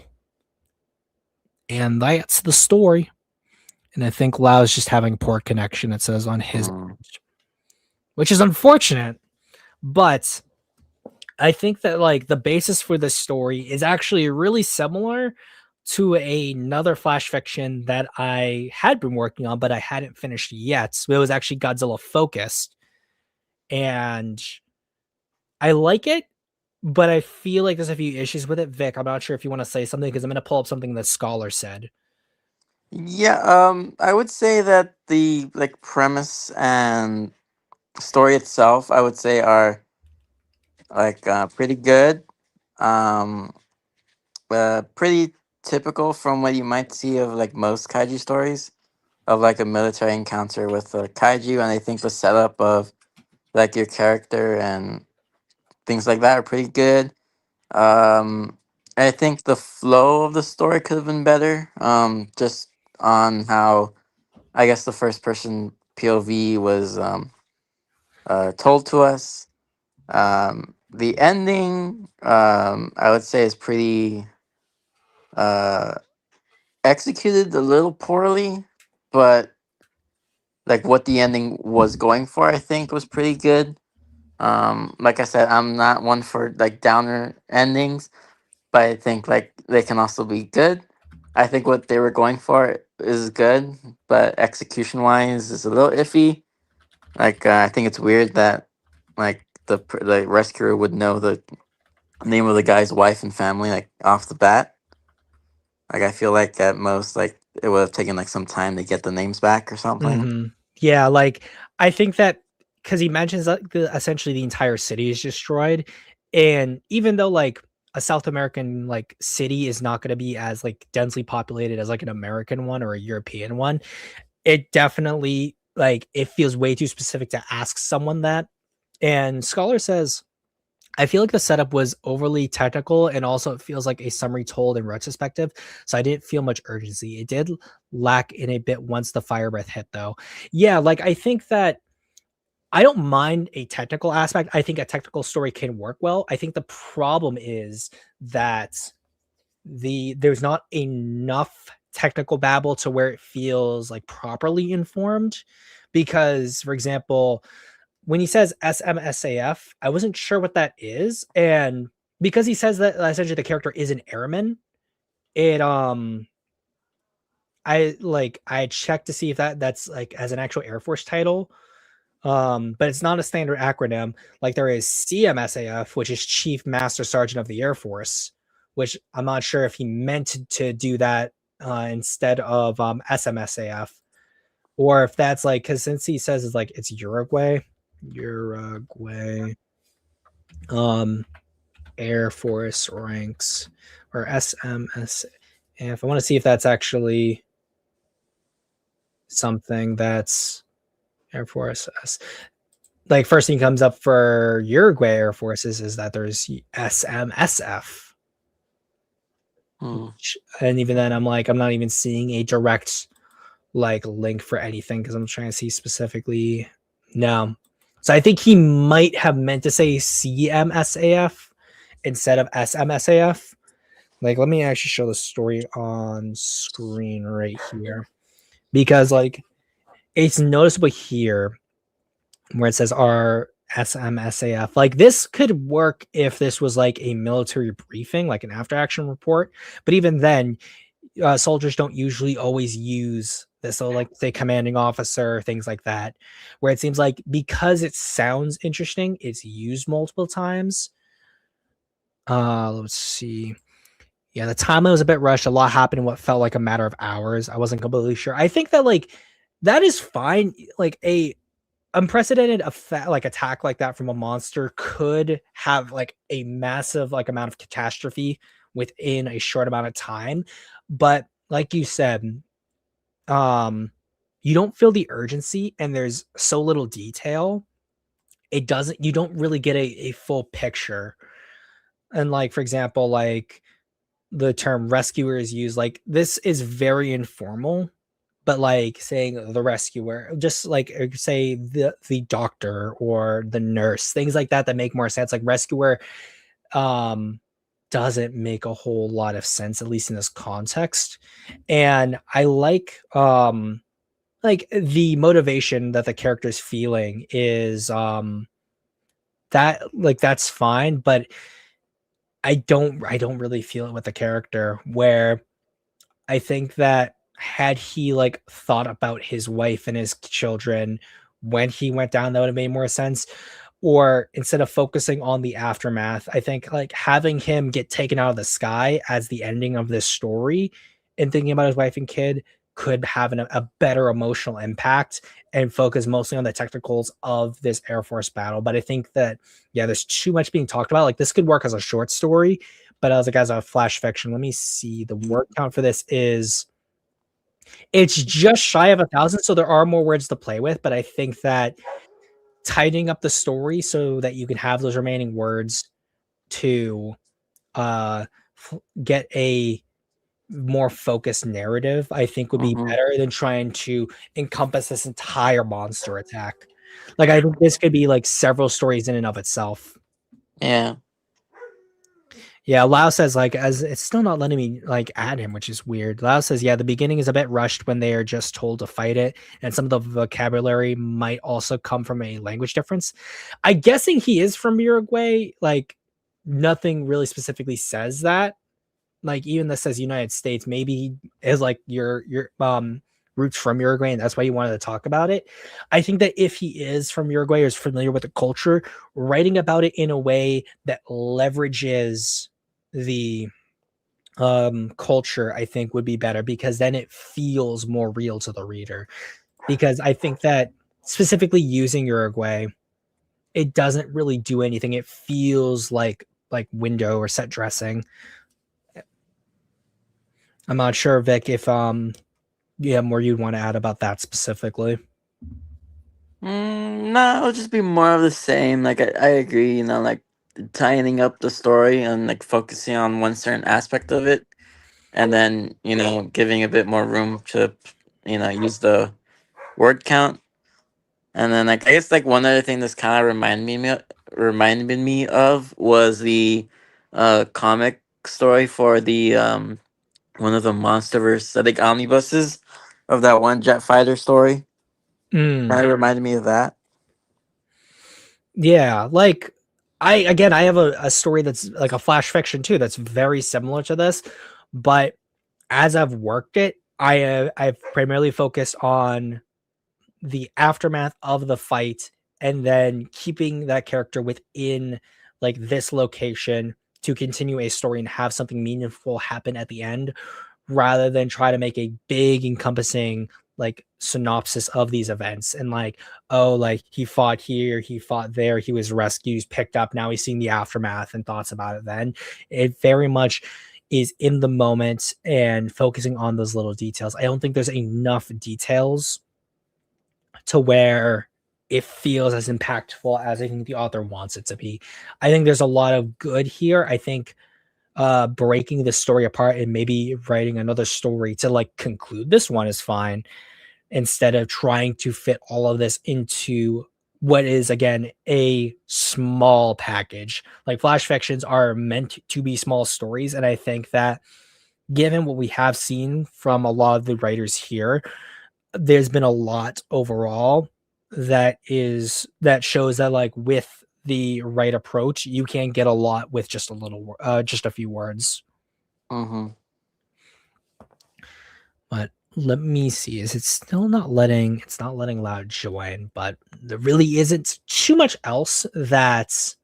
And that's the story. And I think Lau's just having poor connection, it says on his page, which is unfortunate. But I think that like the basis for this story is actually really similar to another flash fiction that I had been working on, but I hadn't finished yet. So it was actually Godzilla focused. And I like it, but I feel like there's a few issues with it. Vic, I'm not sure if you want to say something because I'm going to pull up something that Scholar said. Yeah, I would say that the like premise and story itself, I would say, are like pretty good. Um, Pretty typical from what you might see of like most kaiju stories of like a military encounter with a kaiju, and I think the setup of like your character and things like that are pretty good. I think the flow of the story could have been better. Just on how I guess the first person POV was told to us. The ending, I would say, is pretty uh, executed a little poorly, but like what the ending was going for, I think was pretty good. Like I said, I'm not one for like downer endings, but I think like they can also be good. I think what they were going for is good, but execution wise is a little iffy. Like I think it's weird that like the rescuer would know the name of the guy's wife and family like off the bat. Like I feel like at most like it would have taken like some time to get the names back or something. Mm-hmm. Yeah, like I think that because he mentions that essentially the entire city is destroyed, and even though like a South American like city is not going to be as like densely populated as like an American one or a European one, it definitely like it feels way too specific to ask someone that. And Scholar says, I feel like the setup was overly technical and also it feels like a summary told in retrospective. So I didn't feel much urgency. It did lack in a bit once the fire breath hit though. Yeah, like I think that I don't mind a technical aspect. I think a technical story can work well. I think the problem is that there's not enough technical babble to where it feels like properly informed. Because, for example, when he says SMSAF, I wasn't sure what that is. And because he says that essentially the character is an airman, it I checked to see if that's like as an actual Air Force title. But it's not a standard acronym. Like there is CMSAF, which is Chief Master Sergeant of the Air Force, which I'm not sure if he meant to do that instead of SMSAF, or if that's like because since he says it's like it's Uruguay, Air Force ranks or SMSAF. I want to see if that's actually something that's Air Force. Like first thing comes up for Uruguay Air Forces is that there's SMSF. And even then I'm like, I'm not even seeing a direct like link for anything because I'm trying to see specifically. No. So I think he might have meant to say CMSAF instead of SMSAF. Like, let me actually show the story on screen right here, because like it's noticeable here where it says our SMSAF. Like, this could work if this was like a military briefing, like an after action report. But even then, soldiers don't usually always use this. So, like, say commanding officer, things like that, where it seems like because it sounds interesting, it's used multiple times. Let's see. Yeah, the timeline was a bit rushed. A lot happened in what felt like a matter of hours. I wasn't completely sure. I think that like that is fine. Like a unprecedented effect, like attack like that from a monster could have like a massive like amount of catastrophe within a short amount of time. But like you said, you don't feel the urgency, and there's so little detail. You don't really get a full picture. And like, for example, like the term rescuer is used, like this is very informal, but like saying the rescuer, just like say the doctor or the nurse, things like that make more sense. Like rescuer doesn't make a whole lot of sense, at least in this context. And I like the motivation that the character's feeling is that like that's fine, but I don't really feel it with the character, where I think that had he like thought about his wife and his children when he went down, that would have made more sense. Or instead of focusing on the aftermath, I think like having him get taken out of the sky as the ending of this story and thinking about his wife and kid could have a better emotional impact and focus mostly on the technicals of this Air Force battle. But I think that, yeah, there's too much being talked about. Like, this could work as a short story, but as a flash fiction, let me see. The word count for this it's just shy of 1,000, so there are more words to play with. But I think that tidying up the story so that you can have those remaining words to get a more focused narrative, I think would be better than trying to encompass this entire monster attack. Like, I think this could be like several stories in and of itself. Yeah. Yeah, Lau says, like, as it's still not letting me like add him, which is weird. Lau says, yeah, the beginning is a bit rushed when they are just told to fight it, and some of the vocabulary might also come from a language difference. I'm guessing he is from Uruguay. Like, nothing really specifically says that. Like, even this says United States. Maybe he is like your roots from Uruguay, and that's why you wanted to talk about it. I think that if he is from Uruguay or is familiar with the culture, writing about it in a way that leverages the culture, I think would be better, because then it feels more real to the reader. Because I think that specifically using Uruguay, it doesn't really do anything. It feels like window or set dressing. I'm not sure, Vic, if you have more you'd want to add about that specifically. No, it'll just be more of the same. Like, I agree, like tightening up the story and like focusing on one certain aspect of it, and then giving a bit more room to use the word count. And then like, I guess like one other thing that's kind of reminded me of was the comic story for the one of the MonsterVerse, I think, omnibuses of that one jet fighter story. Kind of reminded me of that. Yeah, like I have a story that's like a flash fiction too that's very similar to this, but as I've worked it, I've primarily focused on the aftermath of the fight, and then keeping that character within like this location to continue a story and have something meaningful happen at the end, rather than try to make a big encompassing like synopsis of these events and like, oh, like he fought here, he fought there, he was rescued, he's picked up, now he's seeing the aftermath and thoughts about it. Then it very much is in the moment and focusing on those little details. I don't think there's enough details to where it feels as impactful as I think the author wants it to be. I think there's a lot of good here. I think breaking the story apart and maybe writing another story to like conclude this one is fine, instead of trying to fit all of this into what is, again, a small package. Like, flash fictions are meant to be small stories, and I think that given what we have seen from a lot of the writers here, there's been a lot overall that shows that, like, with the right approach, you can get a lot with just just a few words. Mm-hmm. But let me see. Is it still not letting? It's not letting Loud join, but there really isn't too much else that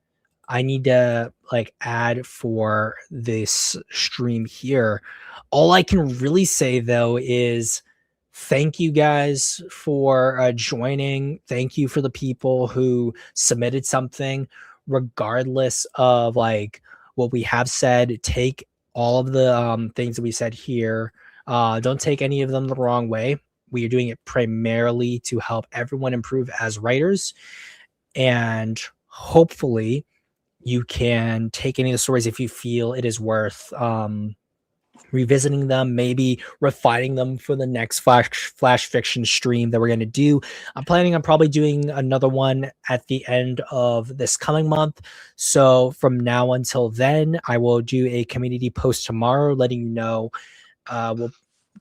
I need to like add for this stream here. All I can really say though is thank you guys for joining. Thank you for the people who submitted something, regardless of like what we have said. Take all of the things that we said here. Don't take any of them the wrong way. We are doing it primarily to help everyone improve as writers, and hopefully you can take any of the stories if you feel it is worth revisiting them, maybe refining them for the next flash fiction stream that we're going to do. I'm planning on probably doing another one at the end of this coming month. So from now until then, I will do a community post tomorrow letting you know. We'll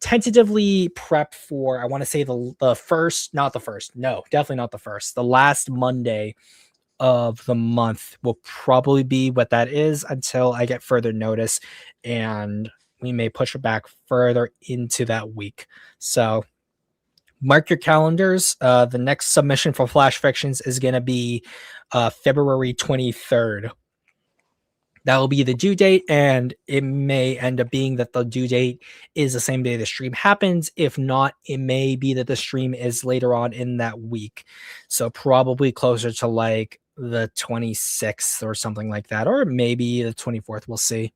tentatively prep for, I want to say the first, not the first, no, definitely not the first, the last Monday of the month will probably be what that is until I get further notice, and we may push it back further into that week. So mark your calendars. The next submission for Flash Fictions is going to be February 23rd. That will be the due date, and it may end up being that the due date is the same day the stream happens. If not, it may be that the stream is later on in that week. So probably closer to like the 26th or something like that, or maybe the 24th. We'll see.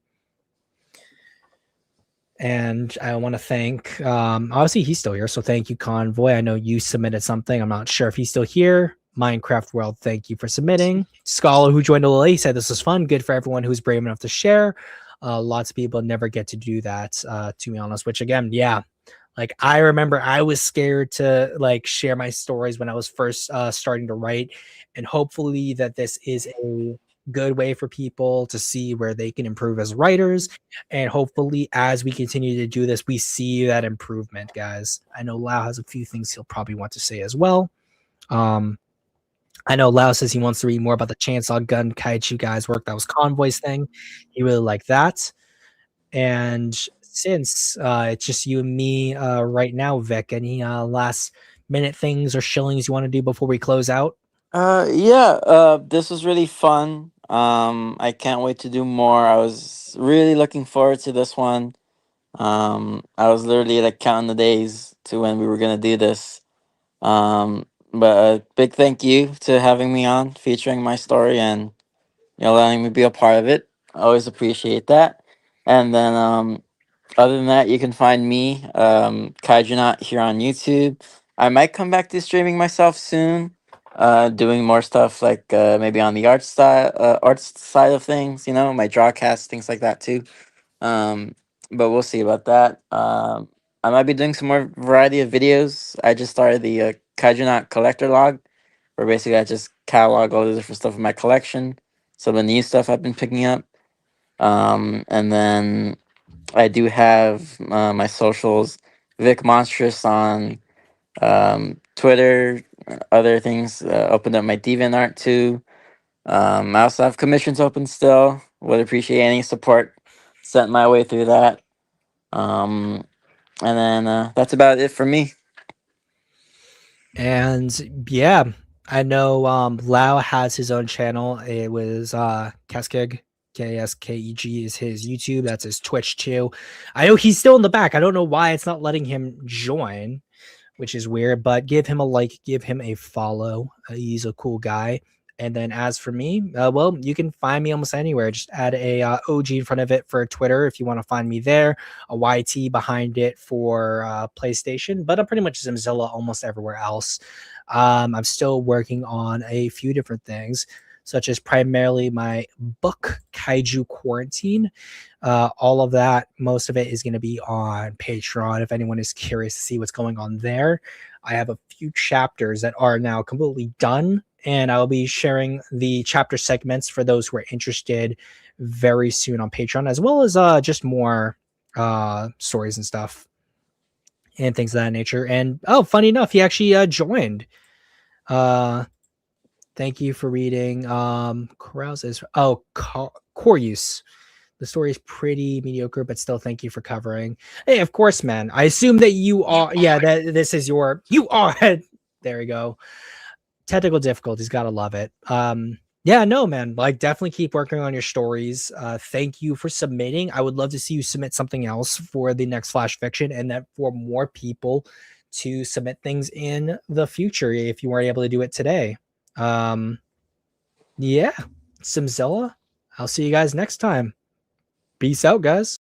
And I want to thank, obviously he's still here, so thank you, Convoy. I know you submitted something. I'm not sure if he's still here. Minecraft World, thank you for submitting. Scholar, who joined a little late, said this was fun. Good for everyone who's brave enough to share. Lots of people never get to do that, to be honest, which again, yeah. Like, I remember I was scared to like share my stories when I was first starting to write, and hopefully that this is a good way for people to see where they can improve as writers. And hopefully as we continue to do this, we see that improvement, guys. I know Lau has a few things he'll probably want to say as well. I know Lau says he wants to read more about the Chainsaw Gun Kaiju guys work. That was Convoy's thing. He really liked that. And since it's just you and me right now, Vic, any last minute things or shillings you want to do before we close out? This was really fun. I can't wait to do more. I was really looking forward to this one. I was literally like counting the days to when we were gonna do this. But a big thank you to having me on, featuring my story, and letting me be a part of it. I always appreciate that. And then other than that, you can find me, Kaiju Not, here on YouTube. I might come back to streaming myself soon, doing more stuff like maybe on the arts side of things. My drawcast, things like that too. But we'll see about that. I might be doing some more variety of videos. I just started the Kaiju Not collector log, where basically I just catalog all the different stuff in my collection, some of the new stuff I've been picking up. And then I do have my socials, Vic Monstrous on Twitter, other things. Opened up my DeviantArt too. I also have commissions open still. Would appreciate any support sent my way through that. And then that's about it for me. And yeah, I know Lau has his own channel. It was Kaskeg, Kskeg is his YouTube. That's his Twitch too. I know he's still in the back. I don't know why it's not letting him join, which is weird, but give him a like, give him a follow. He's a cool guy. And then as for me, well, you can find me almost anywhere. Just add a OG in front of it for Twitter if you want to find me there. A YT behind it for PlayStation, but I'm pretty much Zimzilla almost everywhere else. I'm still working on a few different things, such as primarily my book, Kaiju Quarantine. All of that, most of it is going to be on Patreon if anyone is curious to see what's going on there. I have a few chapters that are now completely done and I'll be sharing the chapter segments for those who are interested very soon on Patreon, as well as just more stories and stuff and things of that nature. And oh, funny enough, he actually joined. Thank you for reading. Carouse is core use. The story is pretty mediocre, but still, thank you for covering. Hey, of course, man. I assume that you are. Yeah, that this is your. You are. There we go. Technical difficulties. Gotta love it. Yeah, no, man. Like, definitely keep working on your stories. Thank you for submitting. I would love to see you submit something else for the next Flash Fiction, and that for more people to submit things in the future if you weren't able to do it today. Yeah, Simzilla. I'll see you guys next time. Peace out, guys.